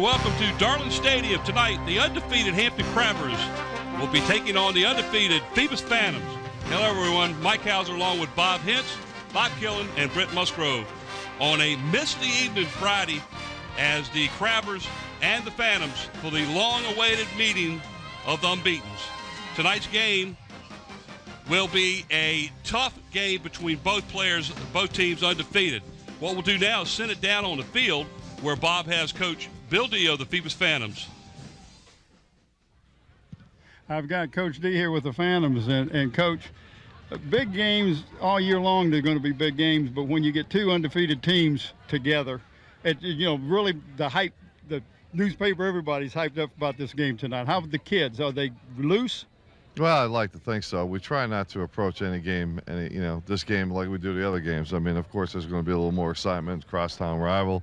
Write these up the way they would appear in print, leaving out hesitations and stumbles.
welcome to Darling Stadium. Tonight, the undefeated Hampton Crabbers will be taking on the undefeated Phoebus Phantoms. Hello, everyone. Mike Hauser along with Bob Hintz, Bob Killen, and Brent Musgrove on a misty evening Friday as the Crabbers and the Phantoms for the long-awaited meeting of the unbeatens. Tonight's game will be a tough game between both teams undefeated. What we'll do now is send it down on the field where Bob has Coach Bill D of the Phoebus Phantoms. I've got Coach D here with the Phantoms, and Coach, big games all year long, they're going to be big games, but when you get two undefeated teams together, really the hype, the newspaper, everybody's hyped up about this game tonight. How about the kids? Are they loose? Well, I'd like to think so. We try not to approach any game, this game like we do the other games. I mean, of course, there's going to be a little more excitement, crosstown rival,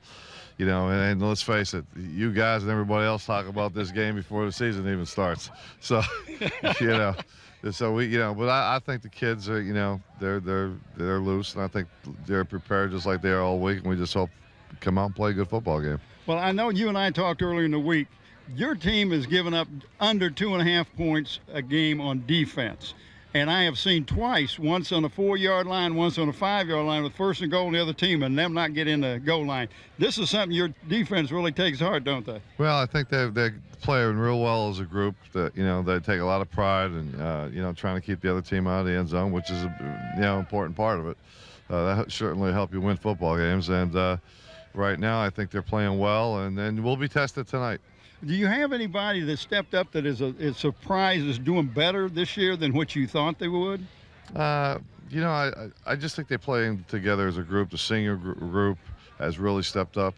and let's face it, you guys and everybody else talk about this game before the season even starts. So, so but I think the kids are, they're loose, and I think they're prepared just like they are all week, and we just hope to come out and play a good football game. Well, I know you and I talked earlier in the week. Your team has given up under 2.5 points a game on defense. And I have seen twice, once on the 4-yard line, once on the 5-yard line with first and goal on the other team and them not get in the goal line. This is something your defense really takes heart, don't they? Well, I think they're playing real well as a group. That they take a lot of pride in, trying to keep the other team out of the end zone, which is a important part of it. That certainly help you win football games. And right now I think they're playing well, and then we'll be tested tonight. Do you have anybody that stepped up that is surprised is doing better this year than what you thought they would? I just think they're playing together as a group. The senior group has really stepped up.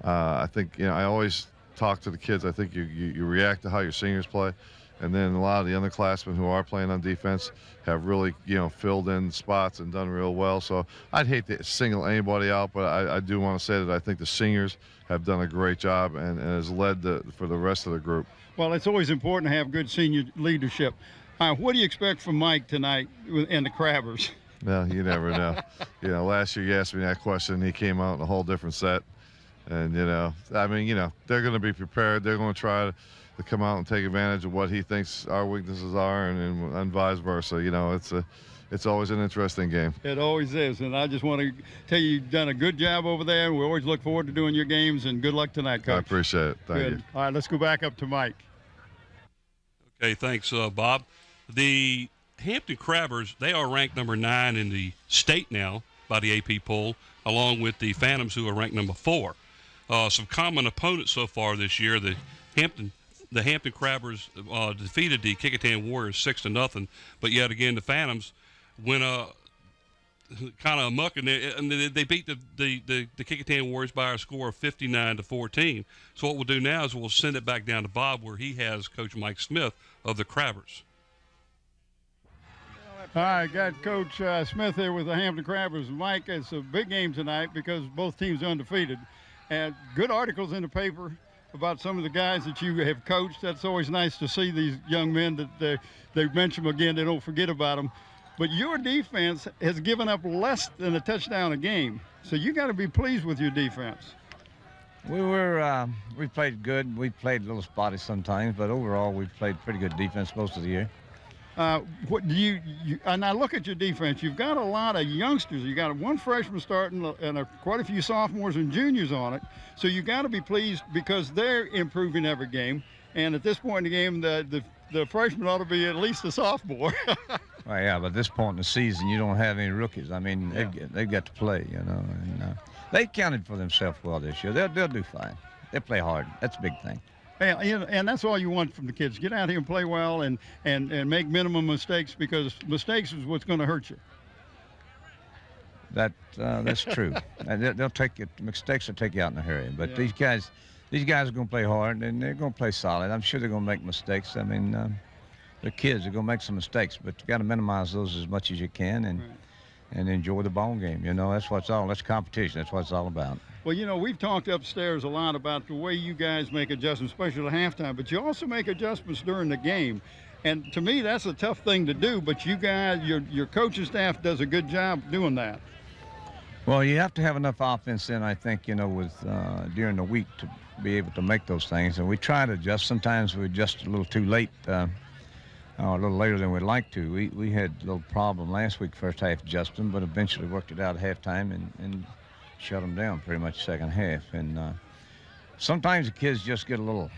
I think, I always talk to the kids. I think you react to how your seniors play. And then a lot of the underclassmen who are playing on defense have really, filled in spots and done real well. So I'd hate to single anybody out, but I do want to say that I think the seniors have done a great job and has led for the rest of the group. Well, it's always important to have good senior leadership. What do you expect from Mike tonight and the Crabbers? Well, you never know. Last year you asked me that question. He came out in a whole different set. And, they're going to be prepared. They're going to try to come out and take advantage of what he thinks our weaknesses are and vice versa. It's always an interesting game. It always is, and I just want to tell you you've done a good job over there. We always look forward to doing your games, and good luck tonight, Coach. I appreciate it. Thank you. All right, let's go back up to Mike. Okay, thanks, Bob. The Hampton Crabbers, they are ranked number 9 in the state now by the AP poll, along with the Phantoms, who are ranked number 4. Some common opponents so far this year, the Hampton Crabbers defeated the Kickingham Warriors 6-0, but yet again the Phantoms went kind of amok, and they beat the Kickingham Warriors by a score of 59-14. So what we'll do now is we'll send it back down to Bob, where he has Coach Mike Smith of the Crabbers. All right, got Coach Smith here with the Hampton Crabbers. Mike, it's a big game tonight because both teams are undefeated. And good articles in the paper about some of the guys that you have coached. That's always nice to see these young men that they mention them again. They don't forget about them. But your defense has given up less than a touchdown a game. So you got to be pleased with your defense. We played good. We played a little spotty sometimes, but overall we played pretty good defense most of the year. What do you and I look at your defense, you've got a lot of youngsters. You got one freshman starting and quite a few sophomores and juniors on it. So you got to be pleased because they're improving every game. And at this point in the game, the freshman ought to be at least a sophomore. Well, yeah, but at this point in the season, you don't have any rookies. I mean, they've got to play, and they counted for themselves well this year. They'll do fine. They play hard. That's a big thing. Yeah, and that's all you want from the kids. Get out here and play well and make minimum mistakes, because mistakes is what's going to hurt you. That's true. They'll take you. Mistakes will take you out in a hurry. But these guys are going to play hard, and they're going to play solid. I'm sure they're going to make mistakes. I mean, the kids are going to make some mistakes, but you got to minimize those as much as you can and enjoy the ball game. That's competition. That's what it's all about. Well, we've talked upstairs a lot about the way you guys make adjustments, especially at halftime, but you also make adjustments during the game. And to me, that's a tough thing to do, but you guys, your coaching staff does a good job doing that. Well, you have to have enough offense in, I think, with during the week to be able to make those things. And we try to adjust. Sometimes we adjust a little too late, or a little later than we'd like to. We had a little problem last week, first half adjusting, but eventually worked it out at halftime and shut them down pretty much second half. And sometimes the kids just get a little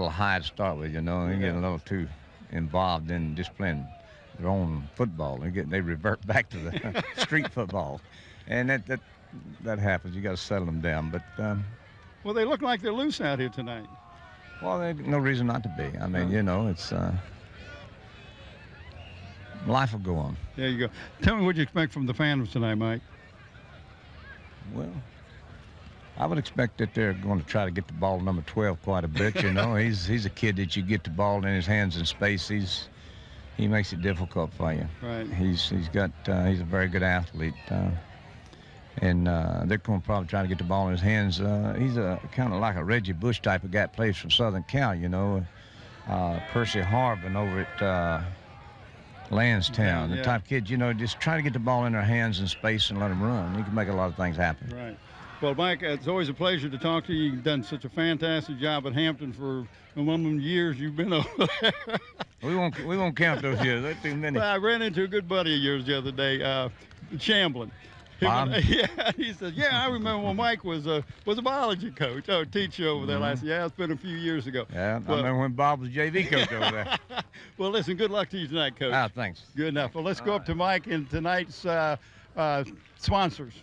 high to start with, They get a little too involved in just playing their own football. They revert back to the street football, and that happens. You got to settle them down. But well, they look like they're loose out here tonight. well, there's no reason not to be. I mean, it's life will go on. There you go. Tell me what you expect from the Phantoms tonight, Mike. Well, I would expect that they're going to try to get the ball to number 12 quite a bit. He's a kid that you get the ball in his hands in space. He makes it difficult for you. Right. He's a very good athlete, and they're going to probably try to get the ball in his hands. He's a kind of like a Reggie Bush type of guy, plays from Southern Cal. Percy Harvin over at Lansdowne, Yeah. the type of kid. Just try to get the ball in their hands in space and let them run. He can make a lot of things happen. Right. Well, Mike, it's always a pleasure to talk to you. You've done such a fantastic job at Hampton for the number of years you've been over there. We won't count those years. That's too many. Well, I ran into a good buddy of yours the other day, Chamblin. Bob? Yeah, he said, I remember when Mike was a biology coach, teacher over there. I said, it's been a few years ago. Yeah, I remember when Bob was JV coach over there. Well, listen, good luck to you tonight, Coach. Thanks. Good enough. Well, let's go up to Mike and tonight's sponsors.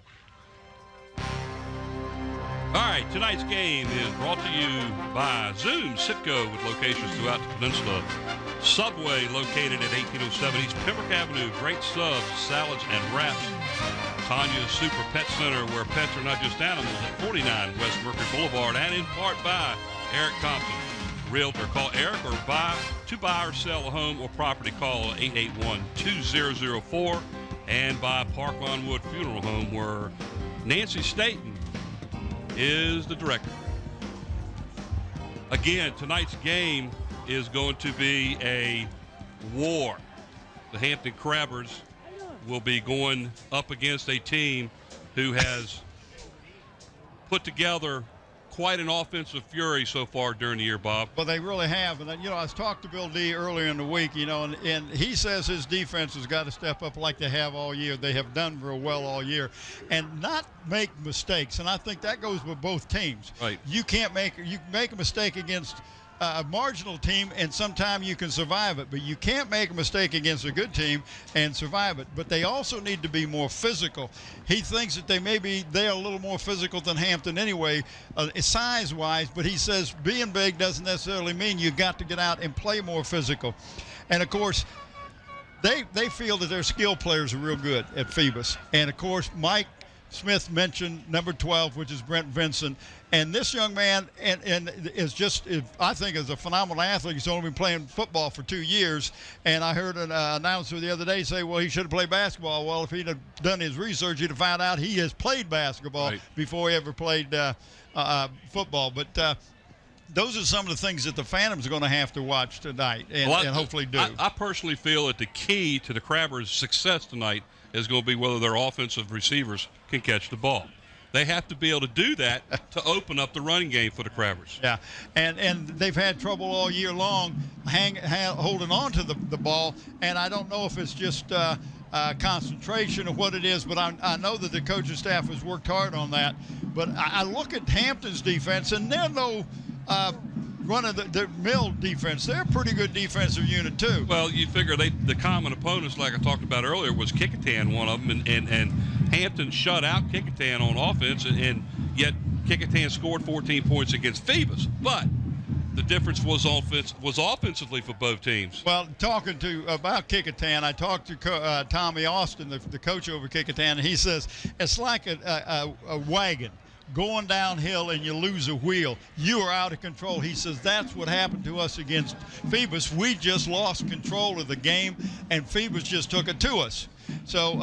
All right, tonight's game is brought to you by Zoom Sitco with locations throughout the peninsula. Subway located at 1807 East Pembroke Avenue. Great subs, salads, and wraps. Tanya's Super Pet Center, where pets are not just animals, at 49 West Mercury Boulevard, and in part by Eric Thompson, Realtor. Call Eric or to buy or sell a home or property. Call 881-2004. And by Parklawn Wood Funeral Home, where Nancy Staten is the director. Again, tonight's game is going to be a war. The Hampton Crabbers will be going up against a team who has put together quite an offensive fury so far during the year, Bob. Well, they really have. And, I was talking to Bill D earlier in the week, and he says his defense has got to step up like they have all year. They have done real well all year and not make mistakes. And I think that goes with both teams. Right. You make a mistake against a marginal team, and sometimes you can survive it, but you can't make a mistake against a good team and survive it. But they also need to be more physical. He thinks that they're a little more physical than Hampton anyway, size-wise, but he says being big doesn't necessarily mean you got to get out and play more physical. And, of course, they feel that their skill players are real good at Phoebus. And, of course, Mike Smith mentioned number 12, which is Brent Vincent. And this young man I think is a phenomenal athlete. He's only been playing football for 2 years. And I heard an announcer the other day say, well, he should have played basketball. Well, if he'd have done his research, he'd have found out he has played basketball before he ever played football. But those are some of the things that the Phantoms are going to have to watch tonight and hopefully do. I personally feel that the key to the Crabbers' success tonight is going to be whether their offensive receivers can catch the ball. They have to be able to do that to open up the running game for the Crabbers. Yeah, and they've had trouble all year long holding on to the ball, and I don't know if it's just concentration or what it is, but I know that the coaching staff has worked hard on that. But I look at Hampton's defense, and they're no run-of-the-mill defense. They're a pretty good defensive unit, too. Well, you figure the common opponents, like I talked about earlier, was Kickingham, one of them, and Hampton shut out Kickingham on offense, and yet Kickingham scored 14 points against Phoebus. But the difference was offensively for both teams. Well, talking about Kickingham, I talked to Tommy Austin, the coach over Kickingham, and he says it's like a wagon going downhill and you lose a wheel. You are out of control. He says that's what happened to us against Phoebus. We just lost control of the game, and Phoebus just took it to us. So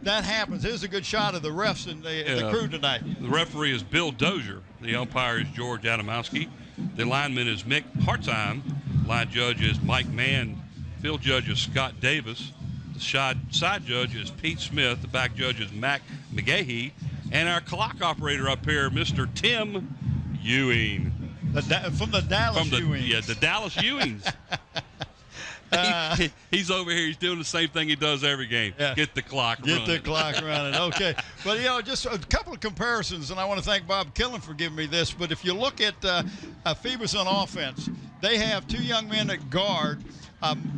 that happens. Here's a good shot of the refs and the crew tonight. The referee is Bill Dozier. The umpire is George Adamowski. The lineman is Mick Hartzheim. Line judge is Mike Mann. Field judge is Scott Davis. The side judge is Pete Smith. The back judge is Mac McGahee. And our clock operator up here, Mr. Tim Ewing. From the Dallas Ewings. Yeah, the Dallas Ewings. He's over here. He's doing the same thing he does every game. Yeah. Get the clock running. Get the clock running. Okay. But, just a couple of comparisons, and I want to thank Bob Killen for giving me this. But if you look at Phoebus on offense, they have two young men at guard,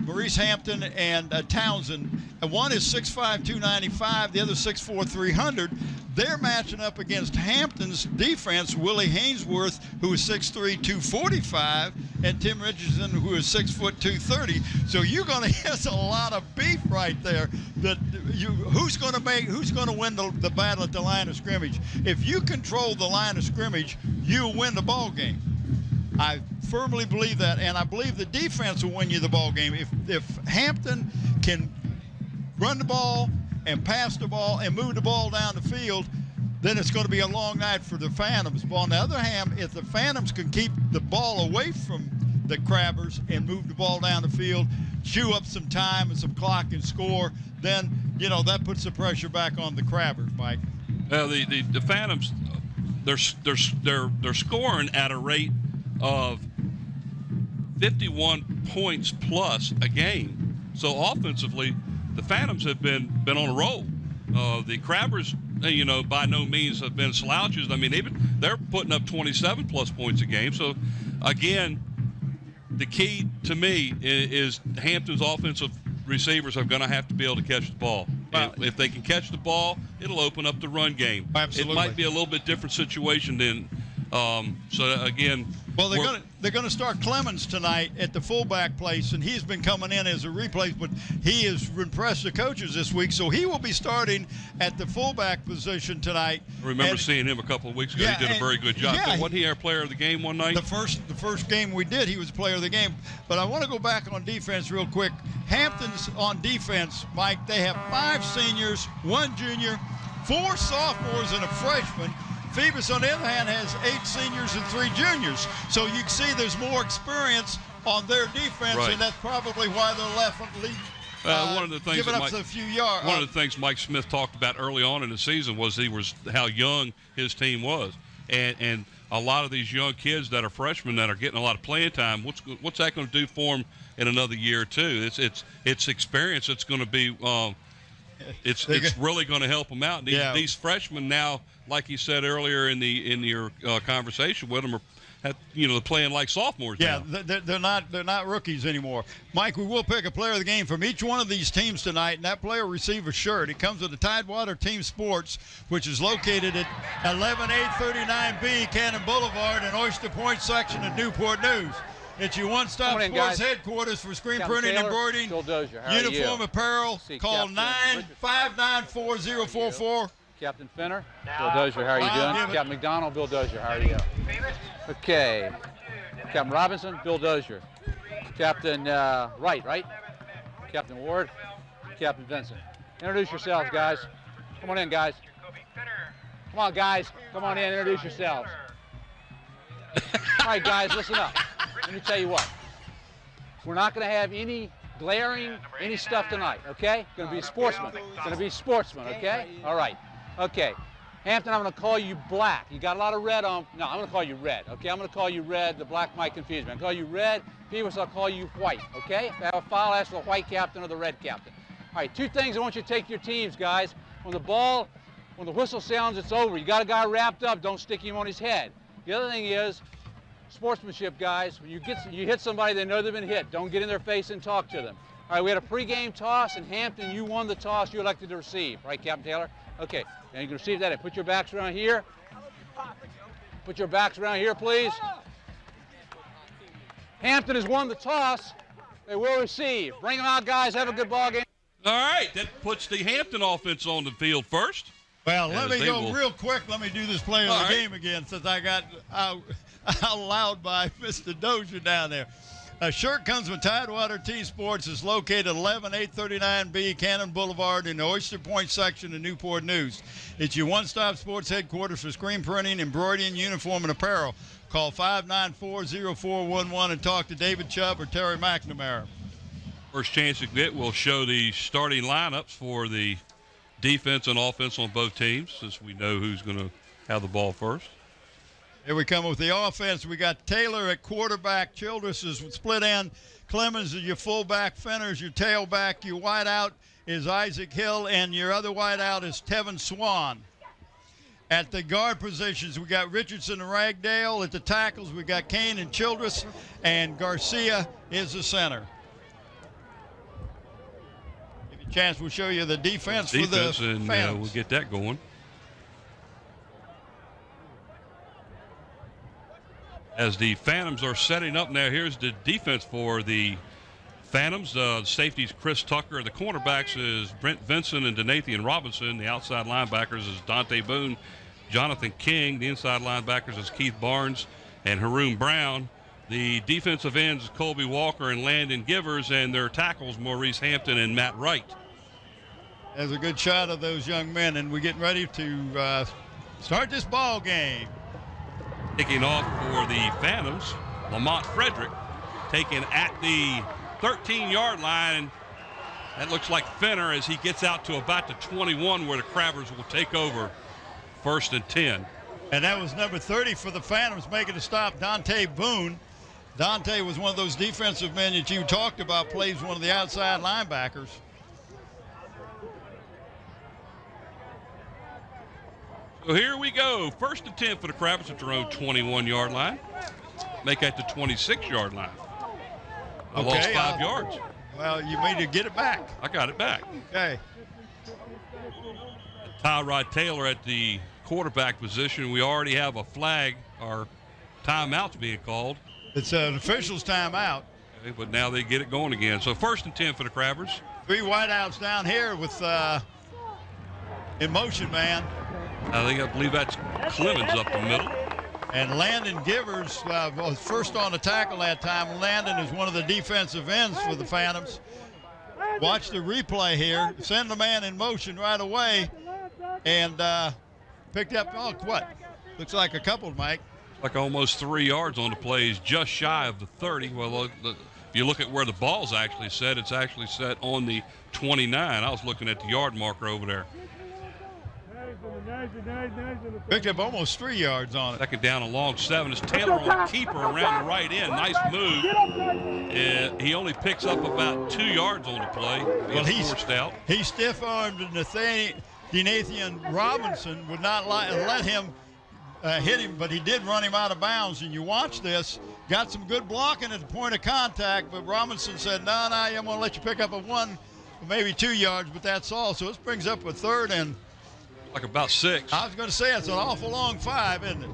Maurice Hampton and Townsend. And one is 6'5", 295. The other 6'4", 300. They're matching up against Hampton's defense, Willie Hainsworth, who is 6'3", 245, and Tim Richardson, who is 6 foot 230. So you're going to have a lot of beef right there. Who's going to win the battle at the line of scrimmage? If you control the line of scrimmage, you'll win the ball game. I firmly believe that, and I believe the defense will win you the ball game. If Hampton can run the ball and pass the ball and move the ball down the field, then it's going to be a long night for the Phantoms. But on the other hand, if the Phantoms can keep the ball away from the Crabbers and move the ball down the field, chew up some time and some clock and score, then, that puts the pressure back on the Crabbers, Mike. The Phantoms, they're scoring at a rate of 51 points plus a game. So offensively, the Phantoms have been on a roll. The Crabbers, by no means have been slouches. I mean, they're putting up 27 plus points a game. So, again, the key to me is Hampton's offensive receivers are going to have to be able to catch the ball. And if they can catch the ball, it'll open up the run game. Absolutely. It might be a little bit different situation than. So again, well, they're going to start Clemens tonight at the fullback place, and he's been coming in as a replacement. He has impressed the coaches this week, so he will be starting at the fullback position tonight. I remember seeing him a couple of weeks ago. He did a very good job. Yeah, wasn't he our player of the game one night? The first game we did, he was player of the game. But I want to go back on defense real quick. Hampton's on defense, Mike. They have 5 seniors, 1 junior, 4 sophomores, and a freshman. Phoebus, on the other hand, has 8 seniors and 3 juniors. So you can see there's more experience on their defense, right. And that's probably why they're left one of the things giving up a few yards. One of the things Mike Smith talked about early on in the season was how young his team was, and a lot of these young kids that are freshmen that are getting a lot of playing time. What's that going to do for them in another year or two? It's experience. It's going to be. It's really going to help them out. These freshmen now, like you said earlier in your conversation with them, are they're playing like sophomores now. Yeah, they're not rookies anymore. Mike, we will pick a player of the game from each one of these teams tonight, and that player will receive a shirt. It comes with the Tidewater Team Sports, which is located at 11839B Cannon Boulevard in Oyster Point section of Newport News. It's your one-stop sports headquarters for screen printing, embroidering, uniform apparel. Call 9594044. Captain Fenner, Bill Dozier, how are you doing? Captain McDonald, Bill Dozier, how are you? Okay. Captain Robinson, Bill Dozier. Captain Wright, right? Captain Ward, Captain Vincent. Introduce yourselves, guys. Come on in, guys. Come on, guys. Come on in, introduce yourselves. All right, guys, listen up. Let me tell you what. We're not going to have any glaring, any stuff tonight, okay? It's going to be sportsman. It's going to be sportsman, okay? All right. Okay. Hampton, I'm going to call you black. You got a lot of red on. No, I'm going to call you red, okay? I'm going to call you red. The black might confuse me. I'll call you red. Phoebus, I'll call you white, okay? If I have a foul, ask the white captain or the red captain. All right, 2 things I want you to take your teams, guys. When the whistle sounds, it's over. You got a guy wrapped up, don't stick him on his head. The other thing is, sportsmanship, guys. When you hit somebody, they know they've been hit. Don't get in their face and talk to them. All right, we had a pregame toss, and Hampton, you won the toss. You elected to receive. Right, Captain Taylor? Okay, and you can receive that. And put your backs around here. Put your backs around here, please. Hampton has won the toss. They will receive. Bring them out, guys. Have a good ball game. All right, that puts the Hampton offense on the field first. Well, let me go real quick. Let me do this play of the game again since I got out loud by Mr. Dozier down there. A shirt comes with Tidewater Team Sports. It's located at 11839B Cannon Boulevard in the Oyster Point section of Newport News. It's your one-stop sports headquarters for screen printing, embroidering, uniform, and apparel. Call 594-0411 and talk to David Chubb or Terry McNamara. First chance to get, we'll show the starting lineups for the defense and offense on both teams, since we know who's going to have the ball first. Here we come with the offense. We got Taylor at quarterback. Childress is split end. Clemens is your fullback. Fenner is your tailback. Your wideout is Isaac Hill, and your other wideout is Tevin Swan. At the guard positions, we got Richardson and Ragdale. At the tackles, we got Kane and Childress, and Garcia is the center. Give you a chance, we'll show you the defense for the and Phantoms. we'll get that going. As the Phantoms are setting up now, here's the defense for the Phantoms. The safeties, Chris Tucker. The cornerbacks is Brent Vinson and Donathan Robinson. The outside linebackers is Dante Boone, Jonathan King. The inside linebackers is Keith Barnes and Haroon Brown. The defensive ends is Colby Walker and Landon Givers, and their tackles, Maurice Hampton and Matt Wright. There's a good shot of those young men, and we're getting ready to start this ball game. Kicking off for the Phantoms, Lamont Frederick, taken at the 13-yard line. That looks like Fenner as he gets out to about the 21, where the Crabbers will take over 1st and 10. And that was number 30 for the Phantoms, making a stop, Dante Boone. Dante was one of those defensive men that you talked about, plays one of the outside linebackers. So here we go. 1st and 10 for the Crabbers at their own 21-yard line. Make that the 26-yard line. I lost 5 yards. Well, you made to get it back. I got it back. Okay. Tyrod Taylor at the quarterback position. We already have a flag or timeouts being called. It's an official's timeout. Okay, but now they get it going again. So 1st and 10 for the Crabbers. 3 wideouts down here with in motion man. I believe that's Clemens up the middle. And Landon Givers was first on the tackle that time. Landon is one of the defensive ends for the Phantoms. Watch the replay here. Send the man in motion right away. And picked up, looks like a couple, Mike. Like almost 3 yards on the play. He's just shy of the 30. Well, if you look at where the ball's actually set, it's actually set on the 29. I was looking at the yard marker over there. Picked up almost 3 yards on it. 2nd down, a long 7. It's Taylor on the keeper around the right end. Nice move. He only picks up about 2 yards on the play. He's forced out. He stiff-armed Donathan Robinson, would not let him hit him, but he did run him out of bounds. And you watch this, got some good blocking at the point of contact, but Robinson said, no, I'm going to let you pick up a 1, maybe 2 yards, but that's all. So this brings up a 3rd and like about 6. I was going to say it's an awful long 5, isn't it?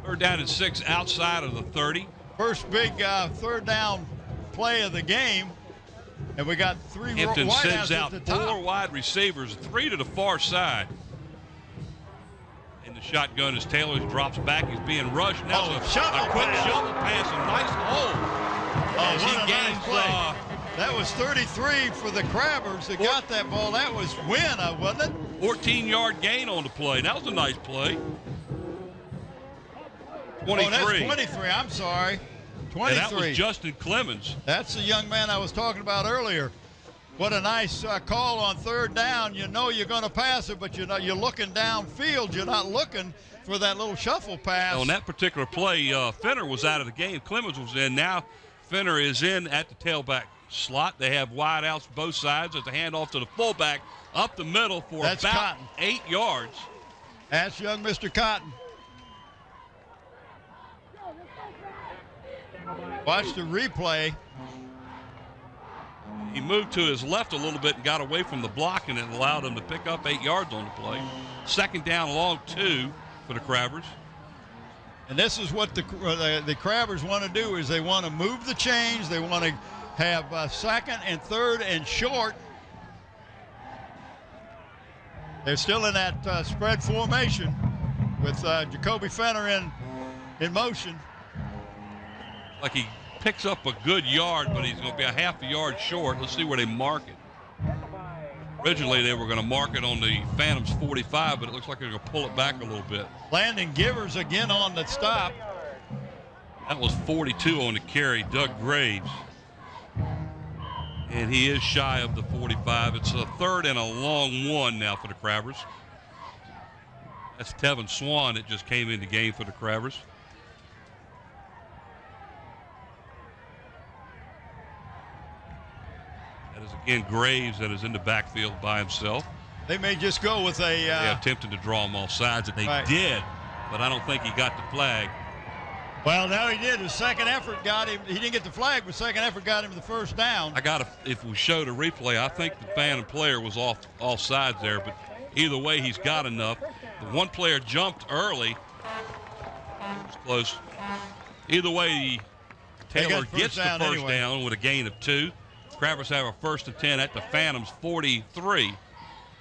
3rd down and 6 outside of the 30. First big 3rd down play of the game, and we got 3 Hampton wideouts sends out at the top. 4 wide receivers, 3 to the far side. In the shotgun as Taylor drops back, he's being rushed. Now a quick shovel pass, a nice hole. What a nice play. That was 33 for the Crabbers that got that ball. That was win, wasn't it? 14-yard gain on the play. That was a nice play. 23. Oh, that's 23. I'm sorry. 23. And that was Justin Clemens. That's the young man I was talking about earlier. What a nice call on 3rd down. You know you're going to pass it, but you're looking downfield. You're not looking for that little shuffle pass. On that particular play, Fenner was out of the game. Clemens was in. Now Fenner is in at the tailback slot. They have wide outs both sides as a handoff to the fullback up the middle for That's about Cotton. 8 yards. That's young Mr. Cotton. Watch the replay. He moved to his left a little bit and got away from the block, and it allowed him to pick up 8 yards on the play. 2nd down, long 2 for the Crabbers. And this is what the Crabbers want to do, is they want to move the chains. They want to have 2nd and 3rd and short. They're still in that spread formation with Jacoby Fenner in motion. Like he picks up a good yard, but he's going to be a half a yard short. Let's see where they mark it. Originally, they were going to mark it on the Phantoms 45, but it looks like they're going to pull it back a little bit. Landon Givers again on the stop. That was 42 on the carry, Doug Graves. And he is shy of the 45. It's a 3rd and a long one now for the Crabbers. That's Tevin Swan that just came in the game for the Crabbers. That is again Graves that is in the backfield by himself. They may just go with a. They attempted to draw him off sides, and they right. did, but I don't think he got the flag. Well, now he did. His second effort got him. He didn't get the flag, but second effort got him the first down. If we showed a replay, I think the Phantom player was off sides there, but either way, he's got enough. The one player jumped early. It was close. Either way, Taylor gets the first down with a gain of 2. Crabbers have a 1st and 10 at the Phantoms 43.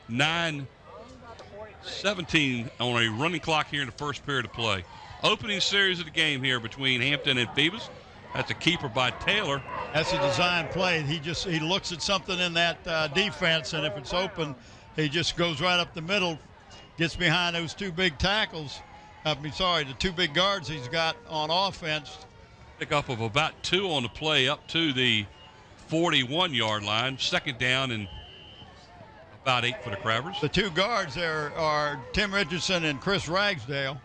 9:17 on a running clock here in the first period of play. Opening series of the game here between Hampton and Phoebus. That's a keeper by Taylor. That's a design play. He looks at something in that defense, and if it's open, he just goes right up the middle, gets behind those 2 big tackles. The 2 big guards he's got on offense. Pick up of about 2 on the play up to the 41-yard line. 2nd down and about 8 for the Crabbers. The 2 guards there are Tim Richardson and Chris Ragsdale.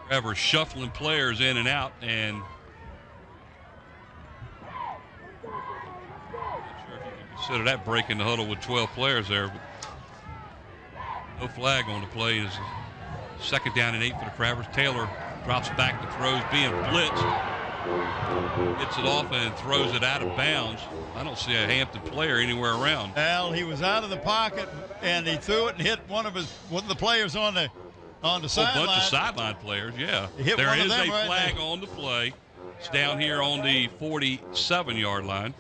Crabbers shuffling players in and out, and not sure if you can consider that breaking the huddle with 12 players there, but no flag on the play. Is 2nd down and 8 for the Crabbers. Taylor drops back to throws, being blitzed. Gets it off and throws it out of bounds. I don't see a Hampton player anywhere around. Well, he was out of the pocket, and he threw it and hit one of the players on the sideline. A bunch of sideline players, yeah. There is a flag on the play. It's down here on the 47-yard line.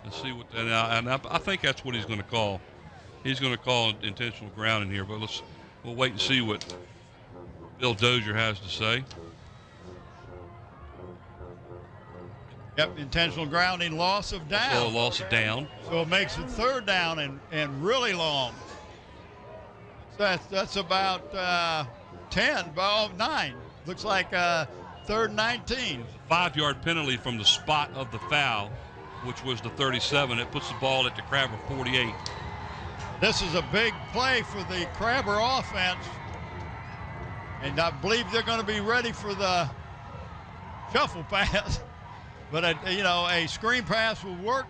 Let's see what, and I think that's what he's going to call. He's going to call intentional grounding here, but we'll wait and see what Bill Dozier has to say. Yep, intentional grounding, loss of down. So a loss of down. So it makes it 3rd down and really long. So that's about 9. Looks like 3rd and 19. 5-yard penalty from the spot of the foul, which was the 37. It puts the ball at the Crabber 48. This is a big play for the Crabber offense. And I believe they're going to be ready for the shuffle pass. But, a screen pass will work.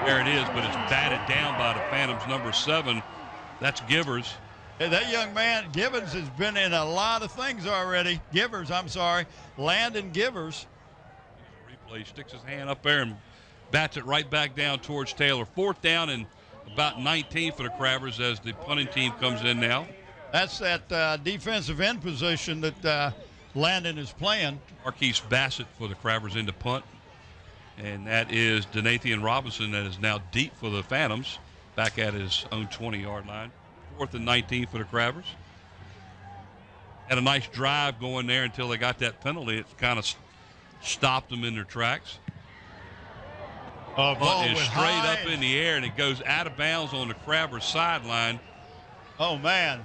There it is, but it's batted down by the Phantoms, number 7. That's Givers. That young man, Givens, has been in a lot of things already. Landon Givers. Replay, sticks his hand up there and bats it right back down towards Taylor. 4th down and about 19 for the Crabbers as the punting team comes in now. That's that defensive end position that Landon is playing. Marquise Bassett for the Crabbers into punt. And that is Donathan Robinson that is now deep for the Phantoms, back at his own 20-yard line. 4th and 19 for the Crabbers. Had a nice drive going there until they got that penalty. It kind of stopped them in their tracks. Punt is straight up in the air, and it goes out of bounds on the Crabbers sideline. Oh, man.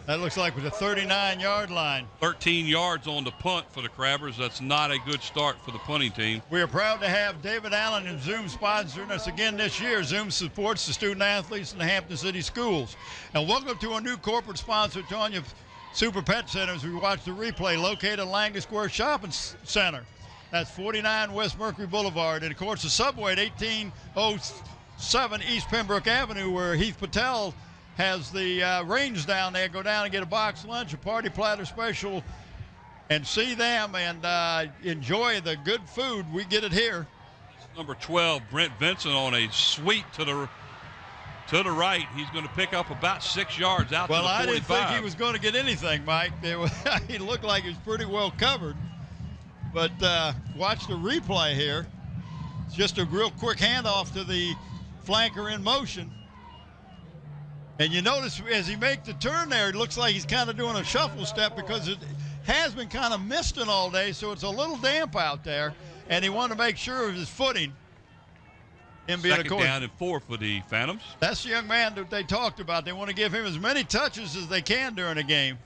That looks like it was a 39-yard line. 13 yards on the punt for the Crabbers. That's not a good start for the punting team. We are proud to have David Allen and Zoom sponsoring us again this year. Zoom supports the student athletes in the Hampton City schools. And welcome to our new corporate sponsor, Tonya Super Pet Center, as we watch the replay, located at Langley Square Shopping Center. That's 49 West Mercury Boulevard. And, of course, the subway at 1807 East Pembroke Avenue, where Heath Patel has the range down there. Go down and get a box lunch, a party platter special, and see them and enjoy the good food. We get it here. Number 12, Brent Vinson, on a sweep to the right. He's going to pick up about 6 yards out to the 45. Well, I didn't think he was going to get anything, Mike. He looked like he was pretty well covered. But watch the replay here. It's just a real quick handoff to the flanker in motion. And you notice as he makes the turn there, it looks like he's kind of doing a shuffle step because it has been kind of misting all day, so it's a little damp out there. And he wanted to make sure of his footing. Second down and 4 for the Phantoms. That's the young man that they talked about. They want to give him as many touches as they can during the game.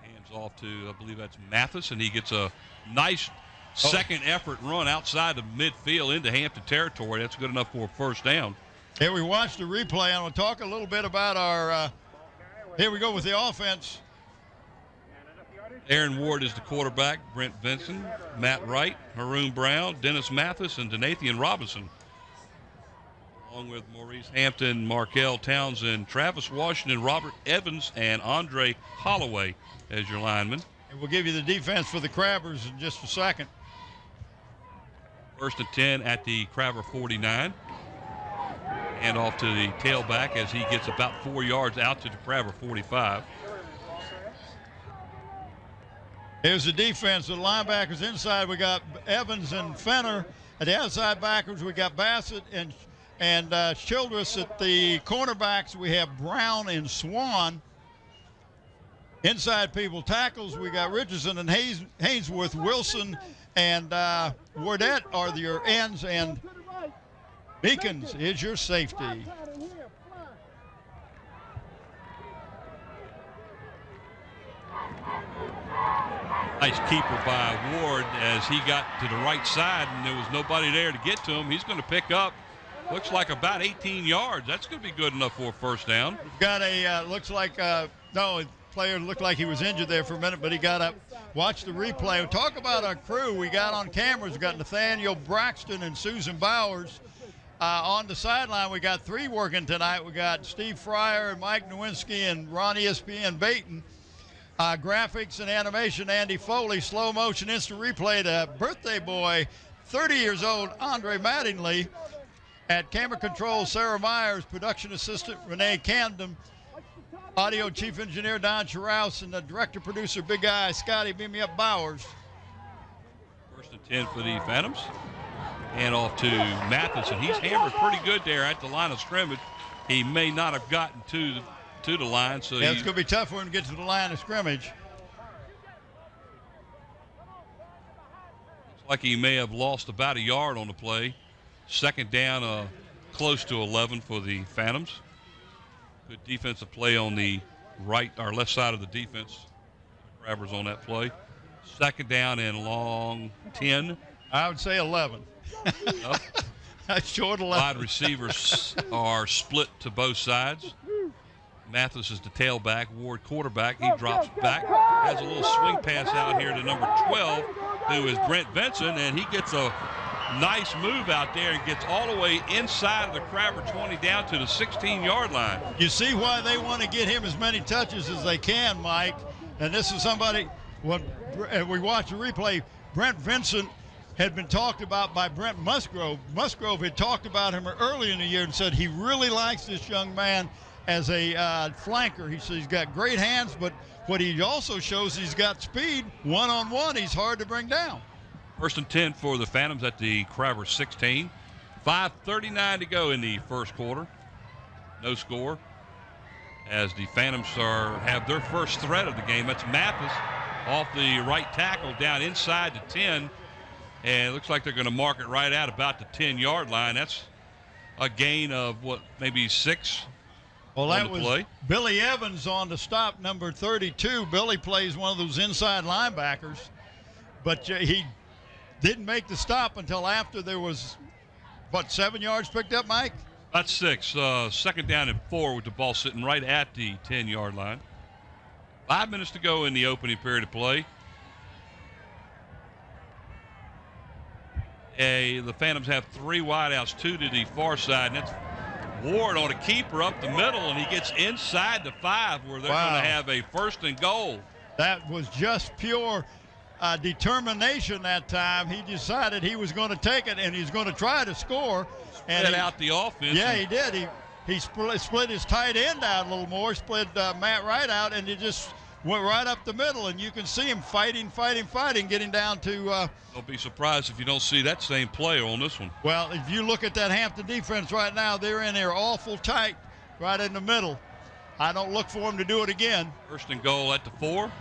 Hands off to, I believe that's Mathis, and he gets a nice second effort run outside of midfield into Hampton territory. That's good enough for a first down. Here we watched the replay. I'm going to talk a little bit about our here we go with the offense. Aaron Ward is the quarterback, Brent Vinson, Matt Wright, Haroon Brown, Dennis Mathis, and Donathan Robinson, along with Maurice Hampton, Markel Townsend, Travis Washington, Robert Evans, and Andre Holloway as your linemen. And we'll give you the defense for the Crabbers in just a second. 1st and 10 at the Crabber 49. And off to the tailback as he gets about 4 yards out to the Crabber 45. Here's the defense. The linebackers inside, we got Evans and Fenner. At the outside backers, we got Bassett and Childress. At the cornerbacks, we have Brown and Swan. Inside people tackles, we got Richardson and Hainsworth. Wilson and Wardette are your ends, and Beacons is your safety. Nice keeper by Ward as he got to the right side and there was nobody there to get to him. He's going to pick up, looks like about 18 yards. That's going to be good enough for a first down. We've got a, looks like, no, player looked like he was injured there for a minute, but he got up. Watch the replay. We'll talk about our crew. We got on cameras. We got Nathaniel Braxton and Susan Bowers. On the sideline, we got 3 working tonight. We got Steve Fryer and Mike Nowinski and Ron ESPN Baton. Graphics and animation, Andy Foley. Slow motion instant replay, the birthday boy, 30 years old, Andre Mattingly. At camera control, Sarah Myers. Production assistant, Renee Camden. Audio chief engineer, Don Charaus. And the director producer, Big Guy, Scotty Beam Me Up Bowers. 1st and 10 for the Phantoms. And off to Mathis, and he's hammered pretty good there at the line of scrimmage. He may not have gotten to the line, so yeah, it's going to be tough for him to get to the line of scrimmage. Looks like he may have lost about a yard on the play. 2nd down, close to 11 for the Phantoms. Good defensive play on the right or left side of the defense. Crabbers on that play. 2nd down and long 10. I would say 11. Nope. Short 11. Wide receivers are split to both sides. Mathis is the tailback. Ward quarterback. He drops back. Has a little swing pass out here to number 12, who is Brent Vinson, and he gets a nice move out there and gets all the way inside of the Crabber 20 down to the 16-yard line. You see why they want to get him as many touches as they can, Mike. And this is somebody, when we watch the replay, Brent Vinson had been talked about by Brent Musgrove. Musgrove had talked about him early in the year and said he really likes this young man as a flanker. He says he's got great hands, but what he also shows, he's got speed. One-on-one, he's hard to bring down. 1st and 10 for the Phantoms at the Crabber 16. 5:39 to go in the first quarter. No score. As the Phantoms have their first threat of the game. That's Mathis off the right tackle down inside the 10. And it looks like they're going to mark it right at about the 10-yard line. That's a gain of, maybe 6 well, on that the was play. Billy Evans on the stop, number 32. Billy plays one of those inside linebackers. But he didn't make the stop until after there was, 7 yards picked up, Mike? About 6. 2nd down and 4 with the ball sitting right at the 10-yard line. 5 minutes to go in the opening period of play. The Phantoms have 3 wideouts, 2 to the far side, and that's Ward on a keeper up the middle, and he gets inside the 5 where they're going to have a 1st and goal. That was just pure determination that time. He decided he was going to take it, and he's going to try to score. Split out the offense. Yeah, he did. He split his tight end out a little more, split Matt Wright out, and he just went right up the middle, and you can see him fighting, getting down to don't be surprised if you don't see that same play on this one. Well, if you look at that Hampton defense right now, they're in there awful tight right in the middle. I don't look for him to do it again. 1st and goal at the 4.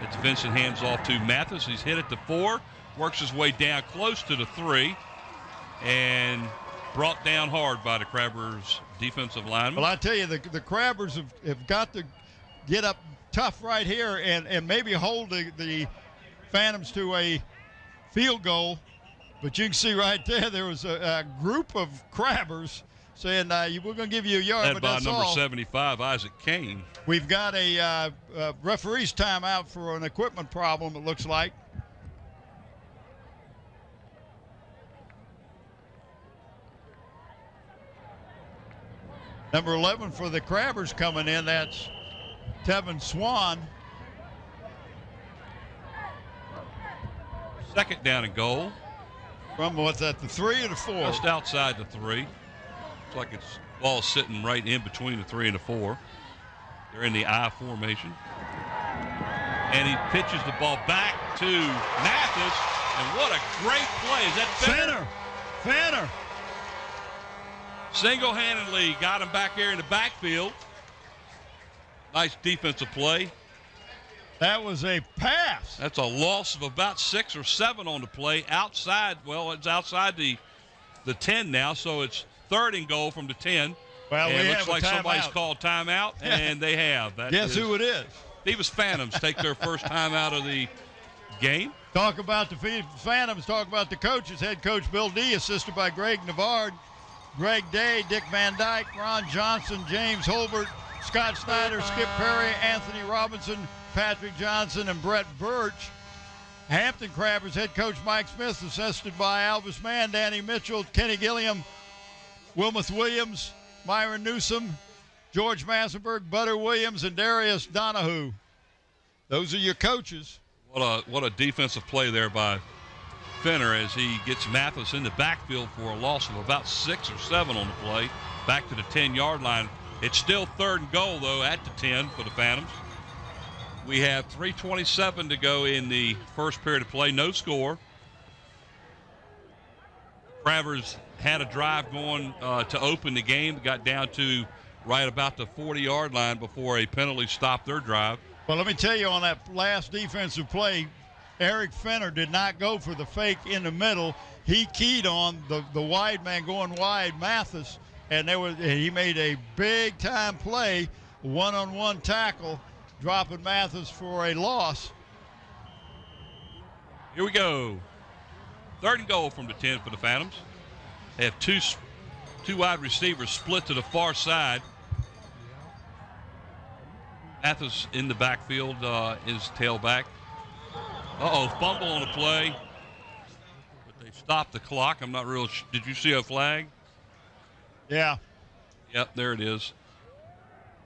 It's Vincent hands off to Mathis. He's hit at the 4, works his way down close to the 3, and brought down hard by the Crabbers defensive lineman. Well, I tell you, the Crabbers have got to get up tough right here and maybe hold the Phantoms to a field goal. But you can see right there was a group of Crabbers saying, we're going to give you a yard, Led but by that's number all. 75, Isaac Kane. We've got a referee's timeout for an equipment problem, it looks like. Number 11 for the Crabbers coming in, that's Tevin Swan. Second down and goal. From what's that, the 3 or the 4? Just outside the 3. Looks like it's ball sitting right in between the 3 and the 4. They're in the I formation. And he pitches the ball back to Mathis. And what a great play. Is that Fenner. Single-handedly got him back there in the backfield. Nice defensive play. That was a pass. That's a loss of about 6 or 7 on the play. Outside, it's outside the 10 now, so it's 3rd and goal from the 10. Well, and we it looks have a like somebody's timeout. called timeout, and they have. Guess who it is? Phoebus Phantoms take their first time out of the game. Talk about the Phantoms, talk about the coaches. Head coach Bill D, assisted by Greg Navard, Greg Day, Dick Van Dyke, Ron Johnson, James Holbert, Scott Snyder, Skip Perry, Anthony Robinson, Patrick Johnson, and Brett Birch. Hampton Crabbers head coach Mike Smith, assisted by Alvis Mann, Danny Mitchell, Kenny Gilliam, Wilmoth Williams, Myron Newsom, George Massenberg, Butter Williams, and Darius Donahue. Those are your coaches. What a defensive play there by Fenner as he gets Mathis in the backfield for a loss of about 6 or 7 on the play, back to the 10-yard line. It's still 3rd and goal, though, at the 10 for the Phantoms. We have 3:27 to go in the first period of play. No score. Crabbers had a drive going to open the game. Got down to right about the 40-yard line before a penalty stopped their drive. Well, let me tell you, on that last defensive play, Eric Fenner did not go for the fake in the middle. He keyed on the wide man going wide, Mathis, and he made a big-time play, one-on-one tackle, dropping Mathis for a loss. Here we go. 3rd and goal from the 10 for the Phantoms. They have two wide receivers split to the far side. Mathis in the backfield is tailback. Fumble on the play. But they stopped the clock. I'm not real sure. Did you see a flag? Yeah. Yep, there it is.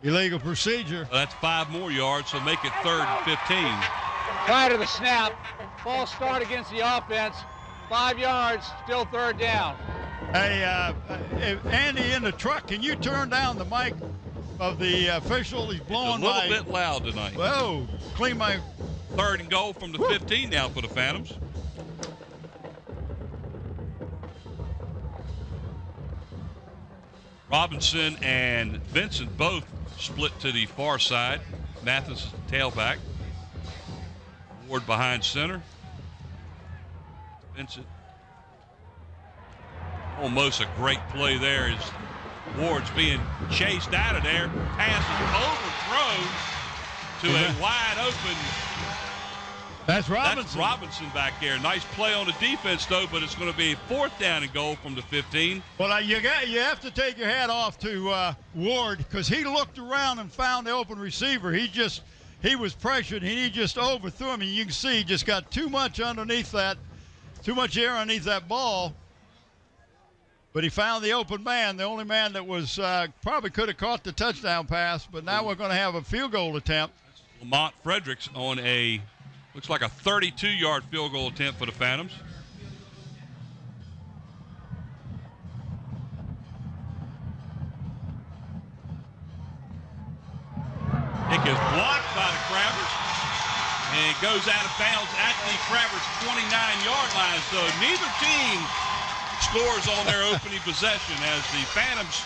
Illegal procedure. That's 5 more yards, so make it 3rd and 15. Prior to the snap, false start against the offense. 5 yards, still 3rd down. Hey, Andy in the truck, can you turn down the mic of the official? He's blowing It's a little bit loud tonight. Whoa, clean my... 3rd and goal from the 15 now for the Phantoms. Robinson and Vincent both split to the far side. Mathis is the tailback. Ward behind center. Vincent. Almost a great play there as Ward's being chased out of there. Pass is overthrown to a wide open. That's Robinson. That's Robinson back there. Nice play on the defense, though, but it's going to be 4th down and goal from the 15. Well, you have to take your hat off to Ward, because he looked around and found the open receiver. He was pressured, and he just overthrew him. And you can see he just got too much air underneath that ball. But he found the open man, the only man that was probably could have caught the touchdown pass. But now we're going to have a field goal attempt. Lamont Fredericks on looks like a 32-yard field goal attempt for the Phantoms. It gets blocked by the Crabbers, and it goes out of bounds at the Crabbers' 29-yard line. So neither team scores on their opening possession as the Phantoms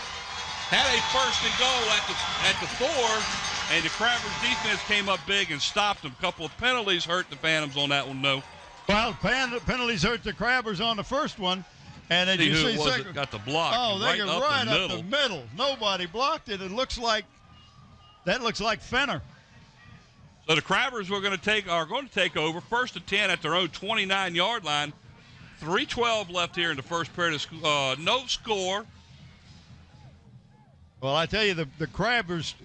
had a 1st and goal at the 4. And the Crabbers defense came up big and stopped them. A couple of penalties hurt the Phantoms on that one, though. Well, penalties hurt the Crabbers on the first one. And then you see second got the block. Oh, they got right up the middle. Nobody blocked it. That looks like Fenner. So the Crabbers are going to take over 1st and 10 at their own 29-yard line. 3:12 left here in the first period. No score. Well, I tell you, the Crabbers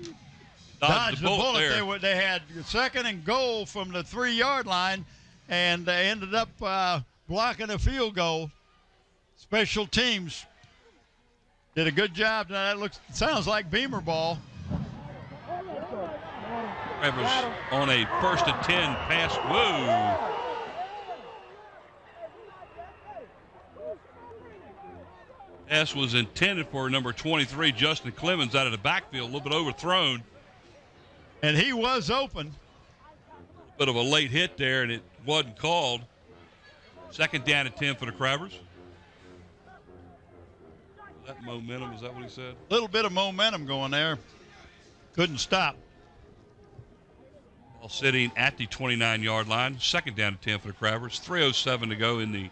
dodged the bullet there. They had 2nd and goal from the 3-yard line, and they ended up blocking a field goal. Special teams did a good job. Now that sounds like Beamer ball. Crabbers on a 1st and 10 pass. Whoa. Pass was intended for number 23, Justin Clemens, out of the backfield, a little bit overthrown. And he was open. Bit of a late hit there, and it wasn't called. 2nd down and 10 for the Crabbers. That momentum, is that what he said? A little bit of momentum going there. Couldn't stop. Ball sitting at the 29-yard line. 2nd down and 10 for the Crabbers. 3:07 to go in the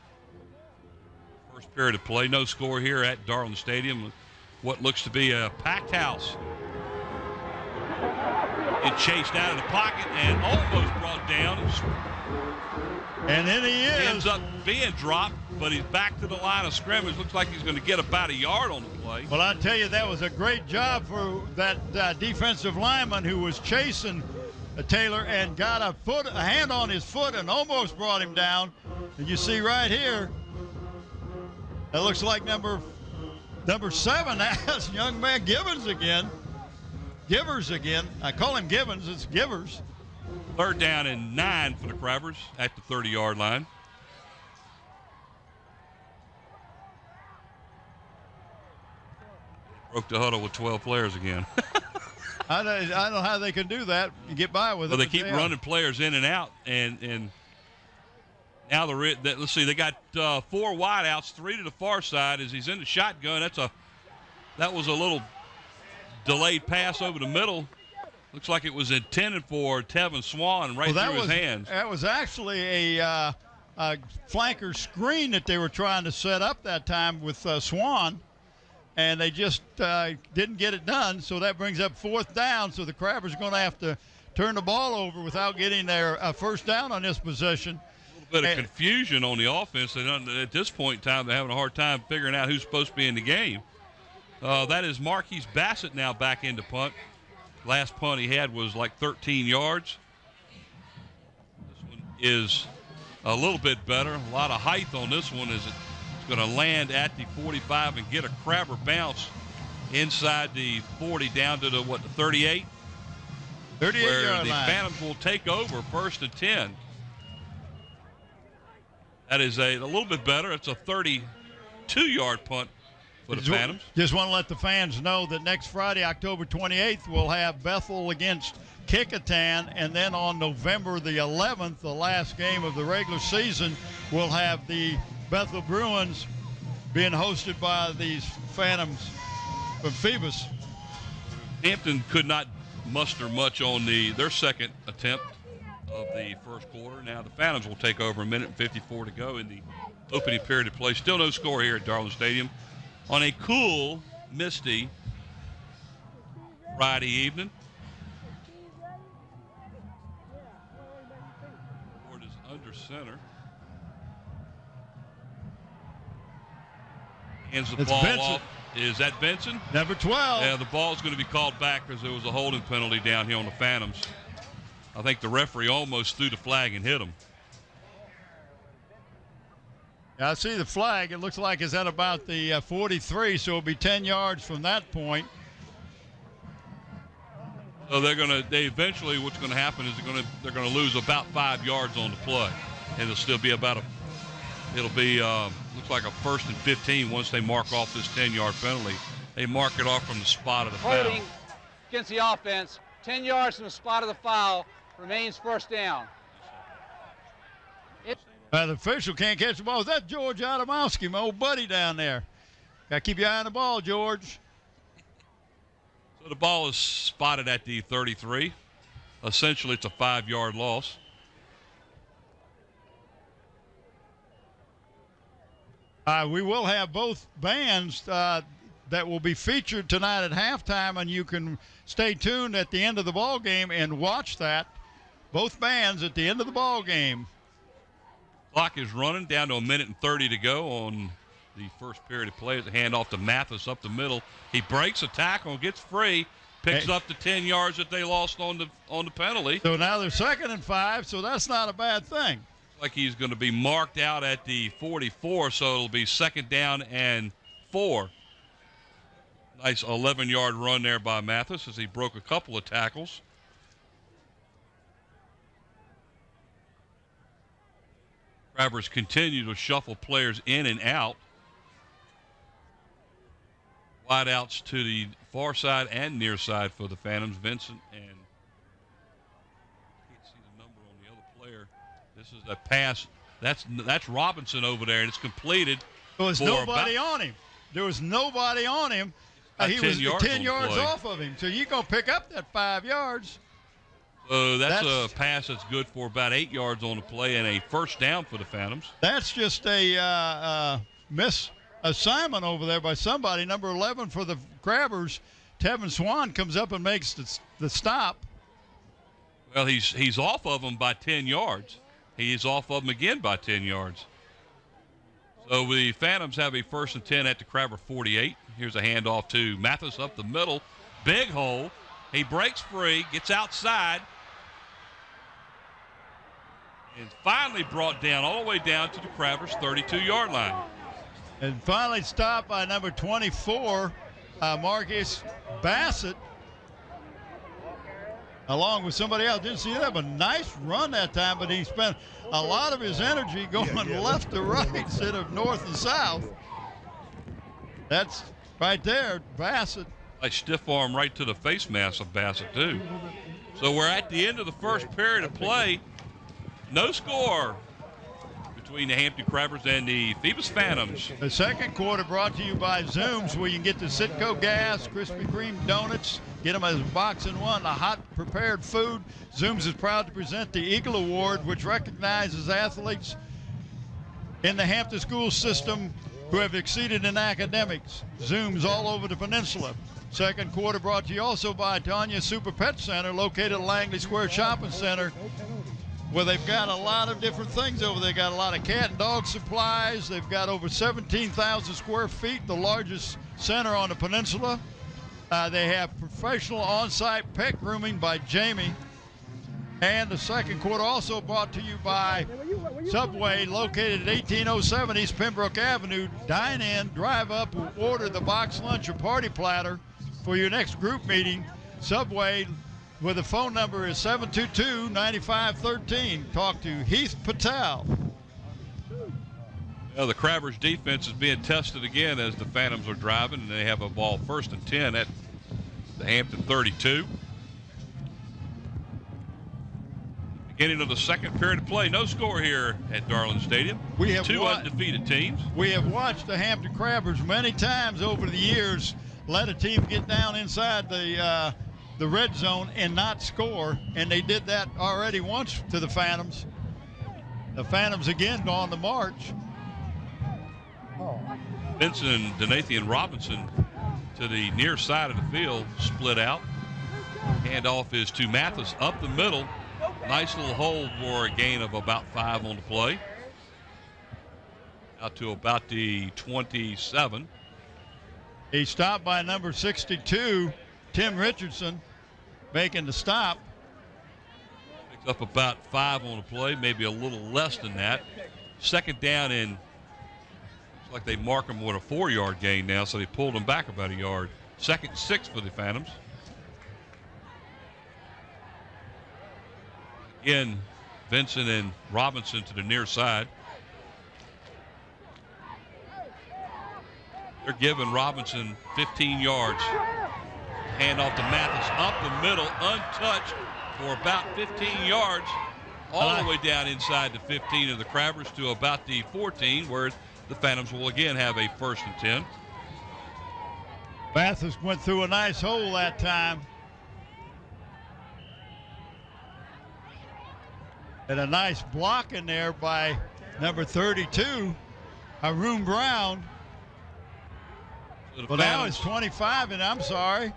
first period of play. No score here at Darlin Stadium. What looks to be a packed house. It chased out of the pocket and almost brought down. And then he ends up being dropped, but he's back to the line of scrimmage. Looks like he's going to get about a yard on the play. Well, I tell you, that was a great job for that defensive lineman who was chasing Taylor and got a hand on his foot and almost brought him down. And you see right here, that looks like number 7. That's young man Givens again. Givers again. I call him Givens. It's Givers. 3rd down and 9 for the Crabbers at the 30-yard line. Broke the huddle with 12 players again. I don't know how they can do that. You get by with it. Well, they keep running players in and out, and now let's see, they got 4 wideouts, 3 to the far side as he's in the shotgun. That was a little delayed pass over the middle. Looks like it was intended for Tevin Swan through his hands. That was actually a flanker screen that they were trying to set up that time with Swan, and they just didn't get it done. So that brings up 4th down. So the Crabbers are going to have to turn the ball over without getting their first down on this possession. A little bit of confusion on the offense. At this point in time, they're having a hard time figuring out who's supposed to be in the game. That is Marquise Bassett now back into punt. Last punt he had was like 13 yards. This one is a little bit better. A lot of height on this one as it's going to land at the 45 and get a Crabber bounce inside the 40 down to the 38? 38 where yard the line. Phantoms will take over 1st and 10. That is a little bit better. It's a 32-yard punt for the Phantoms. Just want to let the fans know that next Friday, October 28th, we'll have Bethel against Kickotan, and then on November the 11th, the last game of the regular season, we'll have the Bethel Bruins being hosted by these Phantoms from Phoebus. Hampton could not muster much on their second attempt of the first quarter. Now the Phantoms will take over. 1:54 to go in the opening period of play. Still no score here at Darlin Stadium on a cool, misty Friday evening. Ford is under center. Hands the ball off. Is that Benson? Number 12. Yeah, the ball's going to be called back because there was a holding penalty down here on the Phantoms. I think the referee almost threw the flag and hit him. Yeah, I see the flag. It looks like it's at about the 43, so it'll be 10 yards from that point. So eventually what's going to happen is they're going to lose about 5 yards on the play, and it'll still be looks like a 1st and 15 once they mark off this 10-yard penalty. They mark it off from the spot of the foul. Holding against the offense, 10 yards from the spot of the foul, remains 1st down. The official can't catch the ball. Is that George Adamowski, my old buddy down there? Got to keep your eye on the ball, George. So the ball is spotted at the 33. Essentially, it's a 5-yard loss. We will have both bands that will be featured tonight at halftime, and you can stay tuned at the end of the ball game and watch that. both bands at the end of the ball game. Clock is running down to 1:30 to go on the first period of play. As a handoff to Mathis up the middle. He breaks a tackle, gets free, picks up the 10 yards that they lost on the penalty. So now they're 2nd and 5, so that's not a bad thing. Like he's going to be marked out at the 44, so it'll be 2nd down and 4. Nice 11-yard run there by Mathis as he broke a couple of tackles. Crabbers continue to shuffle players in and out. Wideouts to the far side and near side for the Phantoms. Vincent and I can't see the number on the other player. This is a pass. That's Robinson over there, and it's completed. There was nobody on him. There was nobody on him. He was 10 yards off of him. So you're going to pick up that 5 yards. So that's a pass that's good for about 8 yards on the play and a first down for the Phantoms. That's just a misassignment over there by somebody. Number 11 for the Crabbers, Tevin Swan, comes up and makes the stop. Well, he's off of them by 10 yards. He's off of them again by 10 yards. So the Phantoms have a 1st and 10 at the Crabber 48. Here's a handoff to Mathis up the middle. Big hole. He breaks free, gets outside, and finally brought down all the way down to the Crabbers' 32-yard line. And finally stopped by number 24, Marcus Bassett, along with somebody else. Didn't see that, but nice run that time, but he spent a lot of his energy going left to right instead of north and south. That's right there, Bassett. A stiff arm right to the face mask of Bassett, too. So we're at the end of the first period of play. No score between the Hampton Crabbers and the Phoebus Phantoms. The second quarter brought to you by Zooms, where you can get the Citgo gas, Krispy Kreme donuts, get them as a box in one, a hot prepared food. Zooms is proud to present the Eagle Award, which recognizes athletes in the Hampton school system who have exceeded in academics. Zooms all over the peninsula. Second quarter brought to you also by Tanya Super Pet Center, located at Langley Square Shopping Center, where they've got a lot of different things over there. They've got a lot of cat and dog supplies. They've got over 17,000 square feet, the largest center on the peninsula. They have professional on-site pet grooming by Jamie. And the second quarter also brought to you by Subway, located at 1807 East Pembroke Avenue. Dine in, drive up, order the box lunch or party platter for your next group meeting. Subway, where the phone number is 722-9513. Talk to Heath Patel. Well, the Crabbers' defense is being tested again as the Phantoms are driving, and they have a ball 1st and 10 at the Hampton 32. Beginning of the second period of play. No score here at Darling Stadium. We have two undefeated teams. We have watched the Hampton Crabbers many times over the years let a team get down inside the red zone and not score, and they did that already once to the Phantoms. The Phantoms again on the march. Vincent and Donathan Robinson to the near side of the field, split out. Handoff is to Mathis up the middle. Nice little hold for a gain of about 5 on the play. Out to about the 27. He stopped by number 62, Tim Richardson, making the stop. Picked up about 5 on the play, maybe a little less than that. Second down in, looks like they mark him with a 4-yard gain now, so they pulled him back about a yard. 2nd and 6 for the Phantoms. Again, Vincent and Robinson to the near side. They're giving Robinson 15 yards. Handoff to Mathis up the middle, untouched for about 15 yards, all the way down inside the 15 of the Crabbers to about the 14, where the Phantoms will again have a 1st and 10. Mathis went through a nice hole that time. And a nice block in there by number 32, Haroon Brown. Well, now it's 25, and I'm sorry,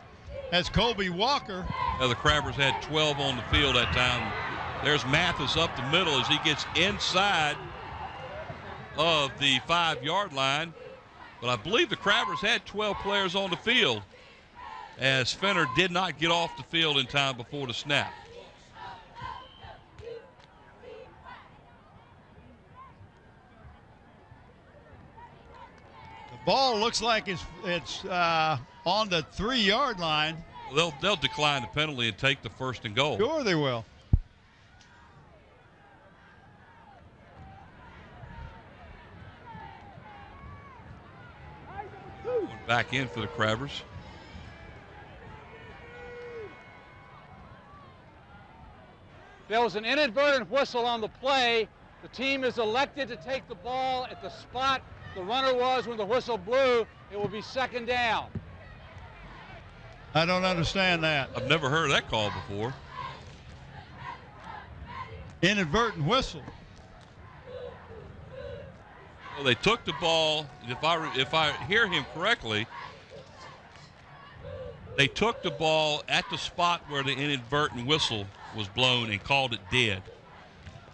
that's Colby Walker. The Crabbers had 12 on the field that time. There's Mathis up the middle as he gets inside of the 5-yard line. But I believe the Crabbers had 12 players on the field as Fenner did not get off the field in time before the snap. The ball looks like it's on the 3-yard line. They'll decline the penalty and take the first and goal. Sure they will. Back in for the Crabbers. There was an inadvertent whistle on the play. The team is elected to take the ball at the spot the runner was when the whistle blew. It will be second down. I don't understand that. I've never heard that call before. Inadvertent whistle. Well, they took the ball. If I hear him correctly, they took the ball at the spot where the inadvertent whistle was blown and called it dead.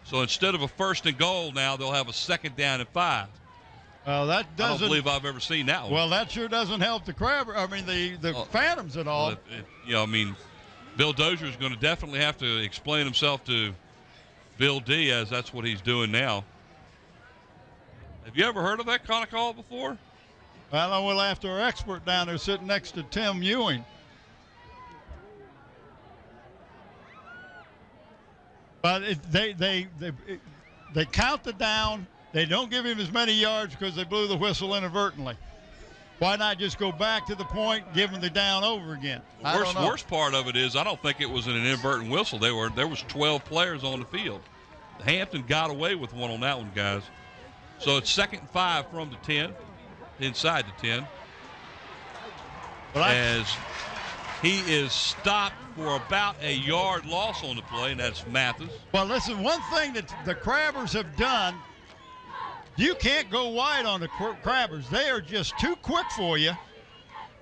So instead of a first and goal, now they'll have a second down and 5. Well, that I doesn't. don't believe I've ever seen that one. Well, that sure doesn't help the Phantoms at all. Bill Dozier is going to definitely have to explain himself to Bill Diaz. That's what he's doing now. Have you ever heard of that kind of call before? Well, I will after our expert down there sitting next to Tim Ewing. But they count the down. They don't give him as many yards because they blew the whistle inadvertently. Why not just go back to the point, give him the down over again? The worst part of it is I don't think it was an inadvertent whistle. There was 12 players on the field. Hampton got away with one on that one, guys. So it's 2nd and 5 from the 10, inside the 10. As he is stopped for about a yard loss on the play, and that's Mathis. Well, listen, one thing that the Crabbers have done, you can't go wide on the Crabbers. They are just too quick for you.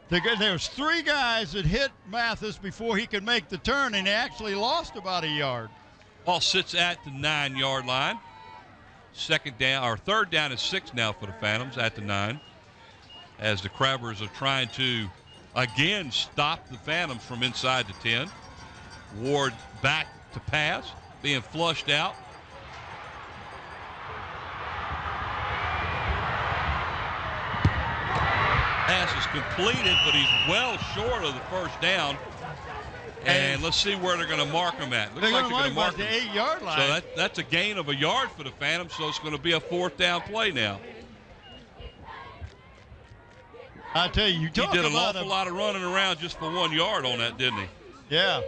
There's 3 guys that hit Mathis before he could make the turn, and he actually lost about a yard. Ball sits at the 9-yard line. Third down is 6 now for the Phantoms at the 9, as the Crabbers are trying to again stop the Phantoms from inside the 10. Ward back to pass, being flushed out. Pass is completed, but he's well short of the first down. And let's see where they're going to mark him at. Looks like they're going to mark the 8-yard line. So that's a gain of a yard for the Phantoms, so it's going to be a 4th down play now. I tell you, he did an awful lot of running around just for 1 yard on that, didn't he? Yeah.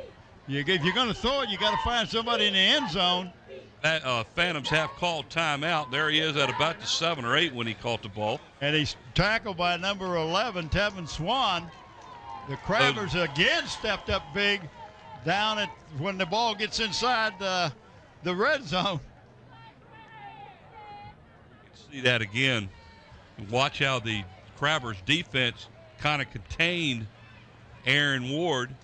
If you're going to throw it, you got to find somebody in the end zone. That Phantoms have called timeout. There he is at about the 7 or 8 when he caught the ball. And he's tackled by number 11, Tevin Swan. The Crabbers again stepped up big down at when the ball gets inside the red zone. You can see that again. Watch how the Crabbers defense kind of contained Aaron Ward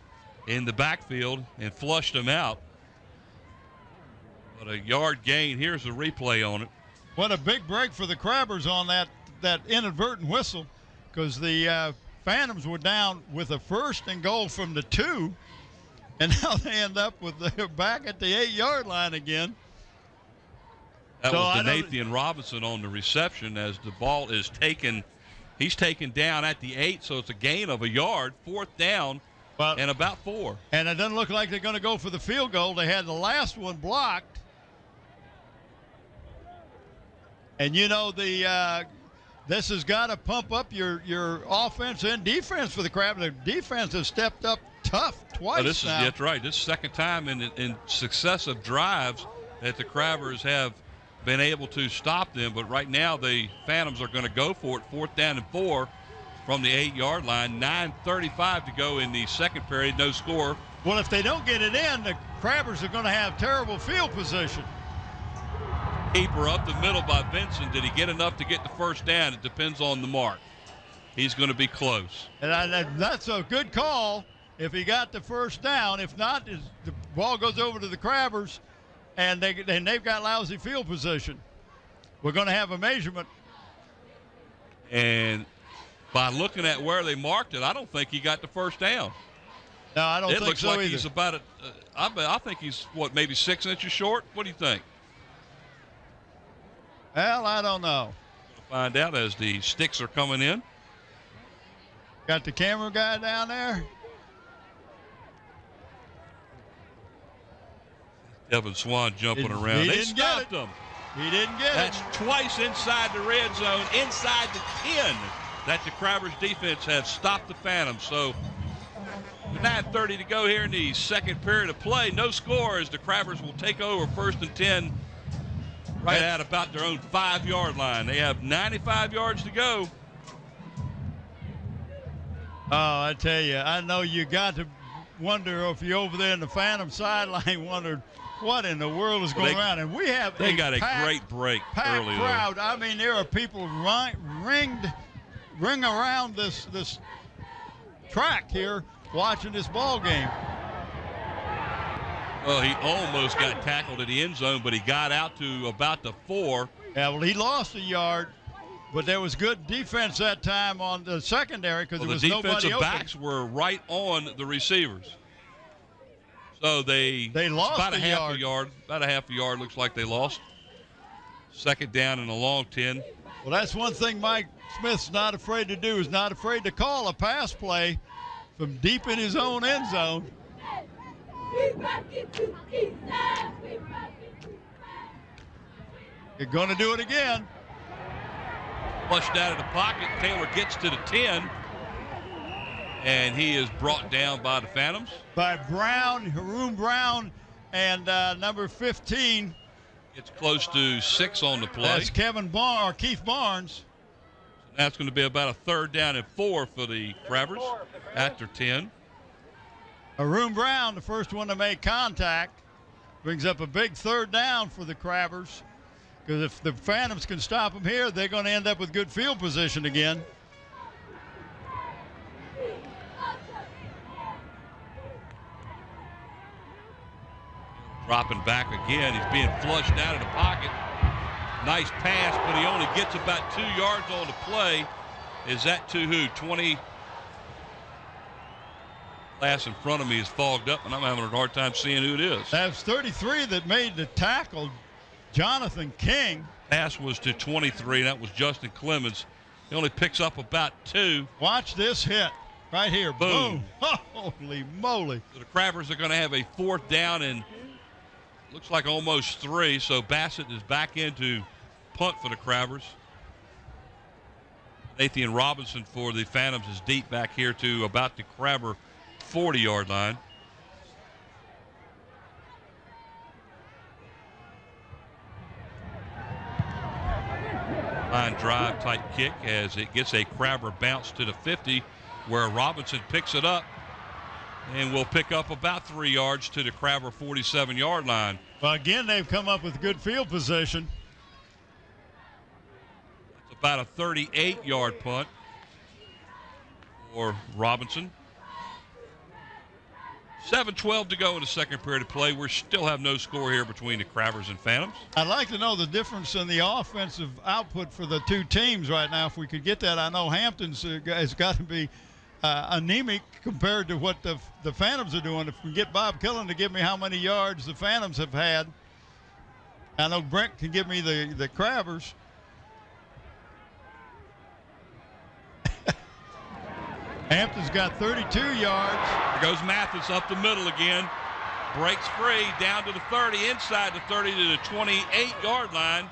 in the backfield and flushed him out. But a yard gain. Here's a replay on it. What a big break for the Crabbers on that inadvertent whistle, because the Phantoms were down with a first and goal from the 2, and now they end up with back at the 8-yard line again. That was Nathan Robinson on the reception as the ball is taken. He's taken down at the 8, so it's a gain of a yard, 4th down, and about 4. And it doesn't look like they're going to go for the field goal. They had the last one blocked. And, this has got to pump up your offense and defense for the Crabbers. The defense has stepped up tough twice now. That's right. This is the 2nd time in successive drives that the Crabbers have been able to stop them. But right now the Phantoms are going to go for it. 4th down and 4 from the 8-yard line. 9:35 to go in the second period. No score. Well, if they don't get it in, the Crabbers are going to have terrible field position. Keeper up the middle by Vincent. Did he get enough to get the first down? It depends on the mark. He's going to be close. And that's a good call if he got the first down. If not, the ball goes over to the Crabbers. and they've got lousy field position. We're going to have a measurement. And by looking at where they marked it, I don't think he got the first down. No, I don't It think looks so like either. he's about I think he's, maybe 6 inches short? What do you think? Well, I don't know. We'll find out as the sticks are coming in. Got the camera guy down there. Evan Swan jumping around. He They didn't get stopped it. him. He didn't get That's it. twice inside the red zone, inside the 10, that the Crabbers defense has stopped the Phantoms. So 9:30 to go here in the second period of play. No score as the Crabbers will take over 1st and 10 right at about their own 5-yard line. They have 95 yards to go. Oh, I tell you, I know you got to wonder if you're over there in the Phantom sideline wondered what in the world is going on. And we have They got a great break packed early crowd. I mean, there are people ring around this track here watching this ball game. Well, he almost got tackled at the end zone, but he got out to about the 4. Yeah, well, he lost a yard, but there was good defense that time on the secondary because there was the nobody defensive open. backs were right on the receivers. So they lost about a half a yard. About a half a yard looks like they lost. 2nd down and a long 10. Well, that's one thing Mike Smith's not afraid to do, is not afraid to call a pass play from deep in his own end zone. You're going to do it again. Flushed out of the pocket. Taylor gets to the 10. And he is brought down by the Phantoms. By Brown, Haroon Brown, and number 15. It's close to 6 on the play. That's Keith Barnes. So that's going to be about a 3rd down and 4 for the Crabbers after 10. Haroon Brown, the first one to make contact, brings up a big 3rd down for the Crabbers. Because if the Phantoms can stop them here, they're going to end up with good field position again. Dropping back again. He's being flushed out of the pocket. Nice pass, but he only gets about 2 yards on the play. Is that to who? 20. Glass in front of me is fogged up, and I'm having a hard time seeing who it is. That's 33 that made the tackle, Jonathan King. Pass was to 23. That was Justin Clemens. He only picks up about 2. Watch this hit right here. Boom. Holy moly. So the Crabbers are going to have a 4th down and looks like almost 3. So Bassett is back into punt for the Crabbers. Nathan Robinson for the Phantoms is deep back here to about the Crabber 40-yard line. Line drive type kick as it gets a Crabber bounce to the 50 where Robinson picks it up and will pick up about 3 yards to the Crabber 47-yard line. Well, again, they've come up with good field position. It's about a 38-yard punt for Robinson. 7:12 to go in the second period of play. We still have no score here between the Crabbers and Phantoms. I'd like to know the difference in the offensive output for the two teams right now. If we could get that, I know Hampton's has got to be anemic compared to what the Phantoms are doing. If we can get Bob Killen to give me how many yards the Phantoms have had, I know Brent can give me the Crabbers. Hampton's got 32 yards. There goes Mathis up the middle again. Breaks free down to the 30, inside the 30 to the 28-yard line.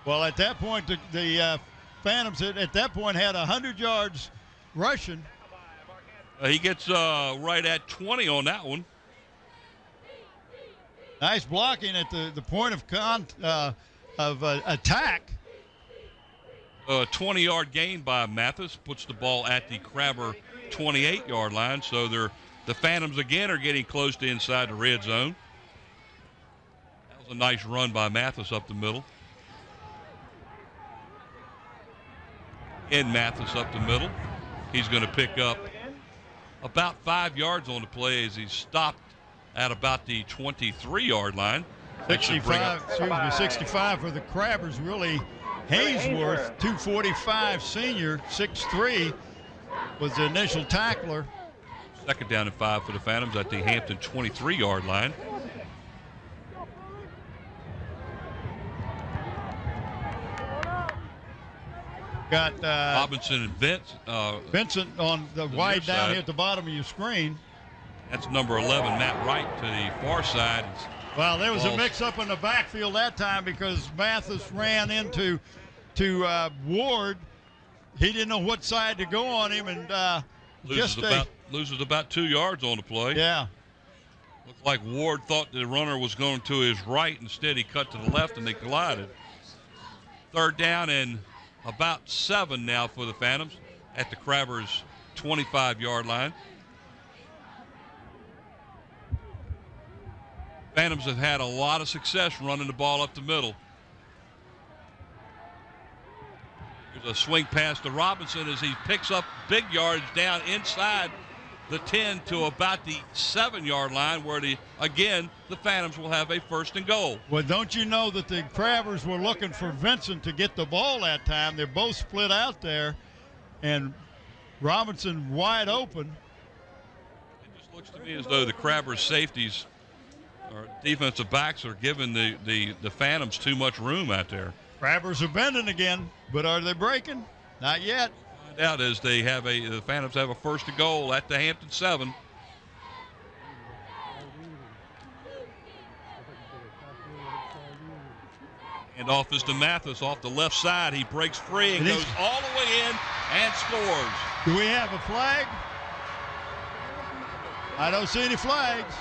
Well, at that point, the Phantoms at that point had 100 yards rushing. He gets right at 20 on that one. Nice blocking at the point of attack. A 20-yard gain by Mathis puts the ball at the Crabber 28-yard line. So the Phantoms again are getting close to inside the red zone. That was a nice run by Mathis up the middle. And Mathis up the middle. He's going to pick up about 5 yards on the play as he's stopped at about the 23-yard line. 65 for the Crabbers. Really, Hainsworth, 245 senior, 6'3", was the initial tackler. Second down and 5 for the Phantoms at the Hampton 23-yard line. Got Robinson and Vincent on the wide down side. here at the bottom of your screen. That's number 11, Matt Wright, to the far side. Well, there was a mix-up in the backfield that time because Mathis ran into Ward. He didn't know what side to go on him, and loses about 2 yards on the play. Yeah. Looked like Ward thought the runner was going to his right. Instead, he cut to the left, and they collided. Third down and about 7 now for the Phantoms at the Crabbers' 25-yard line. Phantoms have had a lot of success running the ball up the middle. There's a swing pass to Robinson as he picks up big yards down inside the 10 to about the 7-yard line, where the Phantoms will have a first and goal. Well, don't you know that the Crabbers were looking for Vincent to get the ball that time? They're both split out there, and Robinson wide open. It just looks to me as though the Crabbers safeties or defensive backs are giving the Phantoms too much room out there. Crabbers are bending again, but are they breaking? Not yet. Find out as the Phantoms have a first and goal at the Hampton 7. And off is to Mathis off the left side. He breaks free and goes all the way in and scores. Do we have a flag? I don't see any flags.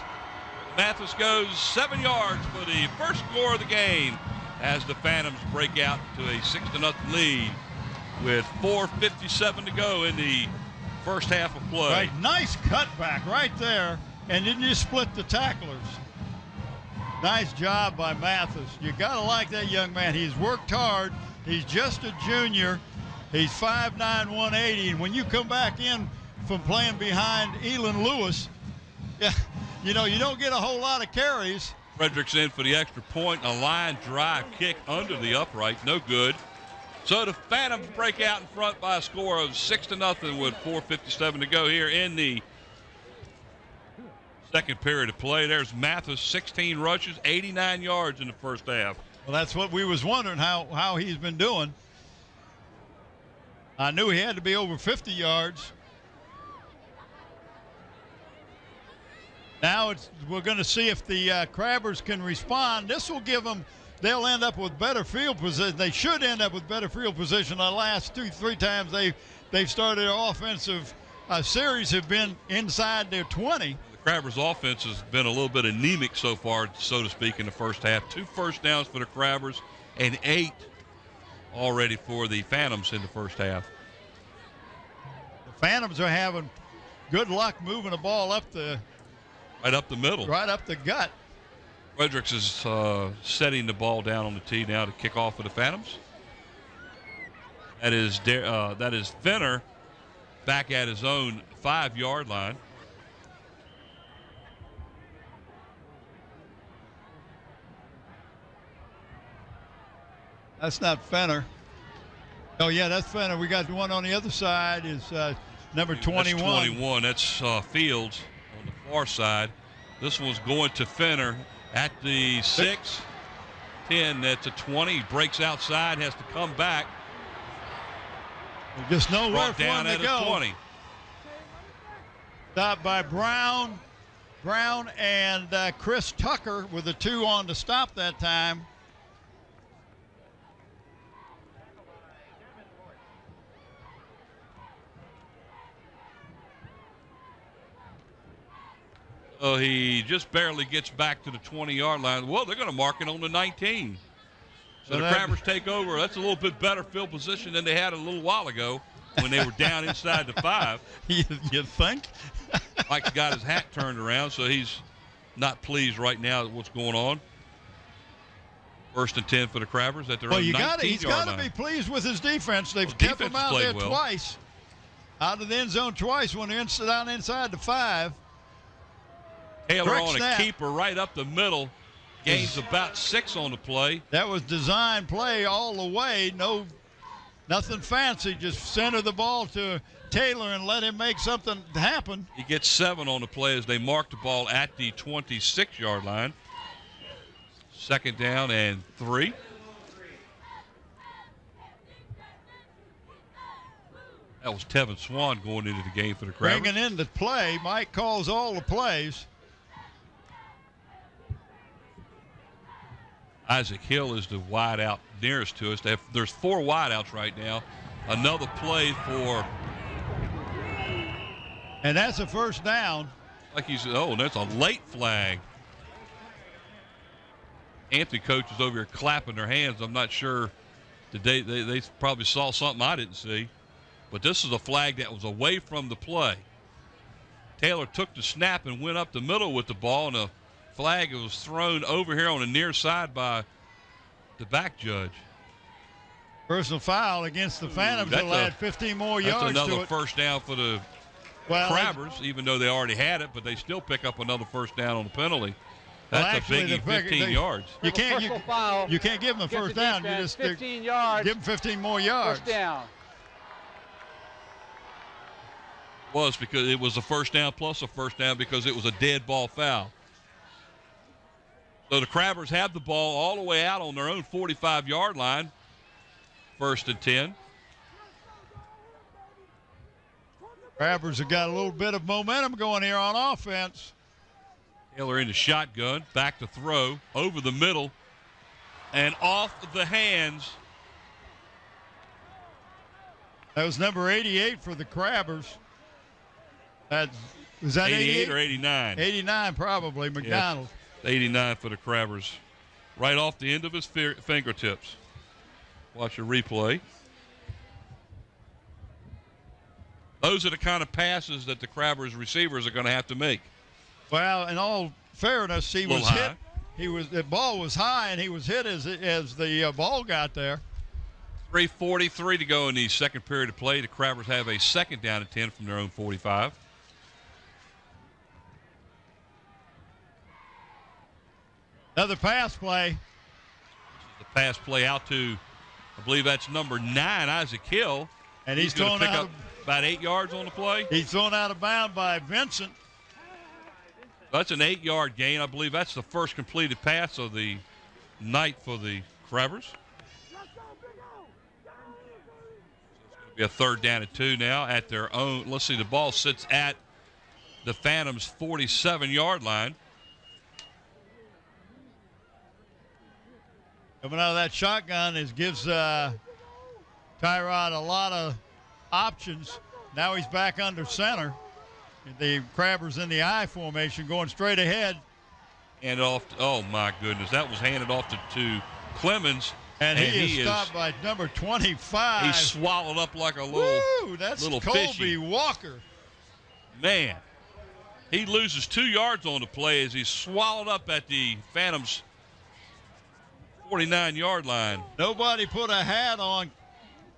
Mathis goes 7 yards for the first score of the game as the Phantoms break out to a 6-0 lead with 4:57 to go in the first half of play. Right, nice cutback right there, and then you split the tacklers. Nice job by Mathis. You got to like that young man. He's worked hard. He's just a junior. He's 5'9", 180, and when you come back in from playing behind Elon Lewis, yeah, you know, you don't get a whole lot of carries. Frederick's in for the extra point. A line drive kick under the upright. No good. So the Phantoms break out in front by a score of 6-0 with 4:57 to go here in the second period of play. There's Mathis, 16 rushes, 89 yards in the first half. Well, that's what we was wondering, how he's been doing. I knew he had to be over 50 yards. Now we're going to see if the Crabbers can respond. This will give them, they'll end up with better field position. They should end up with better field position. The last 2-3 times they've started their offensive series have been inside their 20. The Crabbers' offense has been a little bit anemic so far, so to speak, in the first half. 2 first downs for the Crabbers and 8 already for the Phantoms in the first half. The Phantoms are having good luck moving the ball up right up the middle. Right up the gut. Fredericks is setting the ball down on the tee now to kick off for the Phantoms. That is Fenner back at his own 5-yard line. That's not Fenner. Oh, yeah, that's Fenner. We got the one on the other side is number 21. That's 21. That's Fields on the far side. This one's going to Fenner at the 6. 10, that's a 20. He breaks outside, has to come back. Just nowhere for him to go. 20. Stopped by Brown. Brown and Chris Tucker were the 2 on to stop that time. He just barely gets back to the 20-yard line. Well, they're going to mark it on the 19. So the Crabbers take over. That's a little bit better field position than they had a little while ago when they were down inside the 5. You think? Mike's got his hat turned around, so he's not pleased right now with what's going on. First and 10 for the Crabbers at their own 19-yard line. He's got to be pleased with his defense. They've kept him out there twice. Out of the end zone twice when they're down inside the 5. Taylor Quick on snap. a keeper right up the middle. Gains about 6 on the play. That was design play all the way. Nothing fancy. Just center the ball to Taylor and let him make something happen. He gets 7 on the play as they mark the ball at the 26-yard line. 2nd down and 3. That was Tevin Swan going into the game for the Crabbers. Bringing in the play. Mike calls all the plays. Isaac Hill is the wide out nearest to us. There's 4 wide outs right now. Another play for. And that's a first down. Like he said, oh, that's a late flag. Anthony coach is over here clapping their hands. I'm not sure. They probably saw something I didn't see. But this is a flag that was away from the play. Taylor took the snap and went up the middle with the ball, and a flag was thrown over here on the near side by the back judge. Personal foul against the Phantoms. They'll add 15 more yards That's to another it. first down for the Crabbers, even though they already had it, but they still pick up another first down on the penalty. That's a biggie, 15 yards. You can't give them a first down. You just 15 yards. give them 15 more yards. First down. Was because it was a first down plus a first down because it was a dead ball foul. So the Crabbers have the ball all the way out on their own 45-yard line. 1st and 10. Crabbers have got a little bit of momentum going here on offense. Taylor in the shotgun, back to throw, over the middle, and off the hands. That was number 88 for the Crabbers. Was that 88 or 89? 89 probably, McDonald. Yes, 89 for the Crabbers. Right off the end of his fingertips. Watch a replay. Those are the kind of passes that the Crabbers receivers are going to have to make. Well, in all fairness, he was hit. The ball was high, and he was hit as the ball got there. 3:43 to go in the second period of play. The Crabbers have a 2nd down and 10 from their own 45. Another pass play. The pass play out to, I believe that's number 9, Isaac Hill. And he's going to pick out up about 8 yards on the play. He's thrown out of bounds by Vincent. That's an 8-yard gain. I believe that's the first completed pass of the night for the Crabbers. So it's going to be a 3rd down and 2 now at their own. Let's see, the ball sits at the Phantoms' 47-yard line. Coming out of that shotgun gives Tyrod a lot of options. Now he's back under center. The Crabbers in the I formation going straight ahead. And off, oh my goodness, that was handed off to Clemens. And he is stopped by number 25. He's swallowed up like a little, that's little Colby fishy. Walker. Man, he loses 2 yards on the play as he's swallowed up at the Phantoms' 49-yard line. Nobody put a hat on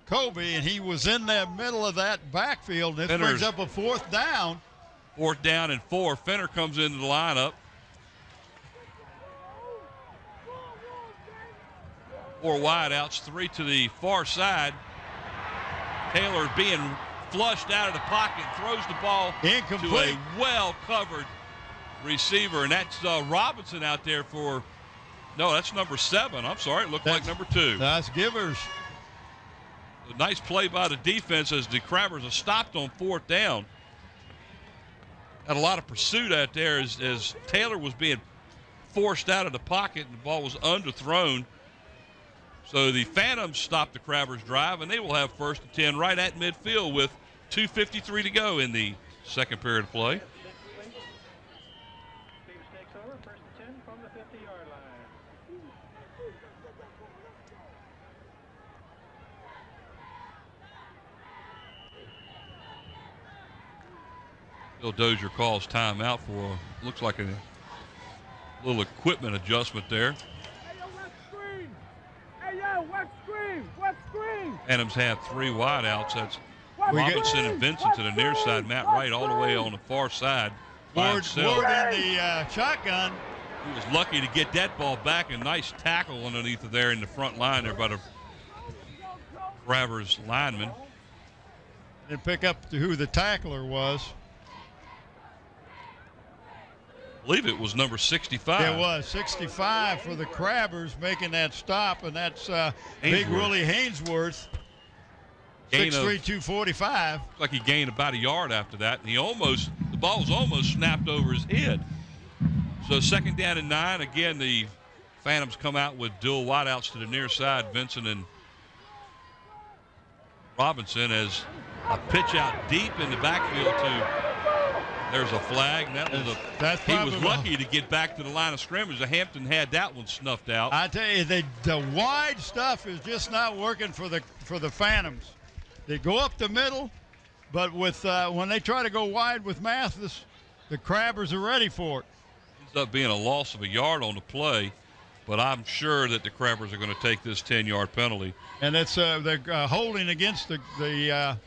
Kobe, and he was in the middle of that backfield. This brings up a 4th down. 4th down and 4. Fenner comes into the lineup. 4 wideouts, 3 to the far side. Taylor being flushed out of the pocket, throws the ball incomplete to a well-covered receiver, and that's Robinson out there for. No, that's number 7. I'm sorry. It looked like number 2. That's Givers. A nice play by the defense as the Crabbers are stopped on 4th down. Had a lot of pursuit out there as Taylor was being forced out of the pocket and the ball was underthrown. So the Phantoms stopped the Crabbers' drive, and they will have 1st and 10 right at midfield with 2:53 to go in the second period of play. Bill Dozier calls timeout for, looks like a little equipment adjustment there. Phantoms have 3 wideouts. That's Robinson and Vincent to the near side, Matt Wright all the way on the far side by Ward himself. in the shotgun. He was lucky to get that ball back. A nice tackle underneath of there in the front line there by the Travers lineman. And pick up who the tackler was. I believe it was number 65. It was 65 for the Crabbers making that stop, and that's Big Hainsworth. Willie Hainsworth, Gain 6'3", of- 245. Looked like he gained about a yard after that, and the ball was almost snapped over his head. So 2nd down and 9. Again, the Phantoms come out with dual wideouts to the near side, Vincent and Robinson, as a pitch out deep in the backfield to. There's a flag. And that was he was probably lucky to get back to the line of scrimmage. The Hampton had that one snuffed out. I tell you, the wide stuff is just not working for the Phantoms. They go up the middle, but with when they try to go wide with Mathis, the Crabbers are ready for it. Ends up being a loss of a yard on the play, but I'm sure that the Crabbers are going to take this 10-yard penalty. And it's they're holding against the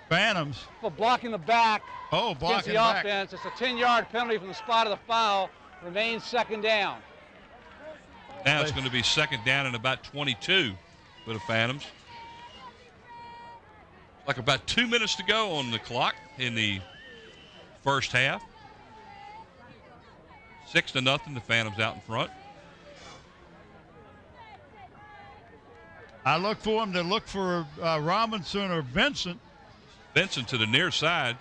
Phantoms. For blocking the back Oh, against blocking the back. offense. It's a 10-yard penalty from the spot of the foul. Remains 2nd down. Now it's going to be 2nd down and about 22 for the Phantoms. Like about 2 minutes to go on the clock in the first half. 6-0, the Phantoms out in front. I look for him to look for Robinson or Vincent. Vincent to the near side.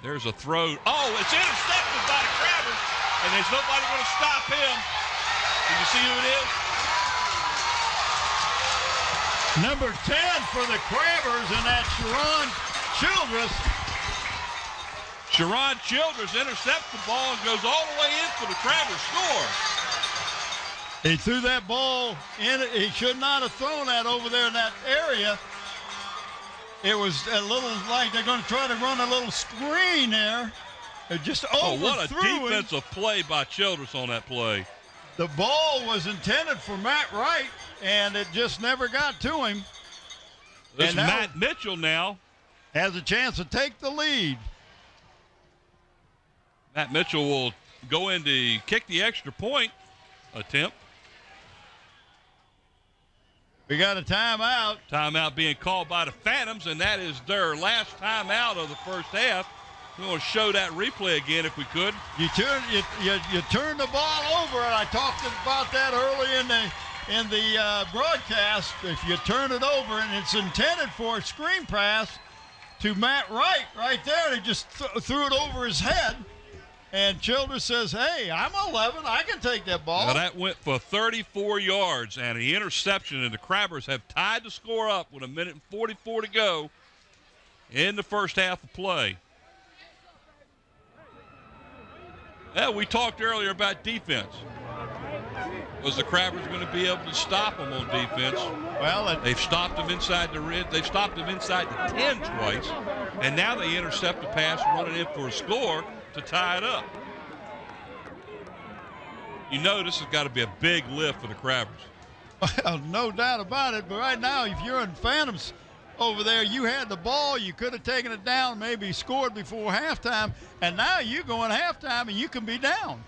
There's a throw. Oh, it's intercepted by the Crabbers, and there's nobody going to stop him. Can you see who it is? Number 10 for the Crabbers, and that's Sharon Childress. Sharon Childress intercepts the ball and goes all the way in for the Crabbers score. He threw that ball in. He should not have thrown that over there in that area. It was a little like they're going to try to run a little screen there. It just Oh, what a overthrew him. defensive play by Childress on that play. The ball was intended for Matt Wright, and it just never got to him. This And now- Matt Mitchell now. Has a chance to take the lead. Matt Mitchell will go in to kick the extra point attempt. We got a timeout. Timeout being called by the Phantoms, and that is their last timeout of the first half. We want to show that replay again if we could. You turn the ball over, and I talked about that early in the broadcast. If you turn it over, and it's intended for a screen pass to Matt Wright right there, and he just threw it over his head. And Childress says, "Hey, I'm 11. I can take that ball." Now that went for 34 yards and an interception, and the Crabbers have tied the score up with 1:44 to go in the first half of play. Yeah, we talked earlier about defense. Was the Crabbers going to be able to stop them on defense? Well, They've stopped them inside the red. They've stopped them inside the 10 twice, and now they intercept the pass, running in for a score to tie it up. You know this has got to be a big lift for the Crabbers. well, no doubt about it. But right now, if you're in Phantoms over there, you had the ball. You could have taken it down, maybe scored before halftime. And now you go in halftime, and you can be down.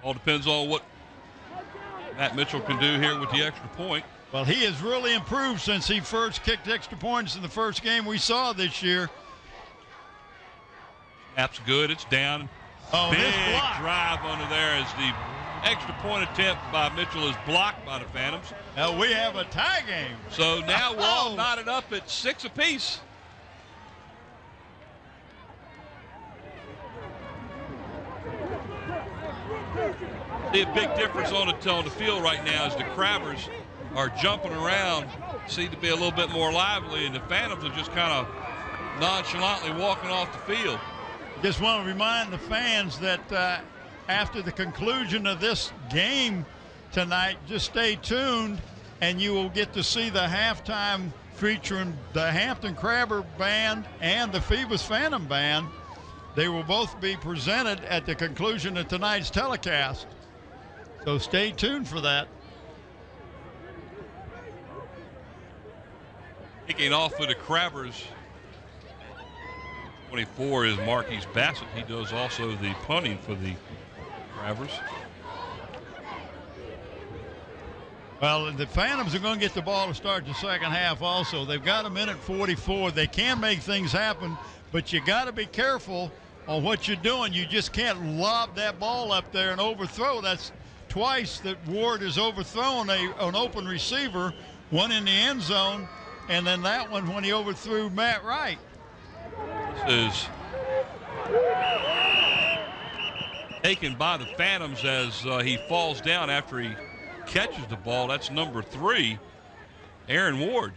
All depends on what Matt Mitchell can do here with the extra point. Well, he has really improved since he first kicked extra points in the first game we saw this year. Snap's good. It's down. Oh, Big this block. drive under there as the extra point attempt by Mitchell is blocked by the Phantoms. Now we have a tie game. So now we're all Oh. knotted up at 6 apiece. See a big difference on the field right now as the Crabbers are jumping around, seem to be a little bit more lively, and the Phantoms are just kind of nonchalantly walking off the field. Just want to remind the fans that after the conclusion of this game tonight, just stay tuned and you will get to see the halftime featuring the Hampton Crabber Band and the Phoebus Phantom Band. They will both be presented at the conclusion of tonight's telecast. So stay tuned for that. Kicking off with the Crabbers 24 is Marquise Bassett. He does also the punting for the Crabbers. Well, the Phantoms are going to get the ball to start the second half also. They've got 1:44. They can make things happen, but you got to be careful on what you're doing. You just can't lob that ball up there and overthrow. That's twice that Ward has overthrown an open receiver, one in the end zone, and then that one when he overthrew Matt Wright. This is taken by the Phantoms as he falls down after he catches the ball. That's number 3, Aaron Ward,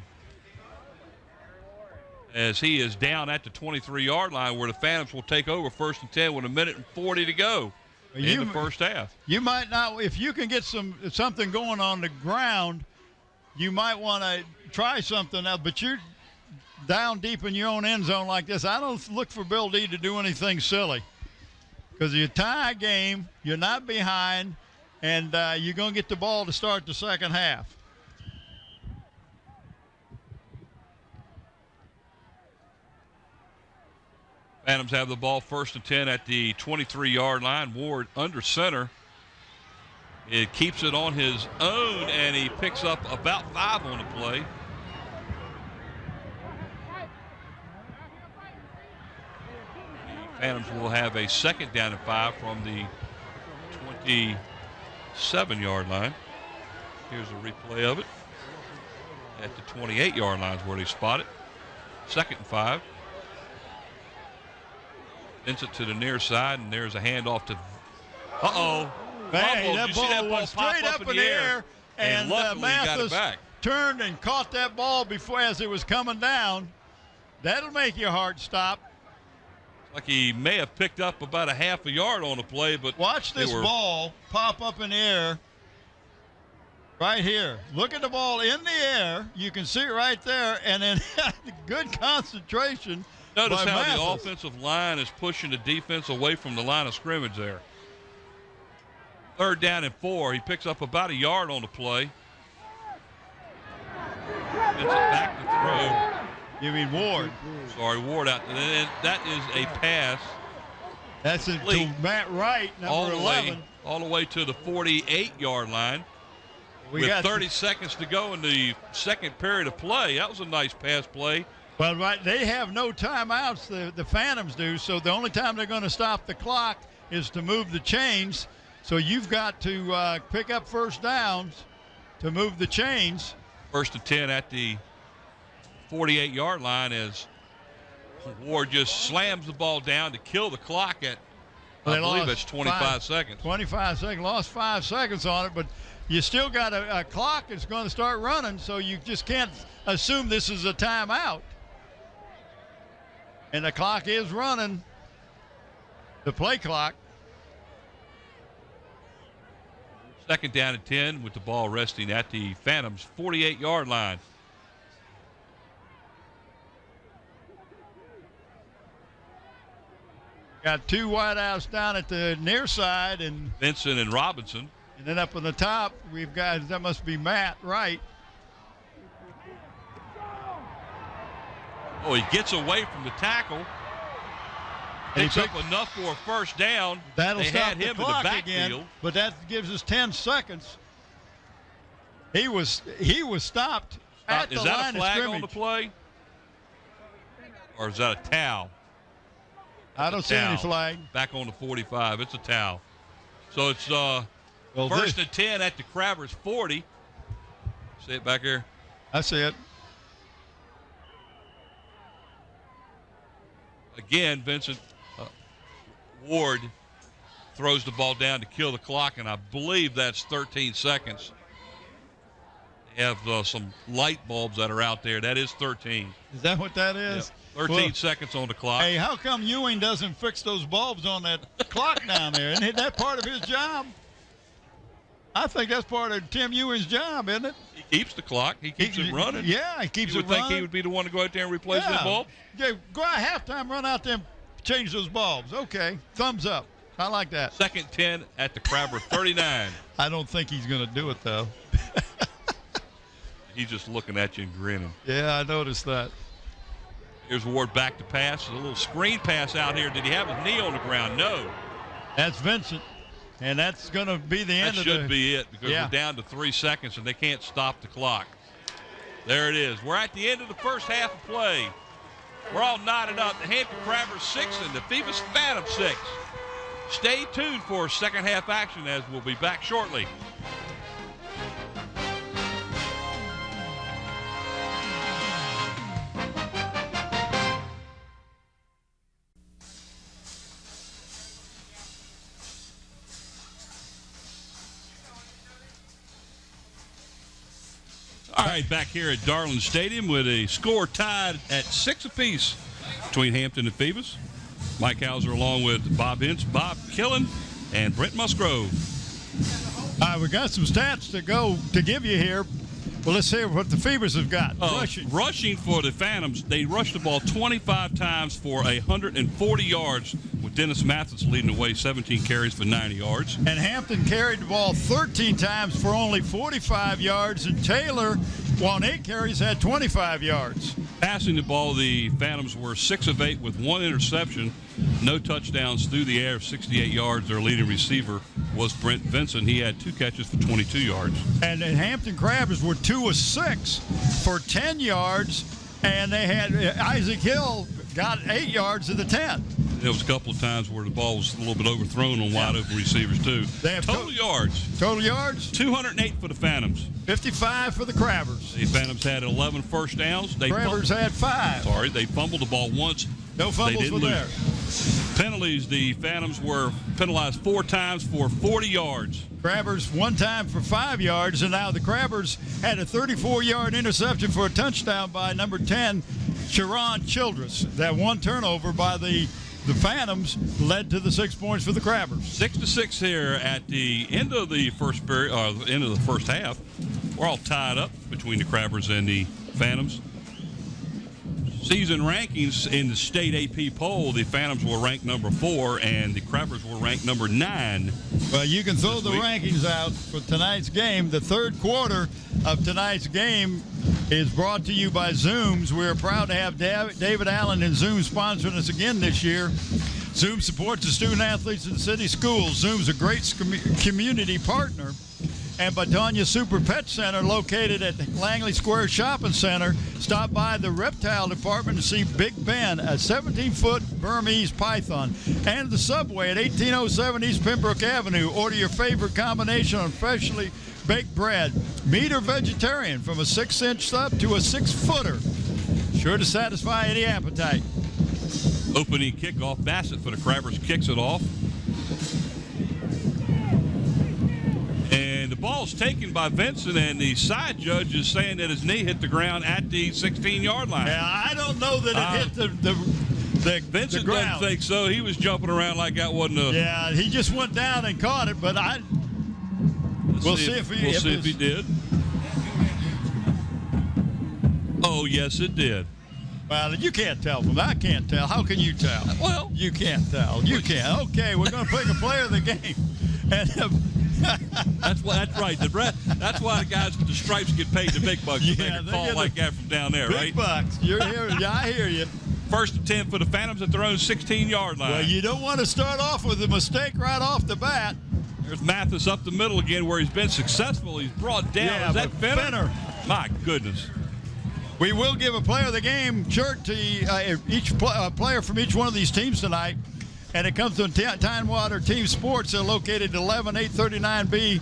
as he is down at the 23-yard line, where the Phantoms will take over 1st and 10 with 1:40 to go in the first half. You might not, if you can get something going on the ground, you might want to try something else, but you're down deep in your own end zone like this. I don't look for Bill D to do anything silly, because you tie a game, you're not behind, and you're going to get the ball to start the second half. Phantoms have the ball 1st and 10 at the 23-yard line. Ward under center. It keeps it on his own, and he picks up about 5 on the play. The Phantoms will have a 2nd down and 5 from the 27-yard line. Here's a replay of it. At the 28-yard line is where they spot it. 2nd and 5. Vincent to the near side, and there's a handoff to. Man, that ball was straight up in the air, and Mathis turned and caught that ball before as it was coming down. That'll make your heart stop. Like he may have picked up about a half a yard on the play, but watch this ball pop up in the air right here. Look at the ball in the air. You can see it right there, and then good concentration. Notice how Mathis. The offensive line is pushing the defense away from the line of scrimmage there. 3rd down and 4. He picks up about a yard on the play. It's back to throw. You mean Ward? Sorry, Ward out. And that is a pass. That's it to Matt Wright, number 11. All the way to the 48-yard line. With 30 seconds to go in the second period of play. That was a nice pass play. Well, right, they have no timeouts, the Phantoms do, so the only time they're going to stop the clock is to move the chains. So you've got to pick up first downs to move the chains. 1st and 10 at the 48-yard line as Ward just slams the ball down to kill the clock at, I believe it's 25 seconds. 25 seconds, lost 5 seconds on it, but you still got a clock that's going to start running, so you just can't assume this is a timeout. And the clock is running, the play clock. 2nd down and 10 with the ball resting at the Phantoms' 48-yard line. Got 2 wideouts down at the near side, and Vincent and Robinson. And then up on the top, we've got, that must be Matt Wright. Oh, he gets away from the tackle. Picks up enough for a first down. That'll they stop had him the clock in the backfield. again, but that gives us 10 seconds. He was stopped at the line of scrimmage. Is that a flag on the play? Or is that a towel? I don't see any flag. Back on the 45. It's a towel. So it's 1st and 10 at the Crabbers' 40. See it back here? I see it. Again, Vincent Ward throws the ball down to kill the clock, and I believe that's 13 seconds. They have some light bulbs that are out there. That is 13. Is that what that is? Yep. 13 seconds on the clock. Hey, how come Ewing doesn't fix those bulbs on that clock down there? Isn't that part of his job? I think that's part of Tim Ewing's job, isn't it? He keeps the clock. He keeps it running. Yeah, he keeps it running. You would think he would be the one to go out there and replace those bulbs? Yeah, go at halftime, run out there and change those bulbs. Okay, thumbs up. I like that. 2nd 10 at the Crabber 39. I don't think he's going to do it, though. He's just looking at you and grinning. Yeah, I noticed that. Here's Ward back to pass. A little screen pass out here. Did he have his knee on the ground? No. That's Vincent. And that's going to be the end of That should be it because Yeah. we're down to 3 seconds and they can't stop the clock. There it is. We're at the end of the first half of play. We're all knotted up. The Hampton Crabbers 6 and the Phoebus Phantom 6. Stay tuned for second half action as we'll be back shortly. All right, back here at Darling Stadium with a score tied at 6 apiece between Hampton and Phoebus. Mike Hauser along with Bob Ince, Bob Killen, and Brent Musgrove. All right, we got some stats to give you here. Well, let's see what the Phoebus have got. Rushing for the Phantoms, they rushed the ball 25 times for 140 yards, with Dennis Mathis leading the way, 17 carries for 90 yards. And Hampton carried the ball 13 times for only 45 yards, and Taylor, on 8 carries, had 25 yards. Passing the ball, the Phantoms were 6 of 8 with 1 interception, no touchdowns through the air, 68 yards. Their leading receiver was Brent Vincent. He had 2 catches for 22 yards. And the Hampton Crabbers were 2 of 6 for 10 yards, and they had Isaac Hill got 8 yards of the 10. There was a couple of times where the ball was a little bit overthrown on wide open receivers too. They have total yards. Total yards? 208 for the Phantoms. 55 for the Crabbers. The Phantoms had 11 first downs. Crabbers had 5. They fumbled the ball once. No fumbles were there. Penalties, the Phantoms were penalized 4 times for 40 yards. Crabbers 1 time for 5 yards, and now the Crabbers had a 34-yard interception for a touchdown by number 10, Sharon Childress. That 1 turnover by the Phantoms led to the 6 points for the Crabbers. 6-6 here at the end of the first period, end of the first half. We're all tied up between the Crabbers and the Phantoms. Season rankings in the state AP poll, the Phantoms were ranked number 4 and the Crabbers were ranked number 9. Well, you can throw the rankings out for tonight's game. The third quarter of tonight's game is brought to you by Zooms. We're proud to have David Allen and Zoom sponsoring us again this year. Zoom supports the student athletes in the city schools. Zoom's a great community partner. And Batonia Super Pet Center, located at Langley Square Shopping Center. Stop by the reptile department to see Big Ben, a 17-foot Burmese python. And the Subway at 1807 East Pembroke Avenue. Order your favorite combination on freshly baked bread. Meat or vegetarian, from a 6-inch sub to a 6-footer. Sure to satisfy any appetite. Opening kickoff, Bassett for the Crabbers kicks it off. And the ball's taken by Vincent, and the side judge is saying that his knee hit the ground at the 16-yard line. Yeah, I don't know that it hit the Vincent ground. doesn't think so. He was jumping around like that wasn't a... Yeah, he just went down and caught it, but we'll see if he did. Oh, yes, it did. Well, you can't tell from that. I can't tell. How can you tell? Well, you can't tell. You can't. Okay, we're going to pick a player of the game. And that's right. That's why the guys with the stripes get paid the big bucks to make a call like that from down there, big right? Big bucks. You're here. Yeah, I hear you. First and 10 for the Phantoms at their own 16-yard line. Well, you don't want to start off with a mistake right off the bat. There's Mathis up the middle again, where he's been successful. He's brought down. Yeah, Is that Fenner? My goodness. We will give a player of the game shirt to each player from each one of these teams tonight. And it comes from Tidewater Team Sports. They're located at 11839B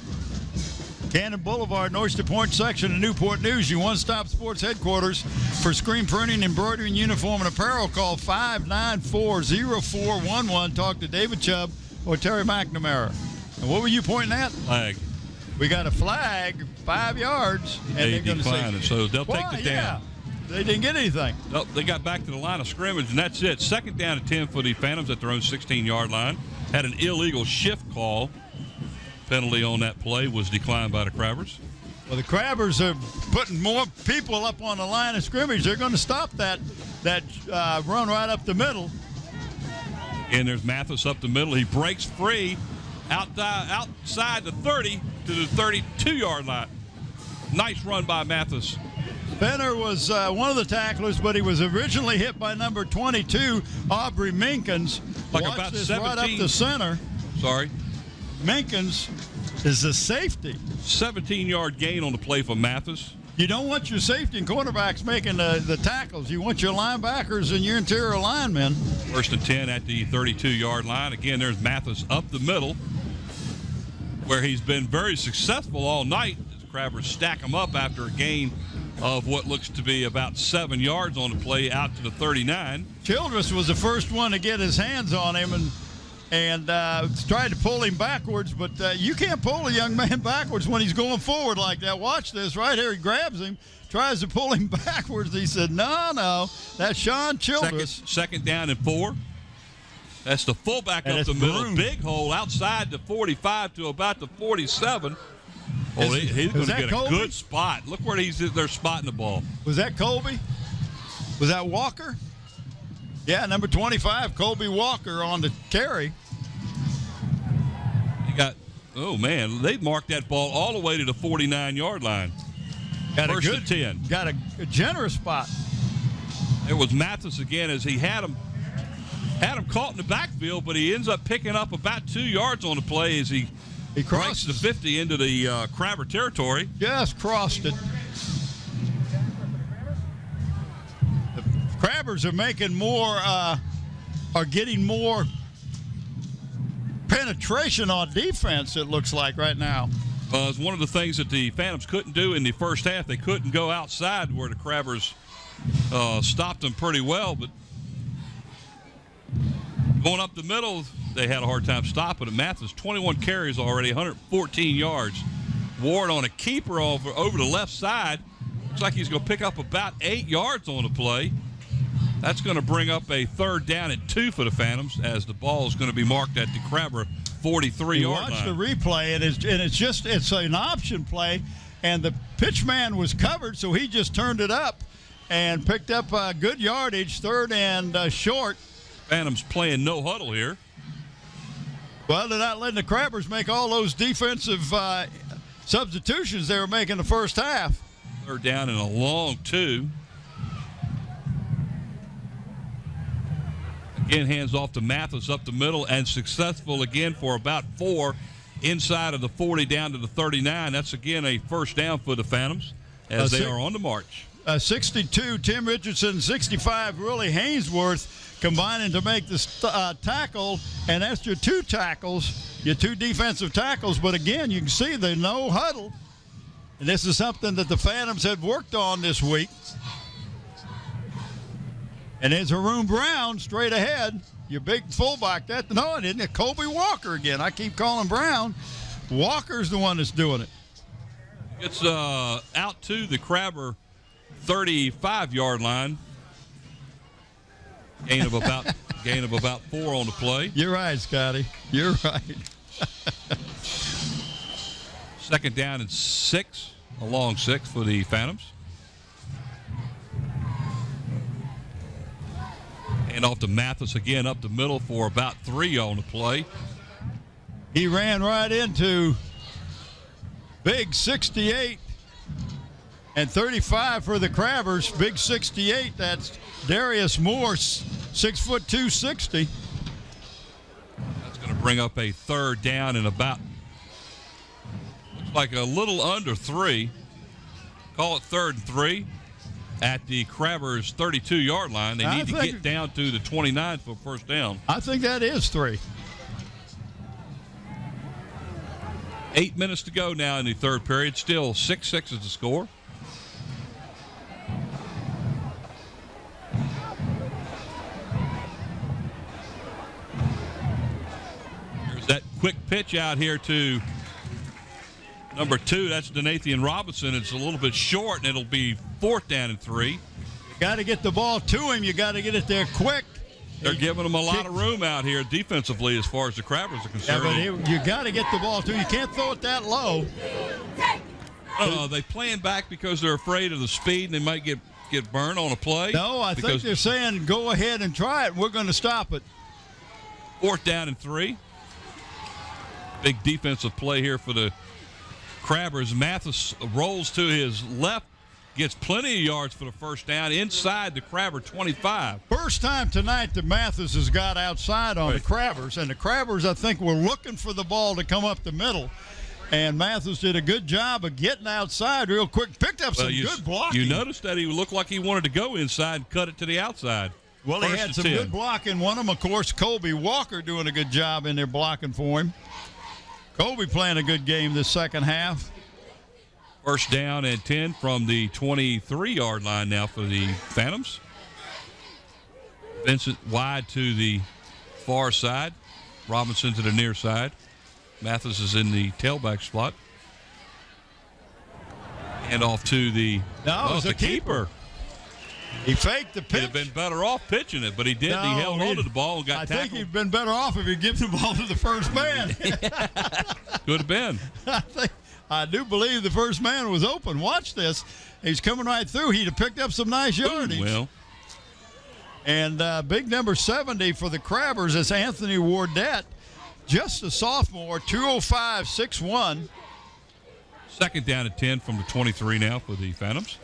Cannon Boulevard, Oyster Point section of Newport News. Your one-stop sports headquarters for screen printing, embroidery, uniform, and apparel. Call 594-0411. Talk to David Chubb or Terry McNamara. And what were you pointing at? Flag. We got a flag, 5 yards. And they they're going to declined it, so they'll take the down. Yeah. They didn't get anything. Nope, they got back to the line of scrimmage, and that's it. Second down and 10 for the Phantoms at their own 16-yard line. Had an illegal shift call. Penalty on that play was declined by the Crabbers. Well, the Crabbers are putting more people up on the line of scrimmage. They're going to stop that run right up the middle. And there's Mathis up the middle. He breaks free outside the 30 to the 32-yard line. Nice run by Mathis. Benner was one of the tacklers, but he was originally hit by number 22, Aubrey Minkins. Like Watch about this 17. right up the center. Sorry. Minkins is a safety. 17-yard gain on the play for Mathis. You don't want your safety and cornerbacks making the tackles. You want your linebackers and your interior linemen. 1st and 10 at the 32-yard line. Again, there's Mathis up the middle, where he's been very successful all night. As Crabbers stack him up after a gain of what looks to be about 7 yards on the play out to the 39. Childress was the first one to get his hands on him and tried to pull him backwards, but you can't pull a young man backwards when he's going forward like that. Watch this right here. He grabs him, tries to pull him backwards. He said, no, that's Sean Childress. Second down and 4. That's the fullback And up it's the middle. Broom. Big hole outside the 45 to about the 47. Oh, he's going to that get Colby? a good spot. Look where they're spotting the ball. Was that Colby? Was that Walker? Yeah, number 25, Colby Walker on the carry. Oh, man, they marked that ball all the way to the 49-yard line. Got First a good and 10. Got a generous spot. It was Mathis again as he had him caught in the backfield, but he ends up picking up about 2 yards on the play as he breaks crossed the 50 into the Crabber territory. Just crossed it. The Crabbers are making more, are getting more penetration on defense, it looks like right now. It's one of the things that the Phantoms couldn't do in the first half. They couldn't go outside where the Crabbers stopped them pretty well, but going up the middle, they had a hard time stopping it. Mathis, 21 carries already, 114 yards. Ward on a keeper over the left side. Looks like he's going to pick up about 8 yards on the play. That's going to bring up a 3rd down and 2 for the Phantoms as the ball is going to be marked at the Crabber 43-yard line. Watch the replay, and it's an option play, and the pitch man was covered, so he just turned it up and picked up good yardage, 3rd and short. Phantoms playing no huddle here. Well, they're not letting the Crabbers make all those defensive substitutions they were making the first half. 3rd down and a long 2. Again, hands off to Mathis up the middle and successful again for about 4 inside of the 40 down to the 39. That's again a 1st down for the Phantoms as they are on the march. 62, Tim Richardson, 65, Willie Hainsworth combining to make the tackle, and that's your 2 tackles, your 2 defensive tackles. But again, you can see the no huddle, and this is something that the Phantoms have worked on this week. And there's Haroon Brown straight ahead, your big fullback. It isn't Colby Walker again. I keep calling Brown. Walker's the one that's doing it. It's out to the Crabber 35-yard line. Gain of about 4 on the play. You're right, Scotty. You're right. 2nd down and 6, a long 6 for the Phantoms. And off to Mathis again up the middle for about 3 on the play. He ran right into big 68 and 35 for the Crabbers. Big 68, that's Darius Moore, 6'2", 260. That's going to bring up a 3rd down and about, looks like a little under 3. Call it 3rd and 3 at the Crabbers 32-yard line. They need to get down to the 29 for 1st down. I think that is 3. 8 minutes to go now in the 3rd period. Still 6-6 is the score. There's that quick pitch out here to number 2. That's Donathan Robinson. It's a little bit short, and it'll be 4th down and 3. You got to get the ball to him. You got to get it there quick. They're giving them a lot of room out here defensively as far as the Crabbers are concerned. Yeah, but you got to get the ball to him. You can't throw it that low. They playing back because they're afraid of the speed and they might get burned on a play. No, I think they're saying go ahead and try it. We're going to stop it. 4th down and 3. Big defensive play here for the Crabbers. Mathis rolls to his left gets plenty of yards for the first down inside the Crabber 25. First time tonight that Mathis has got outside on the Crabbers, and the Crabbers, I think, were looking for the ball to come up the middle. And Mathis did a good job of getting outside real quick. Picked up some good blocking. You noticed that he looked like he wanted to go inside and cut it to the outside. Well, he had some good blocking. One of them, of course, Colby Walker doing a good job in there blocking for him. Colby playing a good game this second half. First down and 10 from the 23-yard line now for the Phantoms. Vincent wide to the far side. Robinson to the near side. Mathis is in the tailback spot. And off to the keeper. He faked the pitch. He'd have been better off pitching it, but he didn't. He held on to the ball and got tackled. I think he'd been better off if he gives the ball to the first man. Could have been. I do believe the first man was open. Watch this. He's coming right through. He'd have picked up some nice yardage. Well. And big number 70 for the Crabbers is Anthony Wardette. Just a sophomore, 205.61. Second down at 10 from the 23 now for the Phantoms.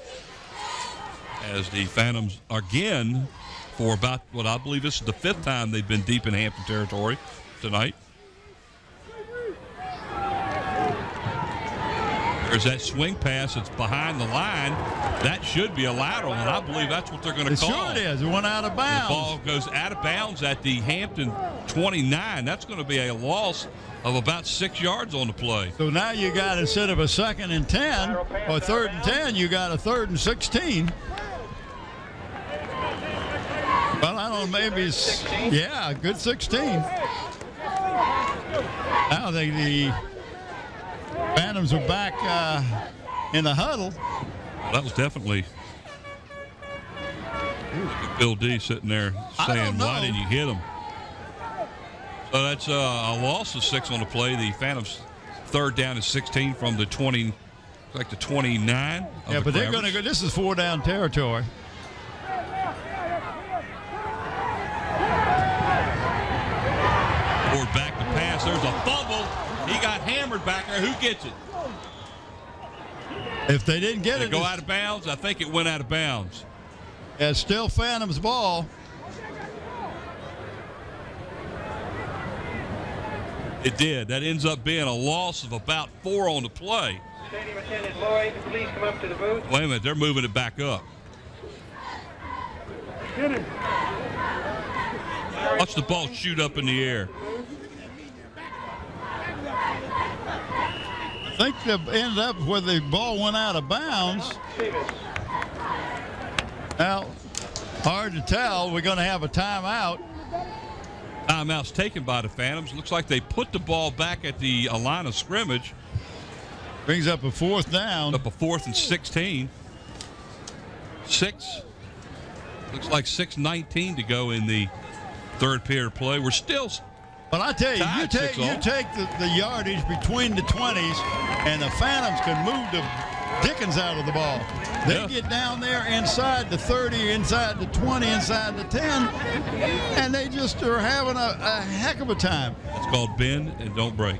As the Phantoms, again, for about what I believe this is the fifth time they've been deep in Hampton territory tonight. There's that swing pass that's behind the line. That should be a lateral, and I believe that's what they're going to call. Sure it is. It went out of bounds. The ball goes out of bounds at the Hampton 29. That's going to be a loss of about 6 yards on the play. So now you got, instead of a 2nd and 10 or 3rd and 10, you got a 3rd and 16. Well, I don't know, maybe it's, yeah, a good 16. Now the Phantoms are back in the huddle. Well, that was definitely Bill D sitting there saying, why didn't you hit him? So that's a loss of 6 on the play. The Phantoms third down and 16 from the 20, like the 29. Yeah, but they're going to go, this is 4-down territory. Ford back to pass. There's a fumble. He got hammered back there. Who gets it? If they didn't get it, go out of bounds. I think it went out of bounds. It's still Phantom's ball. It did. That ends up being a loss of about 4 on the play. Stadium attendant Lloyd, please come up to the booth. Wait a minute. They're moving it back up. Watch the ball shoot up in the air. I think they ended up where the ball went out of bounds. Now, hard to tell. We're going to have a timeout. Timeout's taken by the Phantoms. Looks like they put the ball back at the line of scrimmage. Brings up a 4th down. Up a 4th and 16. Looks like 6:19 to go in the third period play. We're still. But I tell you, you take the yardage between the 20s, and the Phantoms can move the Dickens out of the ball. They get down there inside the 30, inside the 20, inside the 10, and they just are having a heck of a time. It's called bend and don't break.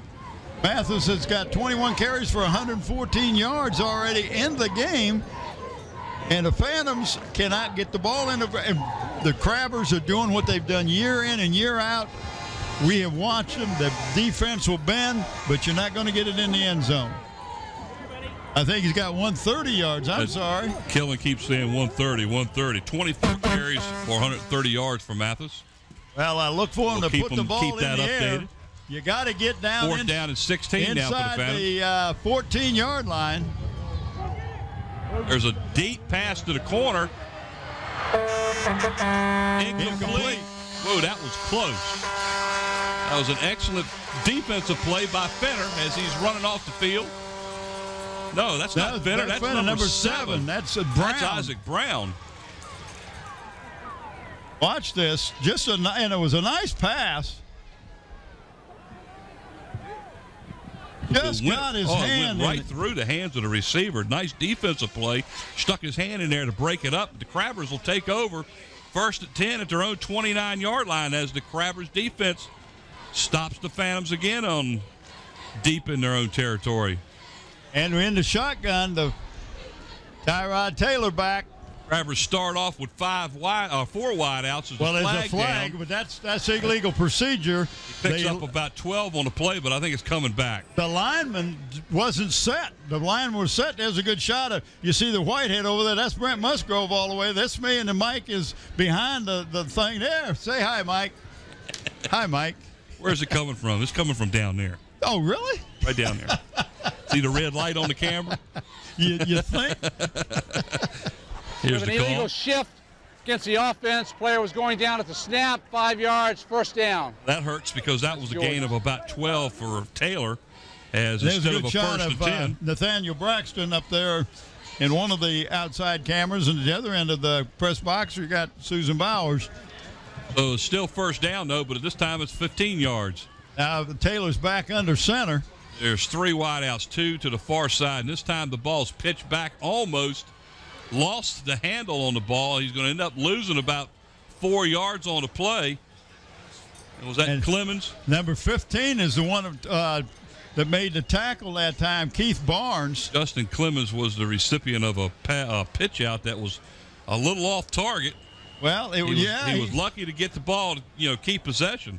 Mathis has got 21 carries for 114 yards already in the game, and the Phantoms cannot get the ball in. The Crabbers are doing what they've done year in and year out. We have watched them. The defense will bend, but you're not going to get it in the end zone. I think he's got 130 yards. I'm sorry. Killen keeps saying 130. 24 carries for 130 yards for Mathis. Well, I look for him to put the ball in the air. You got to get down. 4th down and 16 now for the Phantoms. Inside the 14-yard line. There's a deep pass to the corner. Incomplete. Whoa, that was close. That was an excellent defensive play by Fenner as he's running off the field. No, that's not Fenner. That's number 7. That's Brown. That's Isaac Brown. Watch this. And it was a nice pass. Just got his hand went right through the hands of the receiver. Nice defensive play. Stuck his hand in there to break it up. The Crabbers will take over. 1st and 10 at their own 29-yard line as the Crabbers defense stops the Phantoms again on deep in their own territory. And we're in the shotgun. The Tyrod Taylor back. Crabbers start off with 4 wide outs as Well, a there's flag a flag, down. but that's illegal procedure. Picks up about 12 on the play, but I think it's coming back. The lineman wasn't set. The lineman was set. There's a good shot. You see the whitehead over there. That's Brent Musgrove all the way. That's me, and the Mike is behind the thing there. Say hi, Mike. Hi, Mike. Where's it coming from? It's coming from down there. Oh, really? Right down there. See the red light on the camera? You think? Here's An the illegal call. shift against the offense. Player was going down at the snap. 5 yards, first down. That hurts because that was a gain of about 12 for Taylor. As There's instead a of good a shot first of and 10. Nathaniel Braxton up there in one of the outside cameras, and at the other end of the press box, you got Susan Bowers. So it's still first down, though, but at this time it's 15 yards. Now Taylor's back under center. There's 3 wideouts, 2 to the far side, and this time the ball's pitched back almost. Lost the handle on the ball. He's going to end up losing about 4 yards on the play. And was that And Clemens? Number 15 is the one that made the tackle that time, Keith Barnes. Justin Clemens was the recipient of a pitch out that was a little off target. Well, He was lucky to get the ball to keep possession.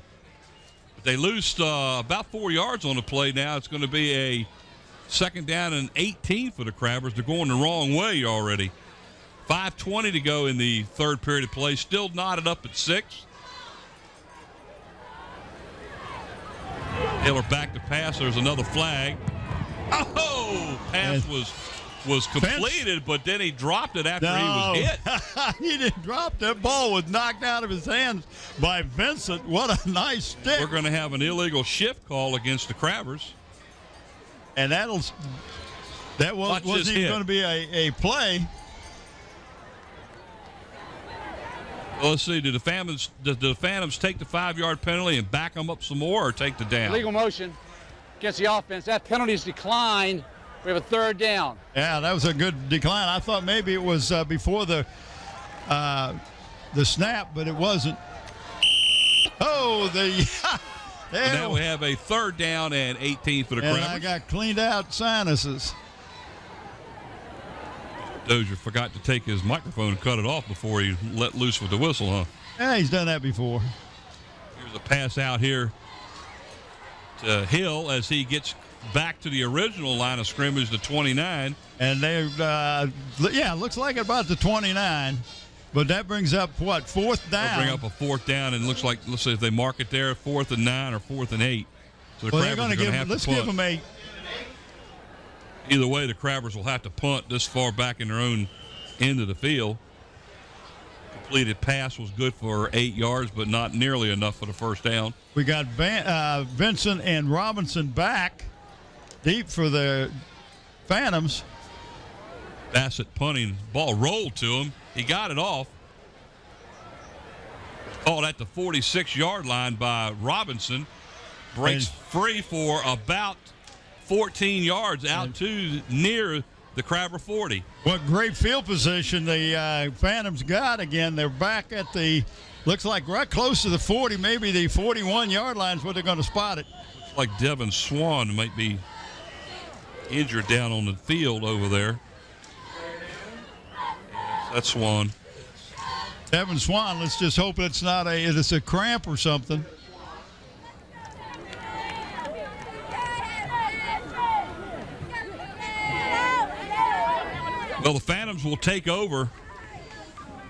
But they lose about 4 yards on the play now. It's going to be a second down and 18 for the Crabbers. They're going the wrong way already. 5:20 to go in the third period of play. Still knotted up at 6. Taylor back to pass. There's another flag. Oh! Pass was completed, but then he dropped it after he was hit. He didn't drop that ball. Was knocked out of his hands by Vincent. What a nice stick. We're going to have an illegal shift call against the Crabbers. And that wasn't even going to be a play. Well, let's see. Did the Phantoms take the 5-yard penalty and back them up some more, or take the down? Illegal motion against the offense. That penalty is declined. We have a third down. Yeah, that was a good decline. I thought maybe it was before the snap, but it wasn't. Oh, now we have a third down and 18 for the and Crabbers. I got cleaned out sinuses. Dozier forgot to take his microphone and cut it off before he let loose with the whistle, huh? Yeah, he's done that before. Here's a pass out here to Hill as he gets back to the original line of scrimmage, the 29. And looks like about the 29. But that brings up what, fourth down? They'll bring up a fourth down, and looks like, let's say if they mark it there, 4th and 9 or 4th and 8. So the They're Crabbers going are to going to have to punt. give them a. Either way, the Crabbers will have to punt this far back in their own end of the field. Completed pass was good for 8 yards, but not nearly enough for the first down. We got Vincent and Robinson back deep for the Phantoms. Bassett punting. Ball rolled to him. He got it off. Called at the 46-yard line by Robinson. Breaks free for about 14 yards out to near the Crabber 40. What great field position the Phantoms got. Again, they're back at the, looks like right close to the 40, maybe the 41-yard line is where they're going to spot it. Looks like Devin Swan might be injured down on the field over there. That's Swan. Devin Swan, let's just hope it's not it's a cramp or something. Well, the Phantoms will take over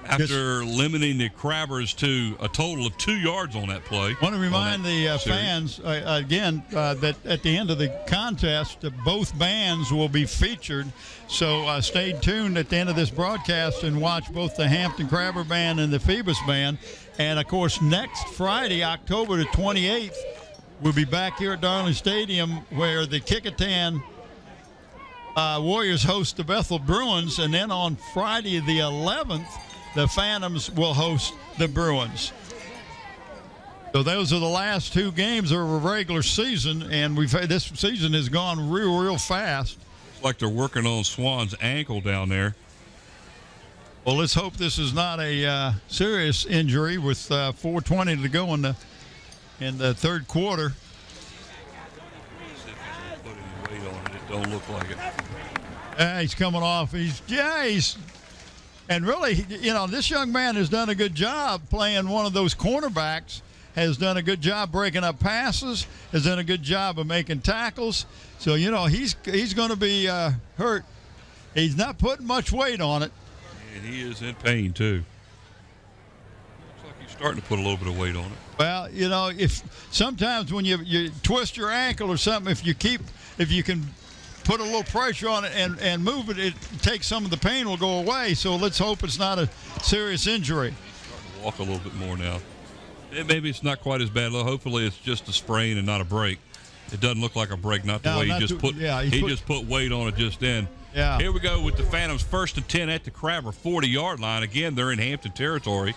after limiting the Crabbers to a total of 2 yards on that play. I want to remind the fans, again, that at the end of the contest, both bands will be featured. So stay tuned at the end of this broadcast and watch both the Hampton Crabber Band and the Phoebus Band. And, of course, next Friday, October the 28th, we'll be back here at Darling Stadium where the Kickitan Warriors host the Bethel Bruins. And then on Friday the 11th, the Phantoms will host the Bruins. So those are the last 2 games of a regular season, and this season has gone real fast. Looks like they're working on Swan's ankle down there. Well, let's hope this is not a serious injury with 4:20 to go in the third quarter. See if he's going to put any weight on it. It don't look like it. He's coming off. And really, this young man has done a good job playing one of those cornerbacks, has done a good job breaking up passes, has done a good job of making tackles. So, he's going to be hurt. He's not putting much weight on it. And he is in pain, too. Looks like he's starting to put a little bit of weight on it. Well, if sometimes when you twist your ankle or something, if you can put a little pressure on it and move it, it takes some of the pain will go away. So let's hope it's not a serious injury. He's starting to walk a little bit more now. Maybe it's not quite as bad. Hopefully it's just a sprain and not a break. It doesn't look like a break, not the way he just put weight on it just then. Yeah. Here we go with the Phantoms, 1st and 10 at the Crabber 40-yard line. Again, they're in Hampton territory.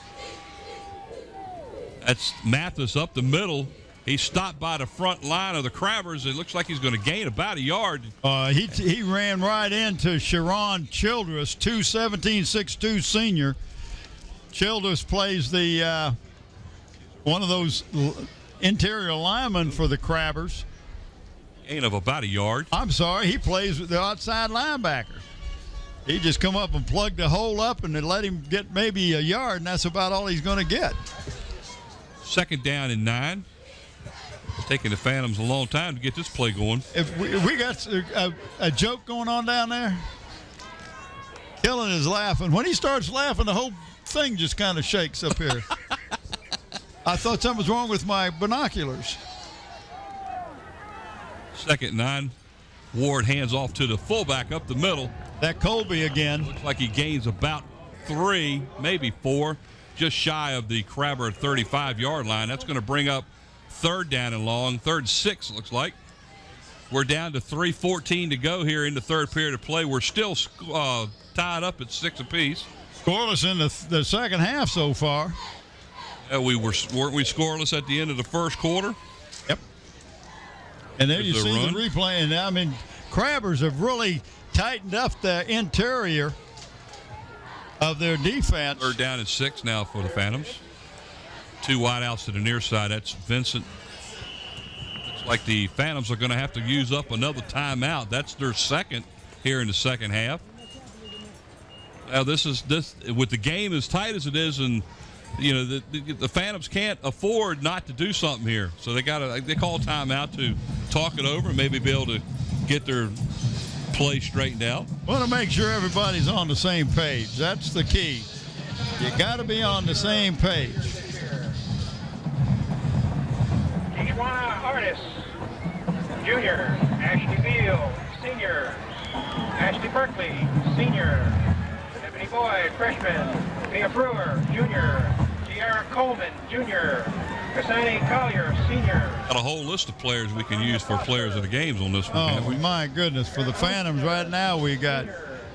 That's Mathis up the middle. He's stopped by the front line of the Crabbers. It looks like he's going to gain about a yard. He ran right into Sharon Childress, 217-6'2" senior. Childress plays the one of those interior linemen for the Crabbers. Gain of about a yard. I'm sorry, he plays with the outside linebacker. He just come up and plugged the hole up and then let him get maybe a yard, and that's about all he's going to get. 2nd down and 9. It's taking the Phantoms a long time to get this play going. If we got a joke going on down there. Killen is laughing. When he starts laughing, the whole thing just kind of shakes up here. I thought something was wrong with my binoculars. 2nd and 9. Ward hands off to the fullback up the middle. That Colby again. Looks like he gains about 3, maybe 4, just shy of the Crabber 35-yard line. That's going to bring up 3rd down and long, 3rd and 6, it looks like. We're down to 3:14 to go here in the third period of play. We're still tied up at 6 apiece. Scoreless in the second half so far. Weren't we scoreless at the end of the first quarter? Yep. And then There's you the see run. the replay, and I mean, Crabbers have really tightened up the interior of their defense. 3rd down and 6 now for the Phantoms. 2 wideouts to the near side. That's Vincent. Looks like the Phantoms are going to have to use up another timeout. That's their second here in the second half. Now this with the game as tight as it is, and the Phantoms can't afford not to do something here. So they call timeout to talk it over and maybe be able to get their play straightened out. Want to make sure everybody's on the same page. That's the key. You got to be on the same page. Tijuana Artists, junior. Ashley Beal, senior. Ashley Berkeley, senior. Ebony Boyd, freshman. Mia Brewer, junior. Tiara Coleman, junior. Cassani Collier, senior. Got a whole list of players we can use for players of the games on this one. Oh, my goodness. For the Phantoms right now, we got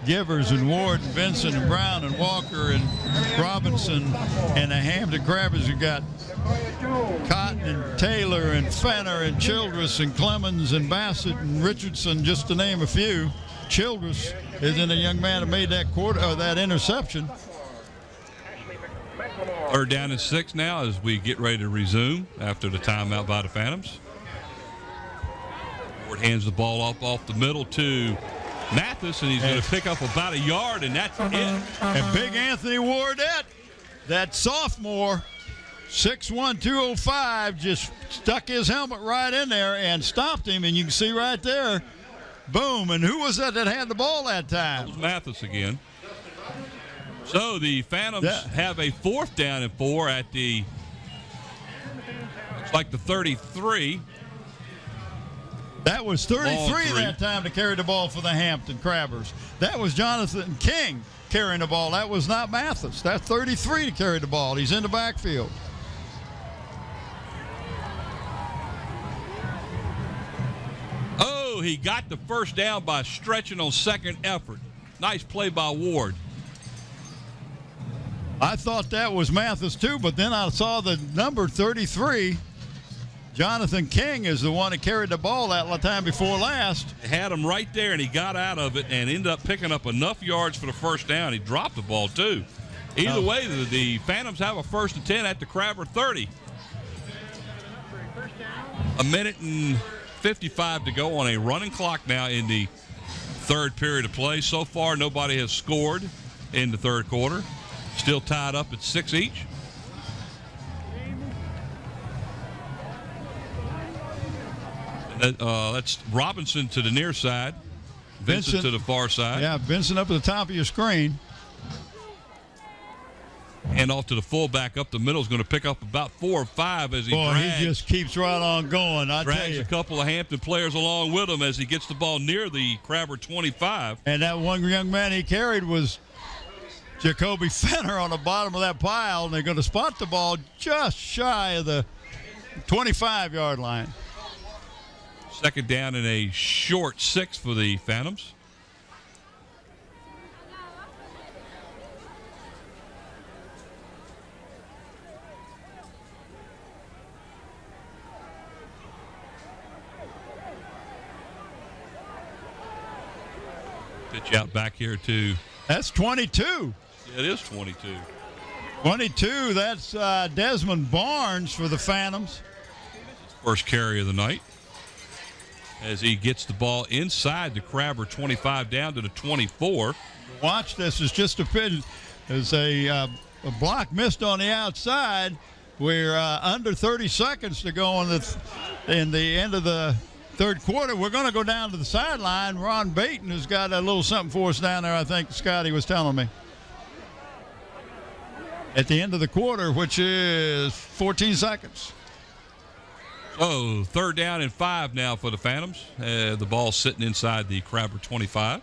Givers and Ward and Vincent and Brown and Walker and Robinson. And the Hampton Crabbers, we got Cotton and Taylor and Fenner and Childress and Clemens and Bassett and Richardson, just to name a few. Childress isn't a young man that made that interception. 3rd down and 6 now as we get ready to resume after the timeout by the Phantoms. Ward hands the ball off the middle to Mathis, and he's going to pick up about a yard, and that's it. And big Anthony Wardette, that sophomore, 6'1", 205, just stuck his helmet right in there and stopped him, and you can see right there, boom. And who was that had the ball that time? That was Mathis again. So the Phantoms have a 4th down and 4 at the, looks like the 33. That was 33 that time to carry the ball for the Hampton Crabbers. That was Jonathan King carrying the ball. That was not Mathis. That's 33 to carry the ball. He's in the backfield. Oh, he got the first down by stretching on second effort. Nice play by Ward. I thought that was Mathis too, but then I saw the number 33. Jonathan King is the one that carried the ball that time before last. They had him right there, and he got out of it and ended up picking up enough yards for the first down. He dropped the ball too. Either way, the Phantoms have a 1st and 10 at the Crabber 30. 1 minute and 55 to go on a running clock now in the third period of play. So far, nobody has scored in the third quarter. Still tied up at 6 each. That's Robinson to the near side. Vincent to the far side. Yeah, Vincent up at the top of your screen. And off to the fullback up the middle is going to pick up about 4 or 5 as he drags. He just keeps right on going. I tell drags you. a couple of Hampton players along with him as he gets the ball near the Crabber 25. And that one young man he carried was Jacoby Fenner on the bottom of that pile, and they're going to spot the ball just shy of the 25-yard line. Second down and a short 6 for the Phantoms. Pitch out back here to. That's 22. It is 22. 22, that's Desmond Barnes for the Phantoms. First carry of the night. As he gets the ball inside the Crabber 25 down to the 24. Watch this. It's just a pitch. There's a block missed on the outside. We're under 30 seconds to go in the end of the third quarter. We're going to go down to the sideline. Ron Baton has got a little something for us down there, I think Scotty was telling me. At the end of the quarter, which is 14 seconds. So, third down and 5 now for the Phantoms. The ball sitting inside the Crabber 25.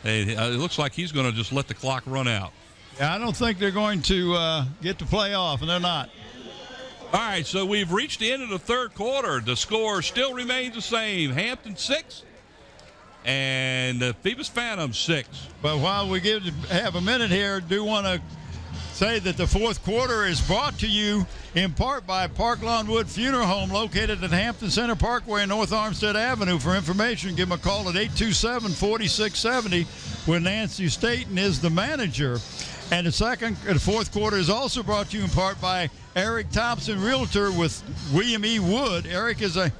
It looks like he's going to just let the clock run out. Yeah, I don't think they're going to get to play off, and they're not. All right, so we've reached the end of the third quarter. The score still remains the same. Hampton 6 and the Phoebus Phantoms 6. But while we have a minute here, do want to say that the fourth quarter is brought to you in part by Park Lawn Wood Funeral Home, located at Hampton Center Parkway and North Armstead Avenue. For information, give them a call at 827-4670, where Nancy Staten is the manager. And the fourth quarter is also brought to you in part by Eric Thompson, Realtor with William E. Wood. Eric is a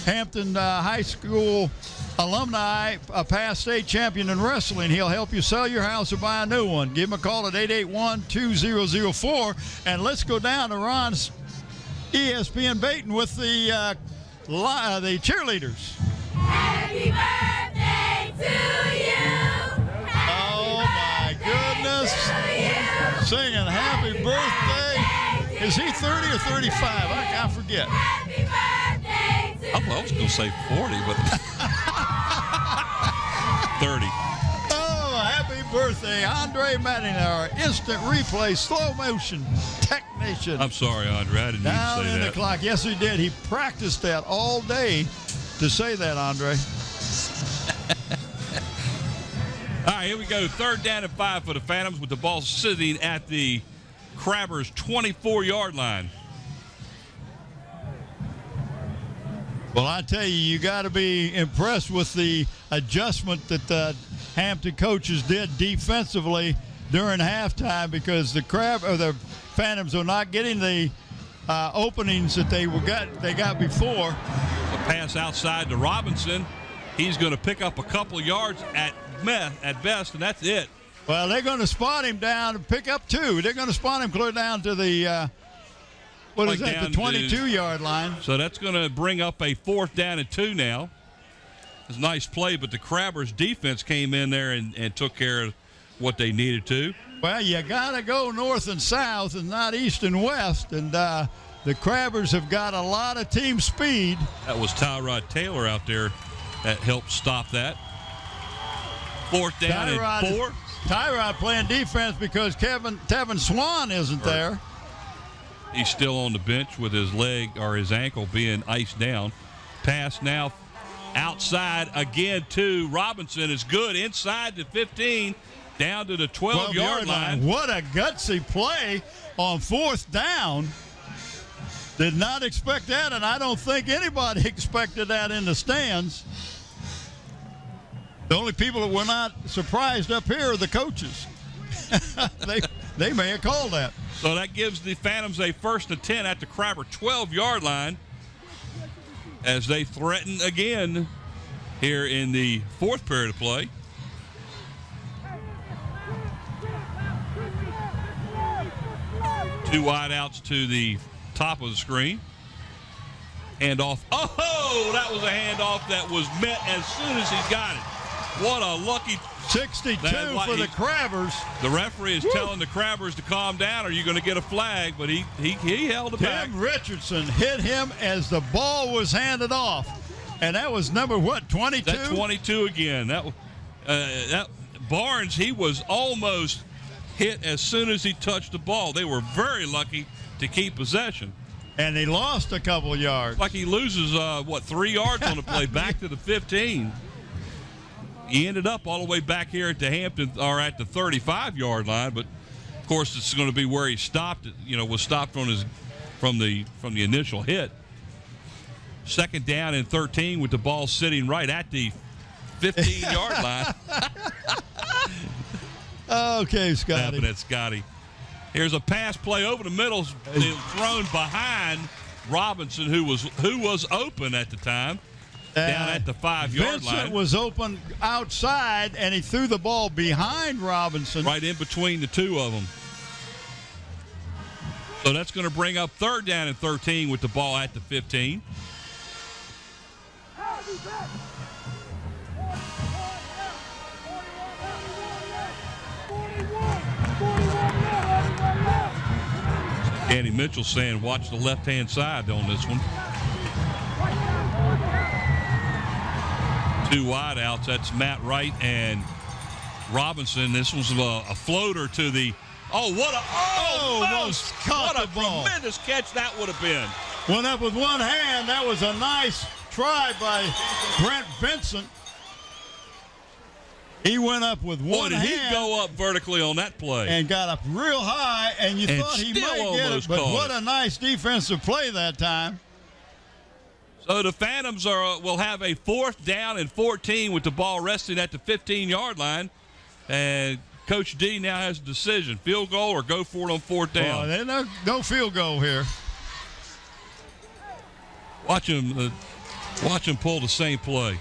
Hampton High School alumni, a past state champion in wrestling. He'll help you sell your house or buy a new one. Give him a call at 881-2004. And let's go down to Ron's ESPN Baton with the cheerleaders. Happy birthday to you. Oh, my goodness. Singing happy birthday. Is he 30 or 35? I forget. Happy birthday to I was going to say 40, but 30. Oh, happy birthday, Andre Manning, our instant replay, slow motion technician. I'm sorry, Andre. I didn't mean to Down say in that. the clock. Yes, he did. He practiced that all day to say that, Andre. All right, here we go. Third down and 5 for the Phantoms with the ball sitting at the Crabber's 24-yard line. Well, I tell you got to be impressed with the adjustment that the Hampton coaches did defensively during halftime, because the Phantoms are not getting the openings that they got before. A pass outside to Robinson. He's going to pick up a couple of yards at best, and that's it. Well, they're going to spot him down and pick up 2. They're going to spot him clear down to the the 22-yard line. So that's going to bring up a 4th down and 2 now. It's a nice play, but the Crabbers defense came in there and took care of what they needed to. Well, you got to go north and south and not east and west, and the Crabbers have got a lot of team speed. That was Tyrod Taylor out there that helped stop that. 4th down and 4. Tyrod playing defense because Tevin Swan isn't there. He's still on the bench with his leg or his ankle being iced down. Pass now outside again to Robinson is good inside the 15 down to the 12-yard line. What a gutsy play on 4th down. Did not expect that, and I don't think anybody expected that in the stands. The only people that were not surprised up here are the coaches. They may have called that. So that gives the Phantoms a 1st and 10 at the Crabber 12-yard line as they threaten again here in the fourth period of play. Two wideouts to the top of the screen. Handoff. Oh, that was a handoff that was met as soon as he got it. What a lucky 62 for the Crabbers. The referee is telling the Crabbers to calm down or you're going to get a flag, but he held it back. Tim Richardson hit him as the ball was handed off. And that was number, 22? That's 22 again. That Barnes, he was almost hit as soon as he touched the ball. They were very lucky to keep possession. And he lost a couple yards. Like he loses, 3 yards on the play back to the 15. He ended up all the way back here at the Hampton or at the 35-yard line, but of course it's going to be where he stopped. Was stopped from the initial hit. Second down and 13 with the ball sitting right at the 15-yard line. Okay, Scotty. Happened at Scotty. Here's a pass play over the middle, thrown behind Robinson, who was open at the time. Down at the 5-yard line. Vincent was open outside, and he threw the ball behind Robinson. Right in between the two of them. So that's going to bring up third down and 13 with the ball at the 15. Danny Mitchell saying watch the left-hand side on this one. Two wideouts. That's Matt Wright and Robinson. This was a floater to the. Oh, what a tremendous catch that would have been. Went up with one hand. That was a nice try by Brent Vincent. He went up with one hand. He go up vertically on that play? And got up real high, and you thought he might get it, but what a nice defensive play that time. So the Phantoms will have a fourth down and 14 with the ball resting at the 15-yard line. And Coach D now has a decision, field goal or go for it on fourth down. There's no field goal here. Watch him pull the same play.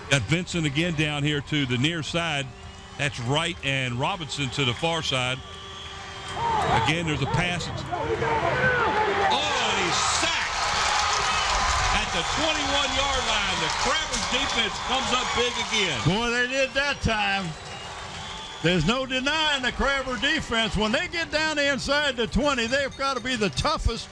Got Vincent again down here to the near side. That's Wright and Robinson to the far side. Again, there's a pass. And he's sacked at the 21-yard line. The Crabbers defense comes up big again. Boy, they did that time. There's no denying the Crabber defense. When they get down inside the 20, they've got to be the toughest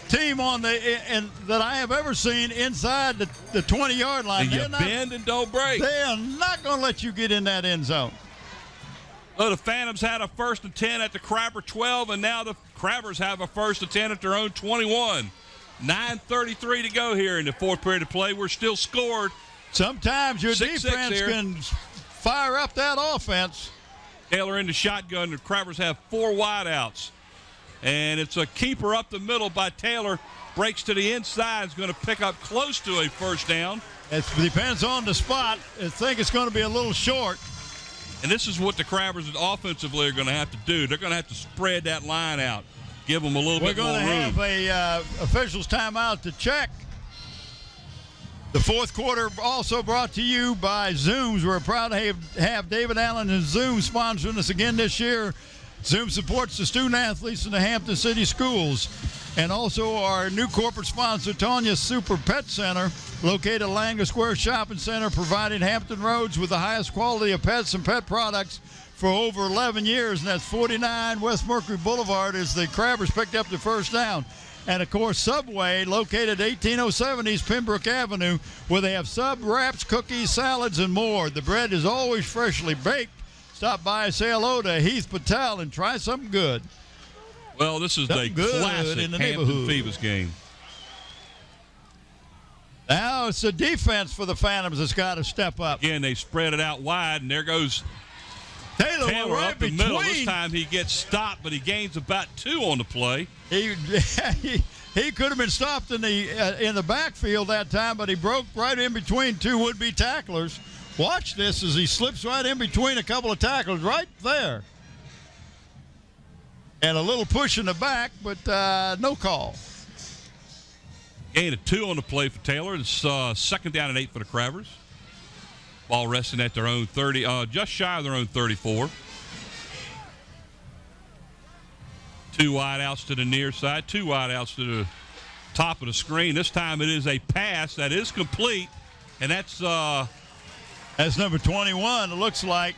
team that I have ever seen inside the 20-yard line. You bend and don't break. They are not going to let you get in that end zone. So the Phantoms had a 1st and 10 at the Crabber 12, and now the Crabbers have a 1st and 10 at their own 21. 9:33 to go here in the fourth period of play. We're still scored. Sometimes your defense can fire up that offense. Taylor in the shotgun. The Crabbers have 4 wideouts. And it's a keeper up the middle by Taylor. Breaks to the inside. Is going to pick up close to a first down. It depends on the spot. I think it's going to be a little short. And this is what the Crabbers offensively are going to have to do. They're going to have to spread that line out. Give them a little bit more room. We're going to have a officials timeout to check. The fourth quarter also brought to you by Zooms. We're proud to have David Allen and Zoom sponsoring us again this year. Zoom supports the student athletes in the Hampton City Schools. And also our new corporate sponsor, Tanya's Super Pet Center, located at Langer Square Shopping Center, providing Hampton Roads with the highest quality of pets and pet products for over 11 years. And that's 49 West Mercury Boulevard as the Crabbers picked up the first down. And, of course, Subway, located at 1807 East Pembroke Avenue, where they have sub wraps, cookies, salads, and more. The bread is always freshly baked. Stop by and say hello to Heath Patel and try something good. Well, this is a classic in the Hampton Phoebus game. Now it's the defense for the Phantoms that's got to step up. Again, they spread it out wide, and there goes Taylor right up the middle. This time he gets stopped, but he gains about 2 on the play. He could have been stopped in the backfield that time, but he broke right in between 2 would-be tacklers. Watch this as he slips right in between a couple of tacklers right there. And a little push in the back, but no call. Gain of 2 on the play for Taylor. It's second down and 8 for the Crabbers. Ball resting at their own 30, just shy of their own 34. 2 wide outs to the near side, 2 wide outs to the top of the screen. This time it is a pass that is complete, and that's number 21, it looks like.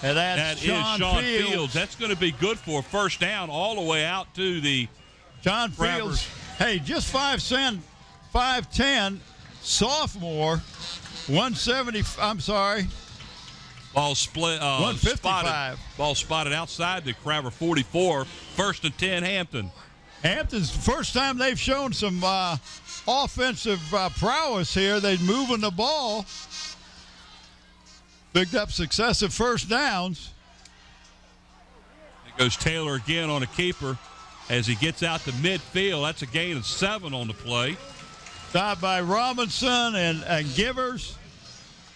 And that's Sean Fields. That's going to be good for a first down all the way out to the John Crabbers. Fields. Hey, just 5'10", sophomore, 170. I'm sorry. Ball split. 155. Ball spotted outside the Crabber 44. First and 10, Hampton. Hampton's first time they've shown some offensive prowess here. They're moving the ball. Picked up successive first downs. It goes Taylor again on a keeper as he gets out to midfield. That's a gain of 7 on the play. Stopped by Robinson and Givers.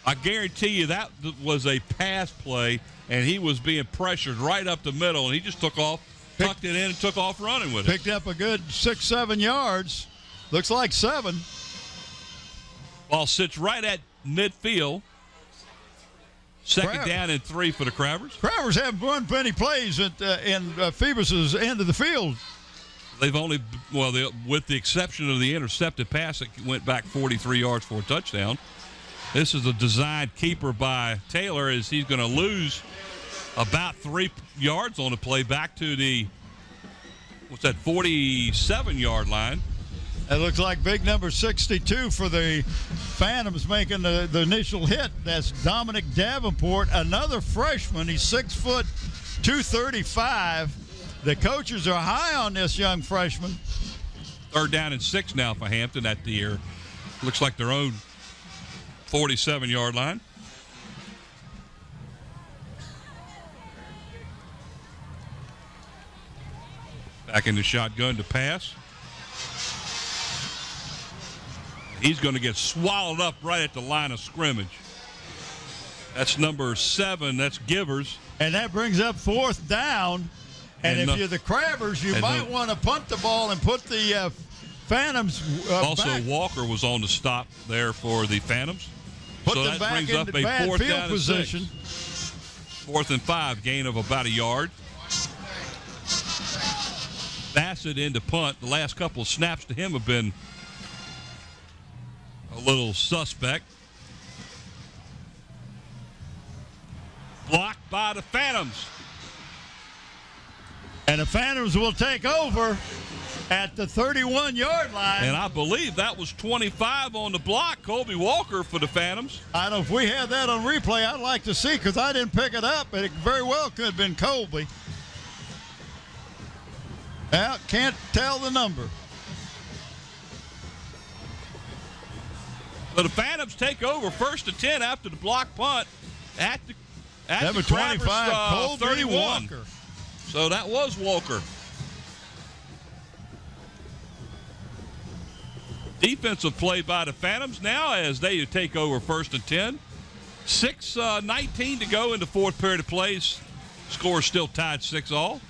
I guarantee you that was a pass play, and he was being pressured right up the middle, and he just took off, tucked it in, and took off running with it. Picked up a good 6-7 yards. Looks like 7. Ball sits right at midfield. Second down and 3 for the Crabbers. Crabbers haven't run plenty plays in Phoebus's end of the field. They've only, with the exception of the intercepted pass that went back 43 yards for a touchdown. This is a designed keeper by Taylor as he's going to lose about 3 yards on the play back to the, 47-yard line. It looks like big number 62 for the Phantoms making the initial hit. That's Dominic Davenport, another freshman. He's 6 foot 235. The coaches are high on this young freshman. Third down and 6 now for Hampton at the looks like their own 47-yard line. Back in the shotgun to pass. He's going to get swallowed up right at the line of scrimmage. That's number 7. That's Givers. And that brings up 4th down. And if you're the Crabbers, you might want to punt the ball and put the Phantoms also back. Walker was on the stop there for the Phantoms. Put so them that back brings in up the a bad 4th field down position. And 6. 4th and 5, gain of about a yard. Bassett into punt. The last couple of snaps to him have been a little suspect. Blocked by the Phantoms. And the Phantoms will take over at the 31-yard line. And I believe that was 25 on the block, Colby Walker for the Phantoms. I don't know if we had that on replay. I'd like to see because I didn't pick it up, but it very well could have been Colby. Well, can't tell the number. So the Phantoms take over 1st and 10 after the block punt at number the 25, Colby 31. Walker. So that was Walker. Defensive play by the Phantoms now as they take over 1st and 10. 6:19 to go in the 4th period of plays. Score still tied 6-all.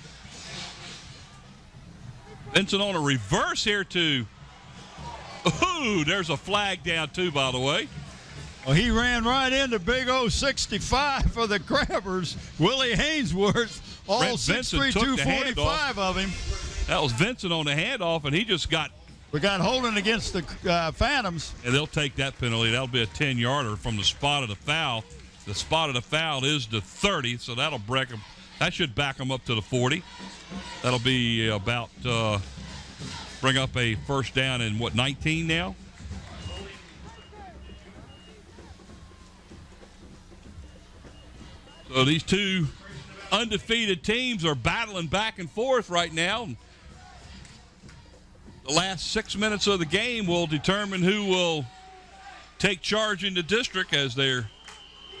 Vincent on a reverse here to. Ooh, there's a flag down too, by the way. Well, he ran right into big O 65 for the Crabbers. Willie Hainsworth, all Brett 6'3", Vincent took the 245 of him. That was Vincent on the handoff, and he just got. We got holding against the Phantoms. And they'll take that penalty. That'll be a 10-yarder from the spot of the foul. The spot of the foul is the 30, so that'll break them. That should back them up to the 40. That'll be about bring up a first down in, 19 now? So these two undefeated teams are battling back and forth right now. The last 6 minutes of the game will determine who will take charge in the district as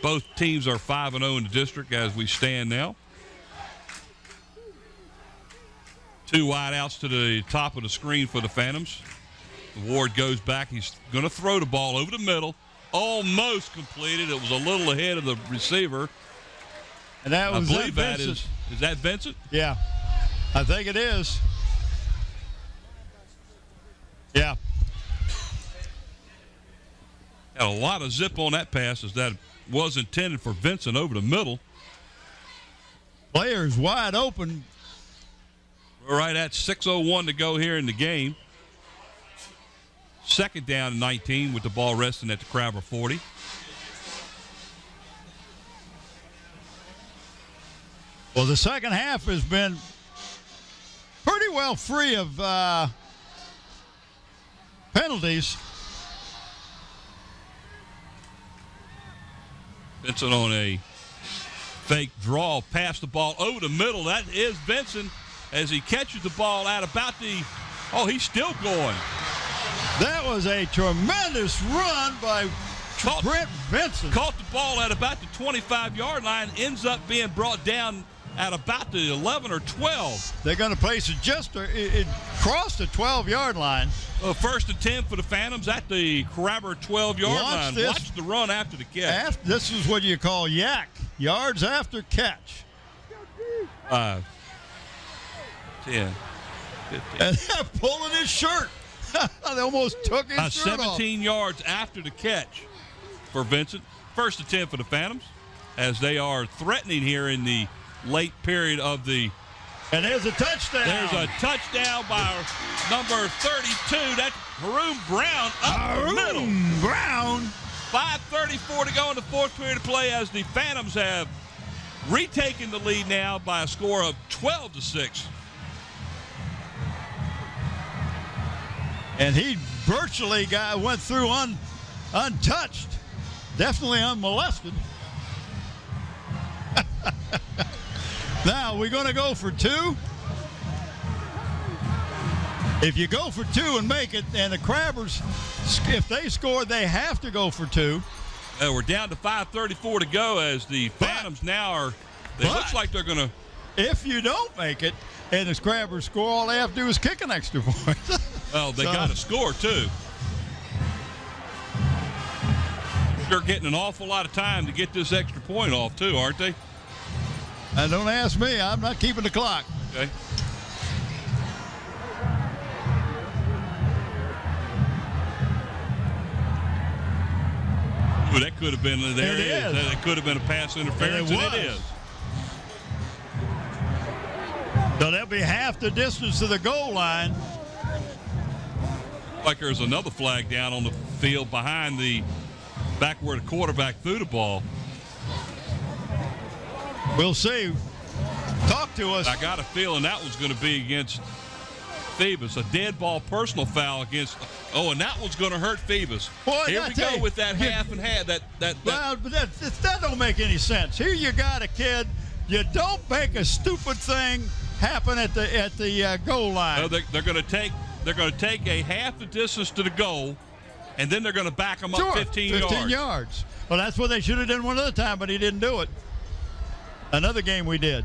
both teams are 5-0 in the district as we stand now. 2 wide outs to the top of the screen for the Phantoms. Ward goes back. He's going to throw the ball over the middle. Almost completed. It was a little ahead of the receiver. And that was I believe that Vincent. is that Vincent? Yeah, I think it is. Yeah. Got a lot of zip on that pass as that was intended for Vincent over the middle. Players wide open. We're right at 6:01 to go here in the game. Second down and 19 with the ball resting at the Crabber 40. Well, the second half has been pretty well free of penalties. Vincent on a fake draw, pass the ball over the middle. That is Vincent as he catches the ball at about the, he's still going. That was a tremendous run by Brent Vincent. Caught the ball at about the 25-yard line, ends up being brought down at about the 11 or 12. They're going to place it just it crossed the 12-yard line. First and 10 for the Phantoms at the Crabber 12-yard line. Watch the run after the catch. This is what you call yak, yards after catch. 5, 10, 15. And they're pulling his shirt. They almost took his shirt 17 off. yards after the catch for Vincent. First and 10 for the Phantoms as they are threatening here in the late period of the. And there's a touchdown. There's a touchdown by number 32. That's Haroon Brown up the middle. Brown. 5:34 to go in the fourth period of play as the Phantoms have retaken the lead now by a score of 12-6. And he virtually went through untouched. Definitely unmolested. Now, we're going to go for 2. If you go for 2 and make it, and the Crabbers, if they score, they have to go for 2. We're down to 5:34 to go as the Phantoms now are, it looks like they're going to. If you don't make it and the Crabbers score, all they have to do is kick an extra point. Well, they got to score, too. They're getting an awful lot of time to get this extra point off, too, aren't they? And don't ask me. I'm not keeping the clock. Okay. Ooh, that could have been, there it is. That could have been a pass interference, and it is. So that'll be half the distance to the goal line. Like there's another flag down on the field behind the back where the quarterback threw the ball. We'll see. Talk to us. I got a feeling that was going to be against Phoebus. A dead ball personal foul against. Oh, and that one's going to hurt Phoebus. Boy, here we go with that half and half. Well, but that don't make any sense. Here you got a kid. You don't make a stupid thing happen at the goal line. Well, they're going to take a half the distance to the goal, and then they're going to back them up 15 yards. Well, that's what they should have done one other time, but he didn't do it. Another game we did.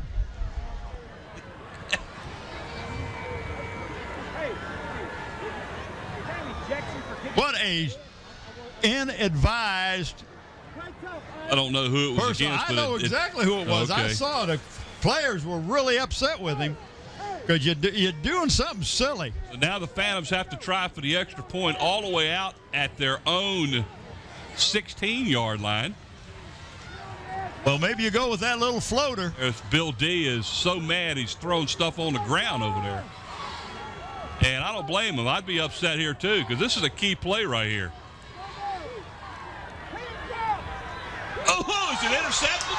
What a inadvised. I don't know who it was against. I know exactly who it was. Okay. I saw the players were really upset with him because you're doing something silly. So now the Phantoms have to try for the extra point all the way out at their own 16-yard line. Well, maybe you go with that little floater. Bill D is so mad he's throwing stuff on the ground over there. And I don't blame him. I'd be upset here, too, because this is a key play right here. Oh, is it intercepted?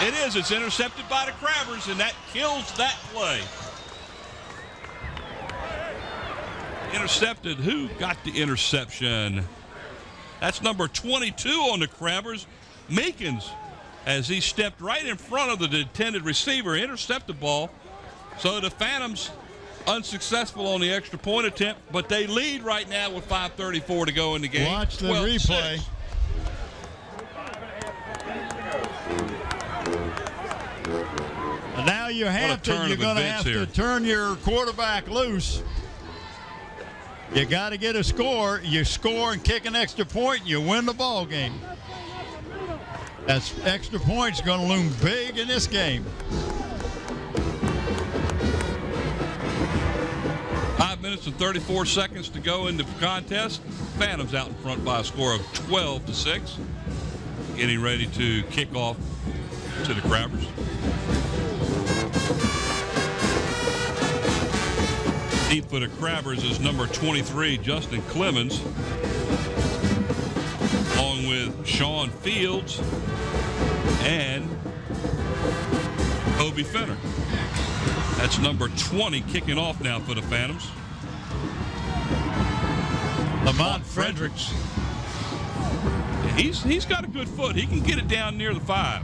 It is. It's intercepted by the Crabbers, and that kills that play. Intercepted. Who got the interception? That's number 22 on the Crabbers, Meekins, as he stepped right in front of the intended receiver, intercepted the ball. So the Phantoms unsuccessful on the extra point attempt, but they lead right now with 5:34 to go in the game. Watch the replay. And now you're going to have to turn your quarterback loose. You got to get a score. You score and kick an extra point, you win the ball game. That extra point's going to loom big in this game. 5 minutes and 34 seconds to go in the contest. Phantoms out in front by a score of 12-6. Getting ready to kick off to the Crabbers. Deep for the Crabbers is number 23, Justin Clemens, along with Sean Fields and Kobe Fenner. That's number 20 kicking off now for the Phantoms. Lamont Fredericks. He's got a good foot. He can get it down near the 5.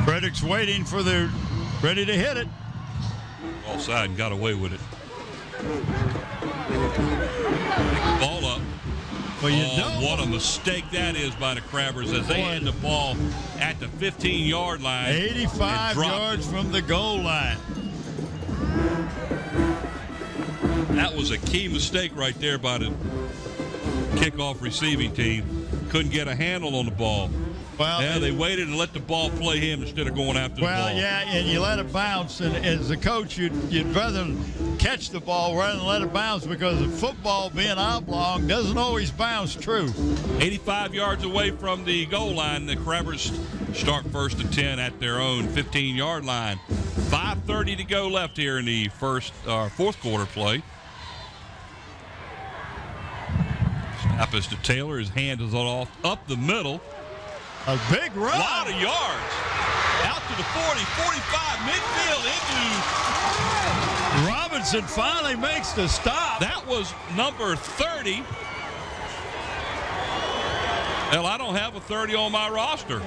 Fredericks waiting for the ready to hit it. Offside and got away with it. Ball up. Well, you what a mistake that is by the Crabbers as they had the ball at the 15-yard line. 85 yards from the goal line. That was a key mistake right there by the kickoff receiving team. Couldn't get a handle on the ball. Well, yeah, they waited and let the ball play him instead of going after the ball. Well, yeah, and you let it bounce. And as a coach, you'd rather catch the ball rather than let it bounce because of football being oblong doesn't always bounce true. 85 yards away from the goal line, the Crabbers start first and 10 at their own 15-yard line. 5:30 to go left here in the fourth quarter play. Snap is to Taylor. His hand is off up the middle. A big run. A lot of yards. Out to the 40, 45, midfield into. Robinson finally makes the stop. That was number 30. Hell, I don't have a 30 on my roster.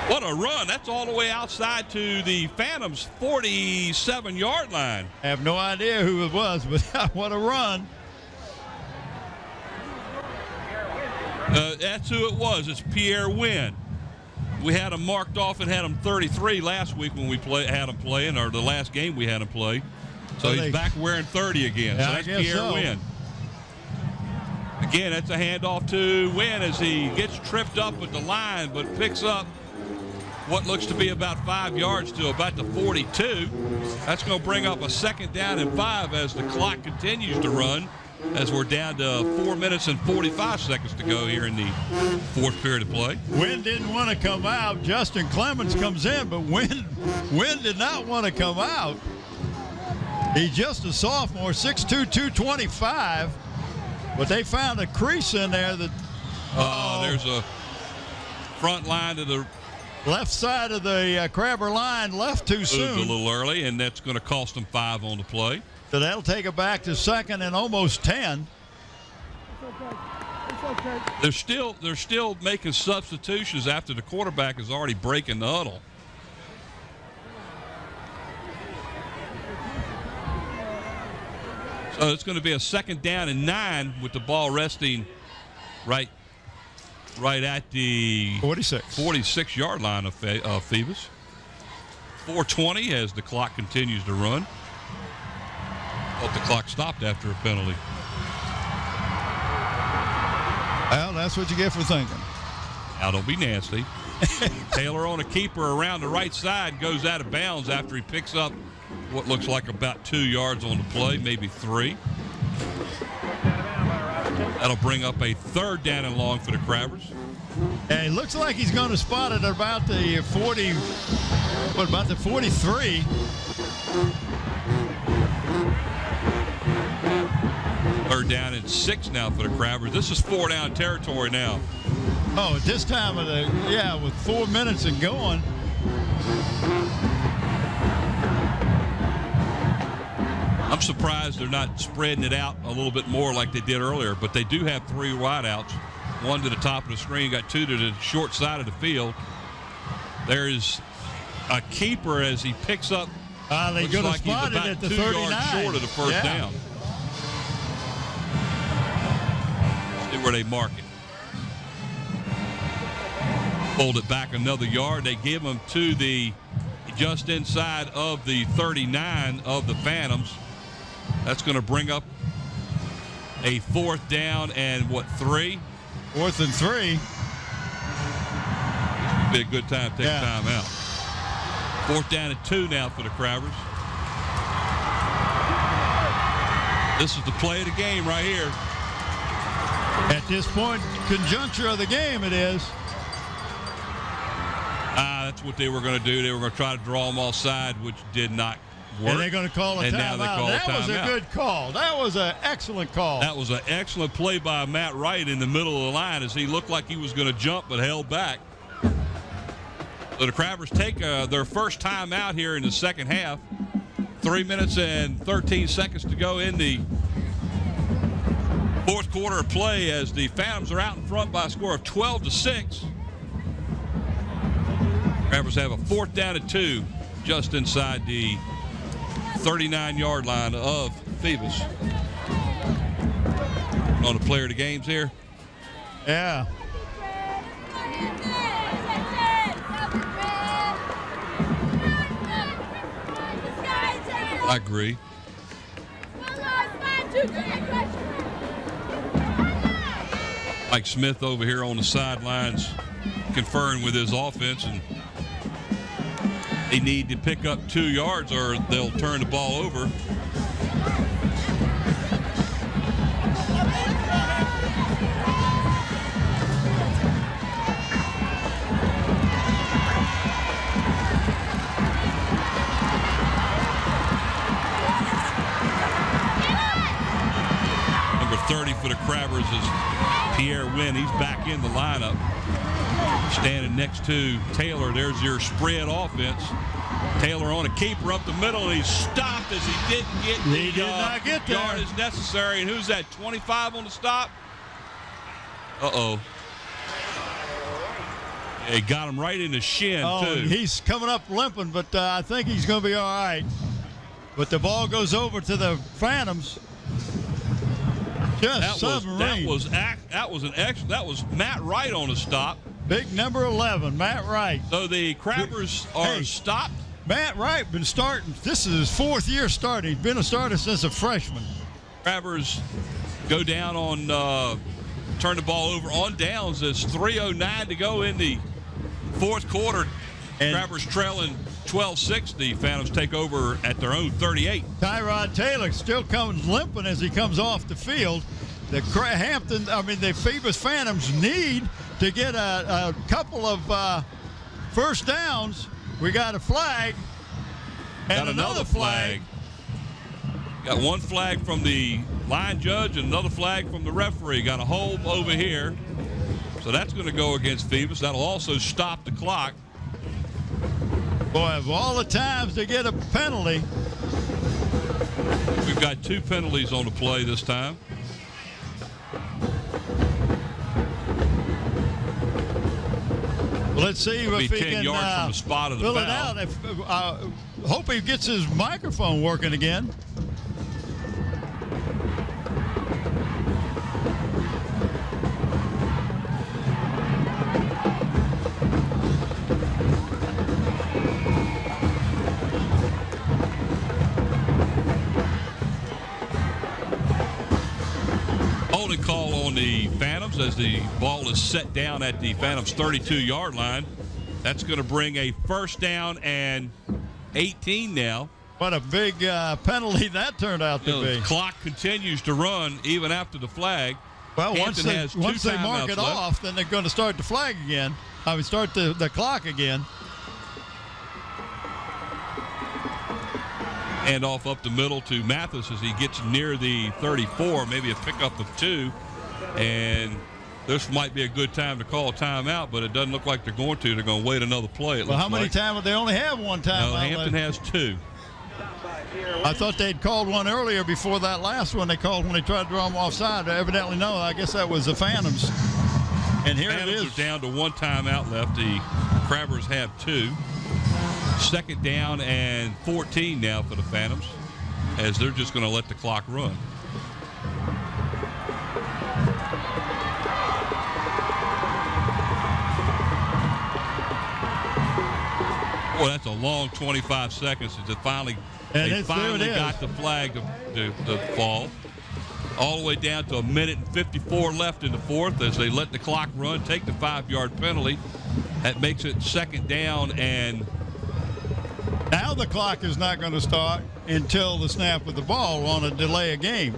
What a run. That's all the way outside to the Phantoms' 47-yard line. I have no idea who it was, but what a run. That's who it was. It's Pierre Wynn. We had him marked off and had him 33 last week when we had him playing, or the last game we had him play. So he's back wearing 30 again. Yeah, so that's Pierre Wynn. Again, that's a handoff to Wynn as he gets tripped up at the line, but picks up what looks to be about 5 yards to about the 42. That's going to bring up a 2nd down and 5 as the clock continues to run, as we're down to 4 minutes and 45 seconds to go here in the fourth period of play. Wynn didn't want to come out. Justin Clemens comes in, but Wynn did not want to come out. He's just a sophomore, 6'2", 225. But they found a crease in there that. There's a front line to the left side of the Crabber line left too soon. Moved a little early, and that's going to cost them 5 on the play. So that'll take it back to 2nd and almost 10. They're still making substitutions after the quarterback is already breaking the huddle. So it's going to be a 2nd down and 9 with the ball resting right at the 46-yard line of Phoebus. 4:20 as the clock continues to run. Thought the clock stopped after a penalty. Well, that's what you get for thinking. Now, don't be nasty. Taylor on a keeper around the right side goes out of bounds after he picks up what looks like about 2 yards on the play, maybe 3. That'll bring up a 3rd down and long for the Crabbers. And it looks like he's going to spot it at about the 40, what about the 43? Third down and 6 now for the Crabbers. This is 4-down territory now. Oh, at this time of the, with 4 minutes and going. I'm surprised they're not spreading it out a little bit more like they did earlier, but they do have 3 wideouts. 1 to the top of the screen, got 2 to the short side of the field. There's a keeper as he picks up. They're going to spot it at the 39. 2 yards short of the first down. See where they mark it. Pulled it back another yard. They give him to the just inside of the 39 of the Phantoms. That's going to bring up a 4th down and 3? 4th and 3. Be a good time to take a time out. 4th down and 2 now for the Crabbers. This is the play of the game right here. At this point, conjuncture of the game, it is. That's what they were going to do. They were going to try to draw them offside, which did not work. And they're going to call a timeout. That was a good call. That was an excellent call. That was an excellent play by Matt Wright in the middle of the line as he looked like he was going to jump but held back. So the Crabbers take their first time out here in the second half. 3 minutes and 13 seconds to go in the fourth quarter of play as the Phantoms are out in front by a score of 12-6. Crabbers have a 4th down and 2 just inside the 39-yard line of Phoebus. On the player of the games here. Yeah. I agree. Mike Smith over here on the sidelines conferring with his offense, and they need to pick up 2 yards or they'll turn the ball over. Number 30 for the Crabbers is Pierre Wynn. He's back in the lineup. Standing next to Taylor. There's your spread offense. Taylor on a keeper up the middle, and he stopped as he didn't get the yardage necessary. And who's that, 25 on the stop? Uh-oh. He got him right in the shin, too. He's coming up limping, but I think he's going to be all right. But the ball goes over to the Phantoms. Just submarine. That was Matt Wright on the stop. Big number 11, Matt Wright. So the Crabbers are stopped. Matt Wright been starting. This is his 4th year starting. He's been a starter since a freshman. Crabbers go down on, turn the ball over on downs. There's 3:09 to go in the fourth quarter. And Crabbers trailing 12-6. The Phantoms take over at their own 38. Tyrod Taylor still comes limping as he comes off the field. The Phoebus Phantoms need to get a couple of first downs. We got a flag and got another flag. Got one flag from the line judge and another flag from the referee. Got a hold over here. So that's going to go against Phoebus. That'll also stop the clock. Boy, of all the times to get a penalty. We've got 2 penalties on the play this time. Well, let's see if he 10 can yards from the spot of the fill foul. it out. Hope he gets his microphone working again. Holding call on the Phantoms as the ball is set down at the Phantoms 32-yard line. That's going to bring a first down and 18 now. What a big penalty that turned out to be. The clock continues to run even after the flag. Well, once they mark it off, then they're going to start the flag again. Start the clock again. Hand off up the middle to Mathis as he gets near the 34, maybe a pickup of 2. And this might be a good time to call a timeout, but it doesn't look like they're going to. They're going to wait another play. Well, how many times? They only have one timeout. No, Hampton has 2. I thought they'd called one earlier before that last one they called when they tried to draw them offside. Evidently, no. I guess that was the Phantoms. And here it is. Phantoms are down to 1 timeout left. The Crabbers have 2. Second down and 14 now for the Phantoms as they're just going to let the clock run. Boy, that's a long 25 seconds to finally. And they finally there it is. got the flag to fall. All the way down to 1:54 left in the fourth as they let the clock run, take the 5-yard penalty. That makes it second down, and Now the clock is not going to start until the snap of the ball on a delay of game.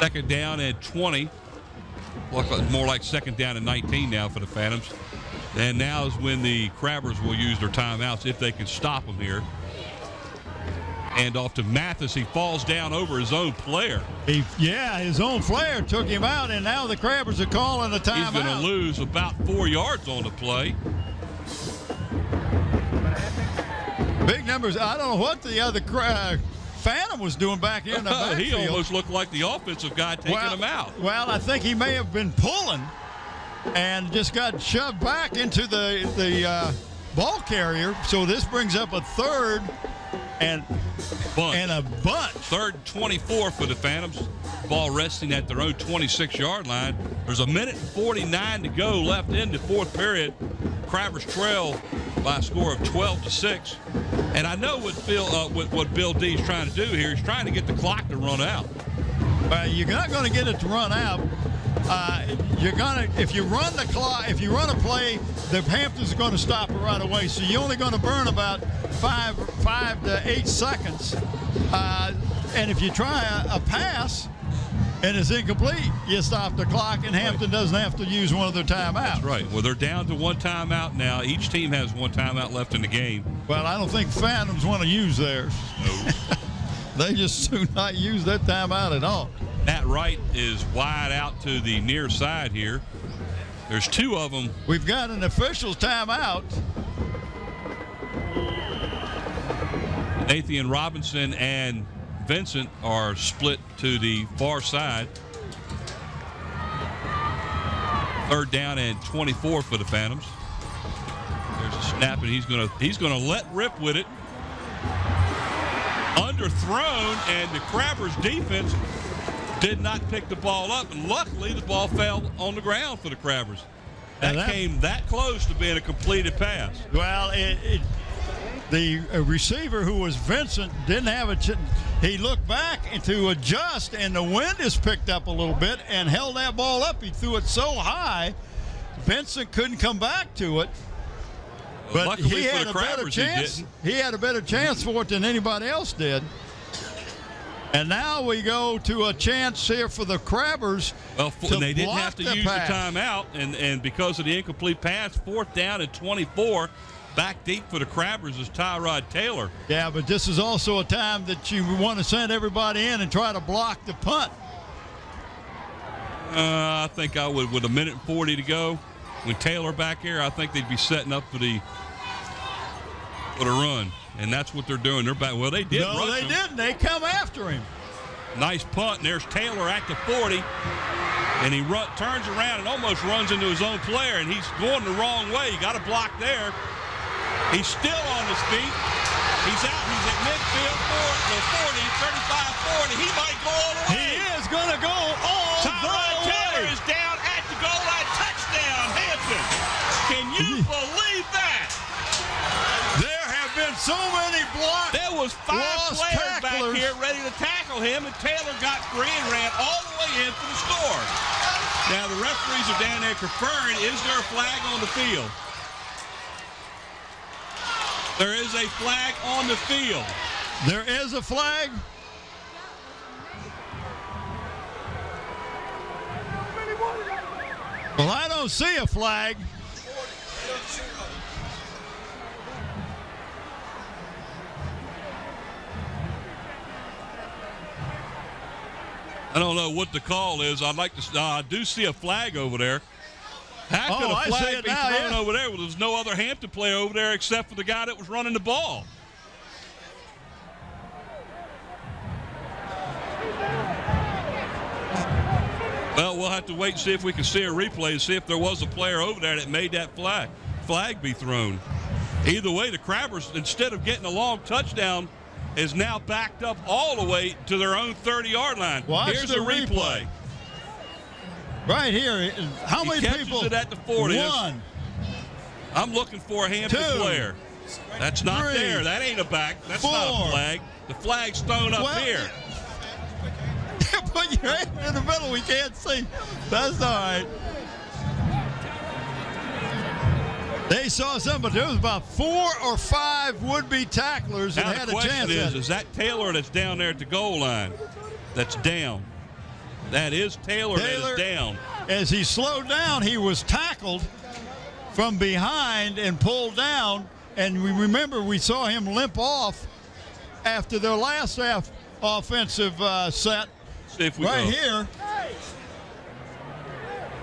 second down and 20. More like second down and 19 now for the Phantoms. And now is when the Crabbers will use their timeouts if they can stop them here. And off to Mathis. He falls down over his own player. His own player took him out, and now the Crabbers are calling a timeout. He's going to lose about 4 yards on the play. Big numbers. I don't know what the other Phantom was doing back here in the backfield. He almost looked like the offensive guy taking him out. Well, I think he may have been pulling and just got shoved back into the ball carrier. So this brings up a third and a bunch. Third and 24 for the Phantoms. Ball resting at their own 26-yard line. There's 1:49 to go left in the fourth period. Crabbers trail by a score of 12-6. And I know what Bill D is trying to do here. He's trying to get the clock to run out. You're not going to get it to run out. If you run the clock, if you run a play, the Hamptons are going to stop it right away. So you're only going to burn about 5 to 8 seconds. And if you try a pass and it's incomplete, you stop the clock, and Hampton doesn't have to use one of their timeouts. That's right. Well, they're down to one timeout now. Each team has one timeout left in the game. Well, I don't think Phantoms want to use theirs. No. They just do not use that timeout at all. Matt Wright is wide out to the near side here. There's two of them. We've got an official's timeout. Nathan Robinson and Vincent are split to the far side. Third down and 24 for the Phantoms. There's a snap, and he's gonna let rip with it. Underthrown, and the Crabbers defense did not pick the ball up, and luckily the ball fell on the ground for the Crabbers. That came that close to being a completed pass. Well, the receiver, who was Vincent, didn't have he looked back to adjust, and the wind has picked up a little bit and held that ball up. He threw it so high, Vincent couldn't come back to it. But luckily he for had the a better Crabbers, chance. He had a better chance for it than anybody else did. And now we go to a chance here for the Crabbers. Well, they didn't have to use pass. the timeout, and because of the incomplete pass, fourth down and 24. Back deep for the Crabbers is Tyrod Taylor. Yeah, but this is also a time that you want to send everybody in and try to block the punt. I think I would, with 1:40 to go, with Taylor back here, I think they'd be setting up for the run, and that's what they're doing. They're back. Well, they did. No, they didn't. They come after him. Nice punt, and there's Taylor at the 40, and he turns around and almost runs into his own player, and he's going the wrong way. You got a block there. He's still on his feet. He's out. He's at midfield for the 40, 35-40. He might go all the way. He is going to go all the way. Taylor is down at the goal line. Touchdown, Hampton. Can you believe that? There have been so many blocks. There was 5 players back here ready to tackle him, and Taylor got free and ran all the way in for the score. Now, the referees are down there conferring. Is there a flag on the field? There is a flag on the field. There is a flag. Well, I don't see a flag. I don't know what the call is. I'd like to. I do see a flag over there. How could a flag be thrown over there? Well, there's no other Hampton player over there except for the guy that was running the ball. Well, we'll have to wait and see if we can see a replay and see if there was a player over there that made that flag be thrown. Either way, the Crabbers, instead of getting a long touchdown, is now backed up all the way to their own 30-yard line. Watch Here's the a replay. Right here. How many catches people? it at the 40. One. I'm looking for a Hampton Two. player. That's not Three. there. That ain't a back. That's not Four. a flag. The flag's thrown up here. Put your hand in the middle. We can't see. That's all right. They saw something, but there was about 4 or 5 would-be tacklers that Now had the a chance question at it. is that Taylor that's down there at the goal line? That's down. That is Taylor that is down. As he slowed down, he was tackled from behind and pulled down. And we remember we saw him limp off after their last offensive set. See if we Right go. here.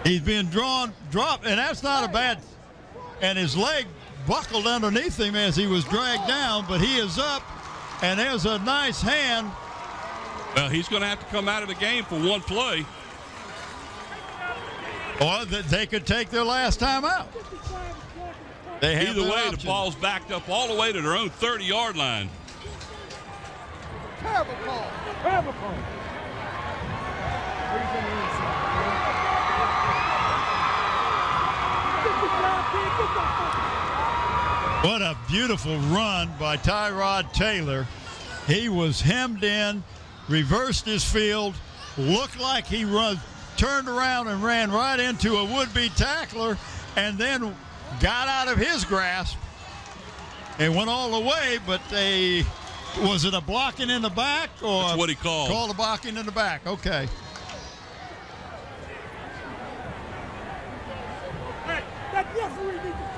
He's being dropped, and that's not a bad. And his leg buckled underneath him as he was dragged down, but he is up, and there's a nice hand. Well, he's going to have to come out of the game for one play. Or they could take their last time out. They have Either that way, option. the ball's backed up all the way to their own 30-yard line. Terrible call. Terrible call. What a beautiful run by Tyrod Taylor. He was hemmed in, reversed his field, looked like he turned around and ran right into a would-be tackler, and then got out of his grasp and went all the way, but was it a blocking in the back? Or That's what he called. Called a blocking in the back, okay.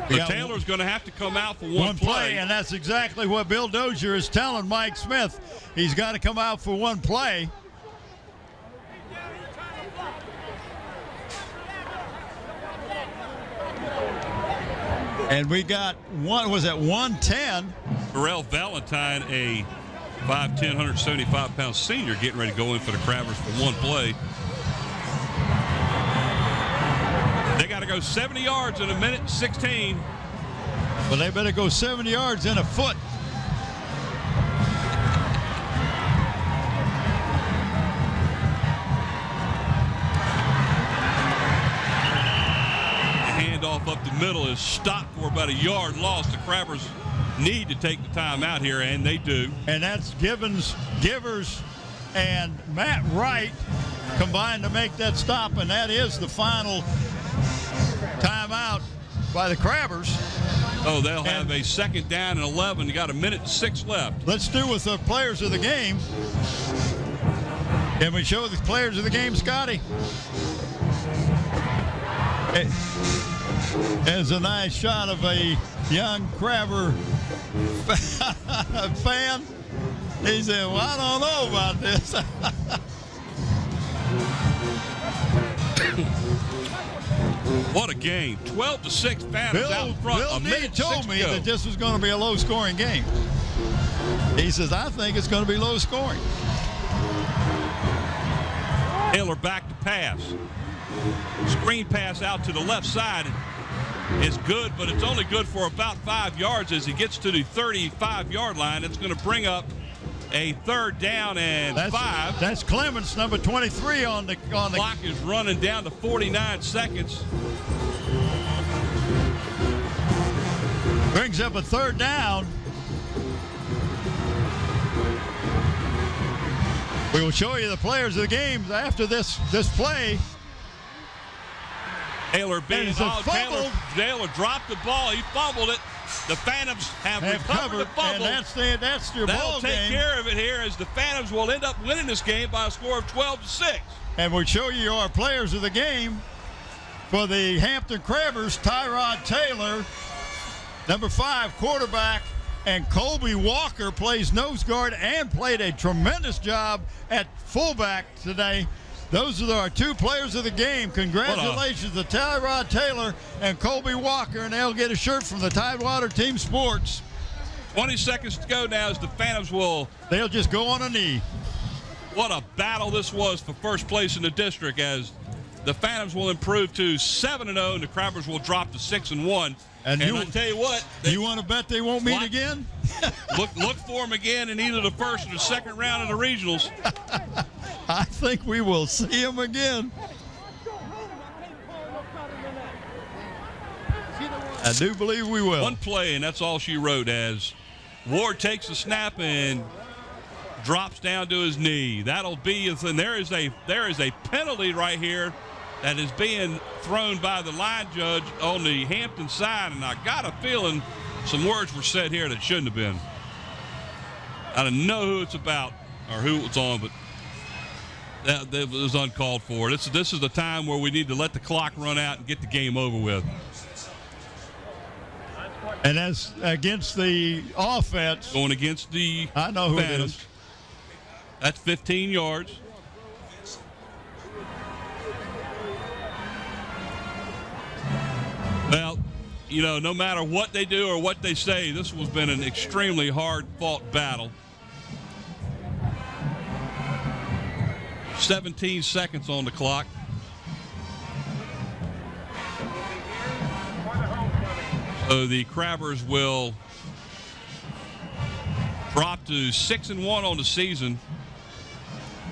But Taylor's going to have to come out for one play. And that's exactly what Bill Dozier is telling Mike Smith. He's got to come out for one play. And we got 110. Pharrell Valentine, a 5'10", 175-pound senior, getting ready to go in for the Crabbers for one play. They got to go 70 yards in a minute 16. Well, they better go 70 yards in a foot. The handoff up the middle is stopped for about a yard lost. The Crabbers need to take the time out here, and they do. And that's Givers, and Matt Wright combined to make that stop, and that is the final timeout by the Crabbers. Oh, they'll have a second down and 11. You got a minute and 6 left. Let's do with the players of the game. Can we show the players of the game, Scotty? There's a nice shot of a young Crabber fan. He said, well, I don't know about this. What a game. 12-6 Phantoms out in front. Bill A minute told me to go. that this was going to be a low-scoring game. He says, I think it's going to be low-scoring. Taylor back to pass. Screen pass out to the left side is good, but it's only good for about 5 yards as he gets to the 35-yard line. It's going to bring up a third down and 5. That's Clements, number 23 on the clock is running down to 49 seconds. Brings up a third down. We will show you the players of the games after this play. Taylor being fumbled. Taylor dropped the ball. He fumbled it. The Phantoms have recovered the fumble. And that's your That'll ball take game. care of it here as the Phantoms will end up winning this game by a score of 12-6. And we'll show you our players of the game for the Hampton Crabbers. Tyrod Taylor, number 5 quarterback, and Colby Walker plays nose guard and played a tremendous job at fullback today. Those are our 2 players of the game. Congratulations to Tyrod Taylor and Colby Walker, and they'll get a shirt from the Tidewater Team Sports. 20 seconds to go now as the Phantoms they'll just go on a knee. What a battle this was for first place in the district as the Phantoms will improve to 7-0 and the Crabbers will drop to 6-1. And I tell you what, you want to bet they won't meet again? look for them again in either the first or the second round of the regionals. I think we will see them again. I do believe we will. One play, and that's all she wrote, as Ward takes the snap and drops down to his knee. That'll be, and there is a penalty right here that is being thrown by the line judge on the Hampton side, and I got a feeling some words were said here that shouldn't have been. I don't know who it's about or who it's on, but that was uncalled for. This is the time where we need to let the clock run out and get the game over with. And that's against the offense. Going against the I know who Phantoms. it is. That's 15 yards. Well, you know, no matter what they do or what they say, this has been an extremely hard-fought battle. 17 seconds on the clock. So the Crabbers will drop to 6-1 on the season.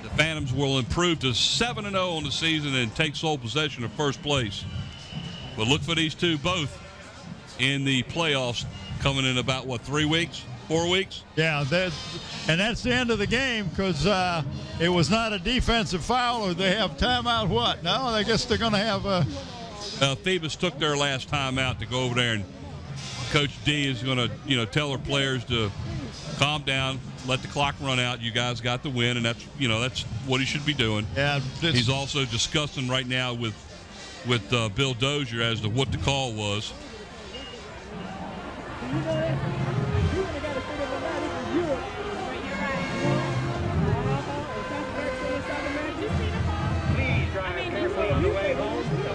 The Phantoms will improve to 7-0 on the season and take sole possession of first place. But look for these two both in the playoffs coming in about, 3 weeks, 4 weeks? Yeah, and that's the end of the game because it was not a defensive foul, or they have timeout. What? No, I guess they're going to have a. Phoebus took their last timeout to go over there, and Coach D is going to, tell her players to calm down, let the clock run out. You guys got the win, and that's what he should be doing. Yeah, he's also discussing right now with Bill Dozier as to what the call was.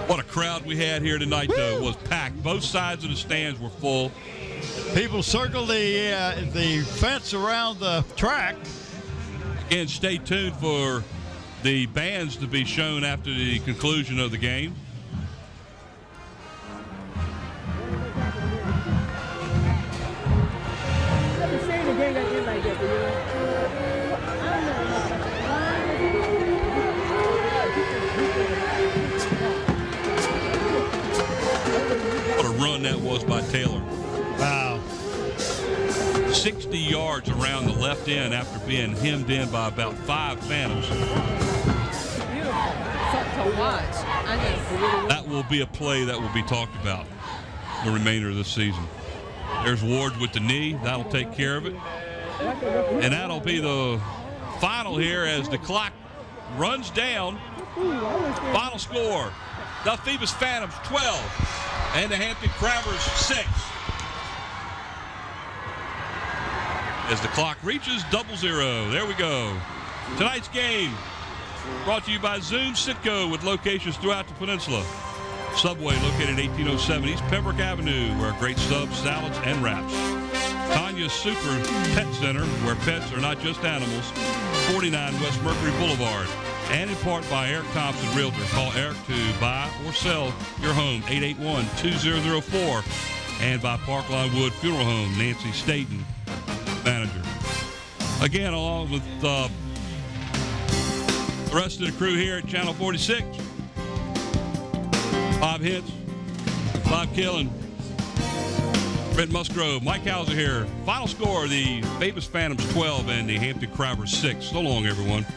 What a crowd we had here tonight, though. It was packed. Both sides of the stands were full. People circled the fence around the track. Again, stay tuned for the bands to be shown after the conclusion of the game. What a run that was by Taylor. Wow. 60 yards around the left end after being hemmed in by about 5 Phantoms. That will be a play that will be talked about the remainder of this season. There's Ward with the knee. That'll take care of it. And that'll be the final here as the clock runs down. Final score, the Phoebus Phantoms 12 and the Hampton Crabbers 6. As the clock reaches 00. There we go. Tonight's game brought to you by Zoom Sitco with locations throughout the peninsula. Subway located 1807 East Pembroke Avenue, where great subs, salads, and wraps. Tanya's Super Pet Center, where pets are not just animals, 49 West Mercury Boulevard. And in part by Eric Thompson Realtor. Call Eric to buy or sell your home, 881-2004. And by Parkline Wood Funeral Home, Nancy Staten, manager. Again, along with the rest of the crew here at Channel 46. Bob Hintz, Bob Killen, Brent Musgrove, Mike Hauser here. Final score, the Phoebus Phantoms 12 and the Hampton Crabbers 6. So long, everyone.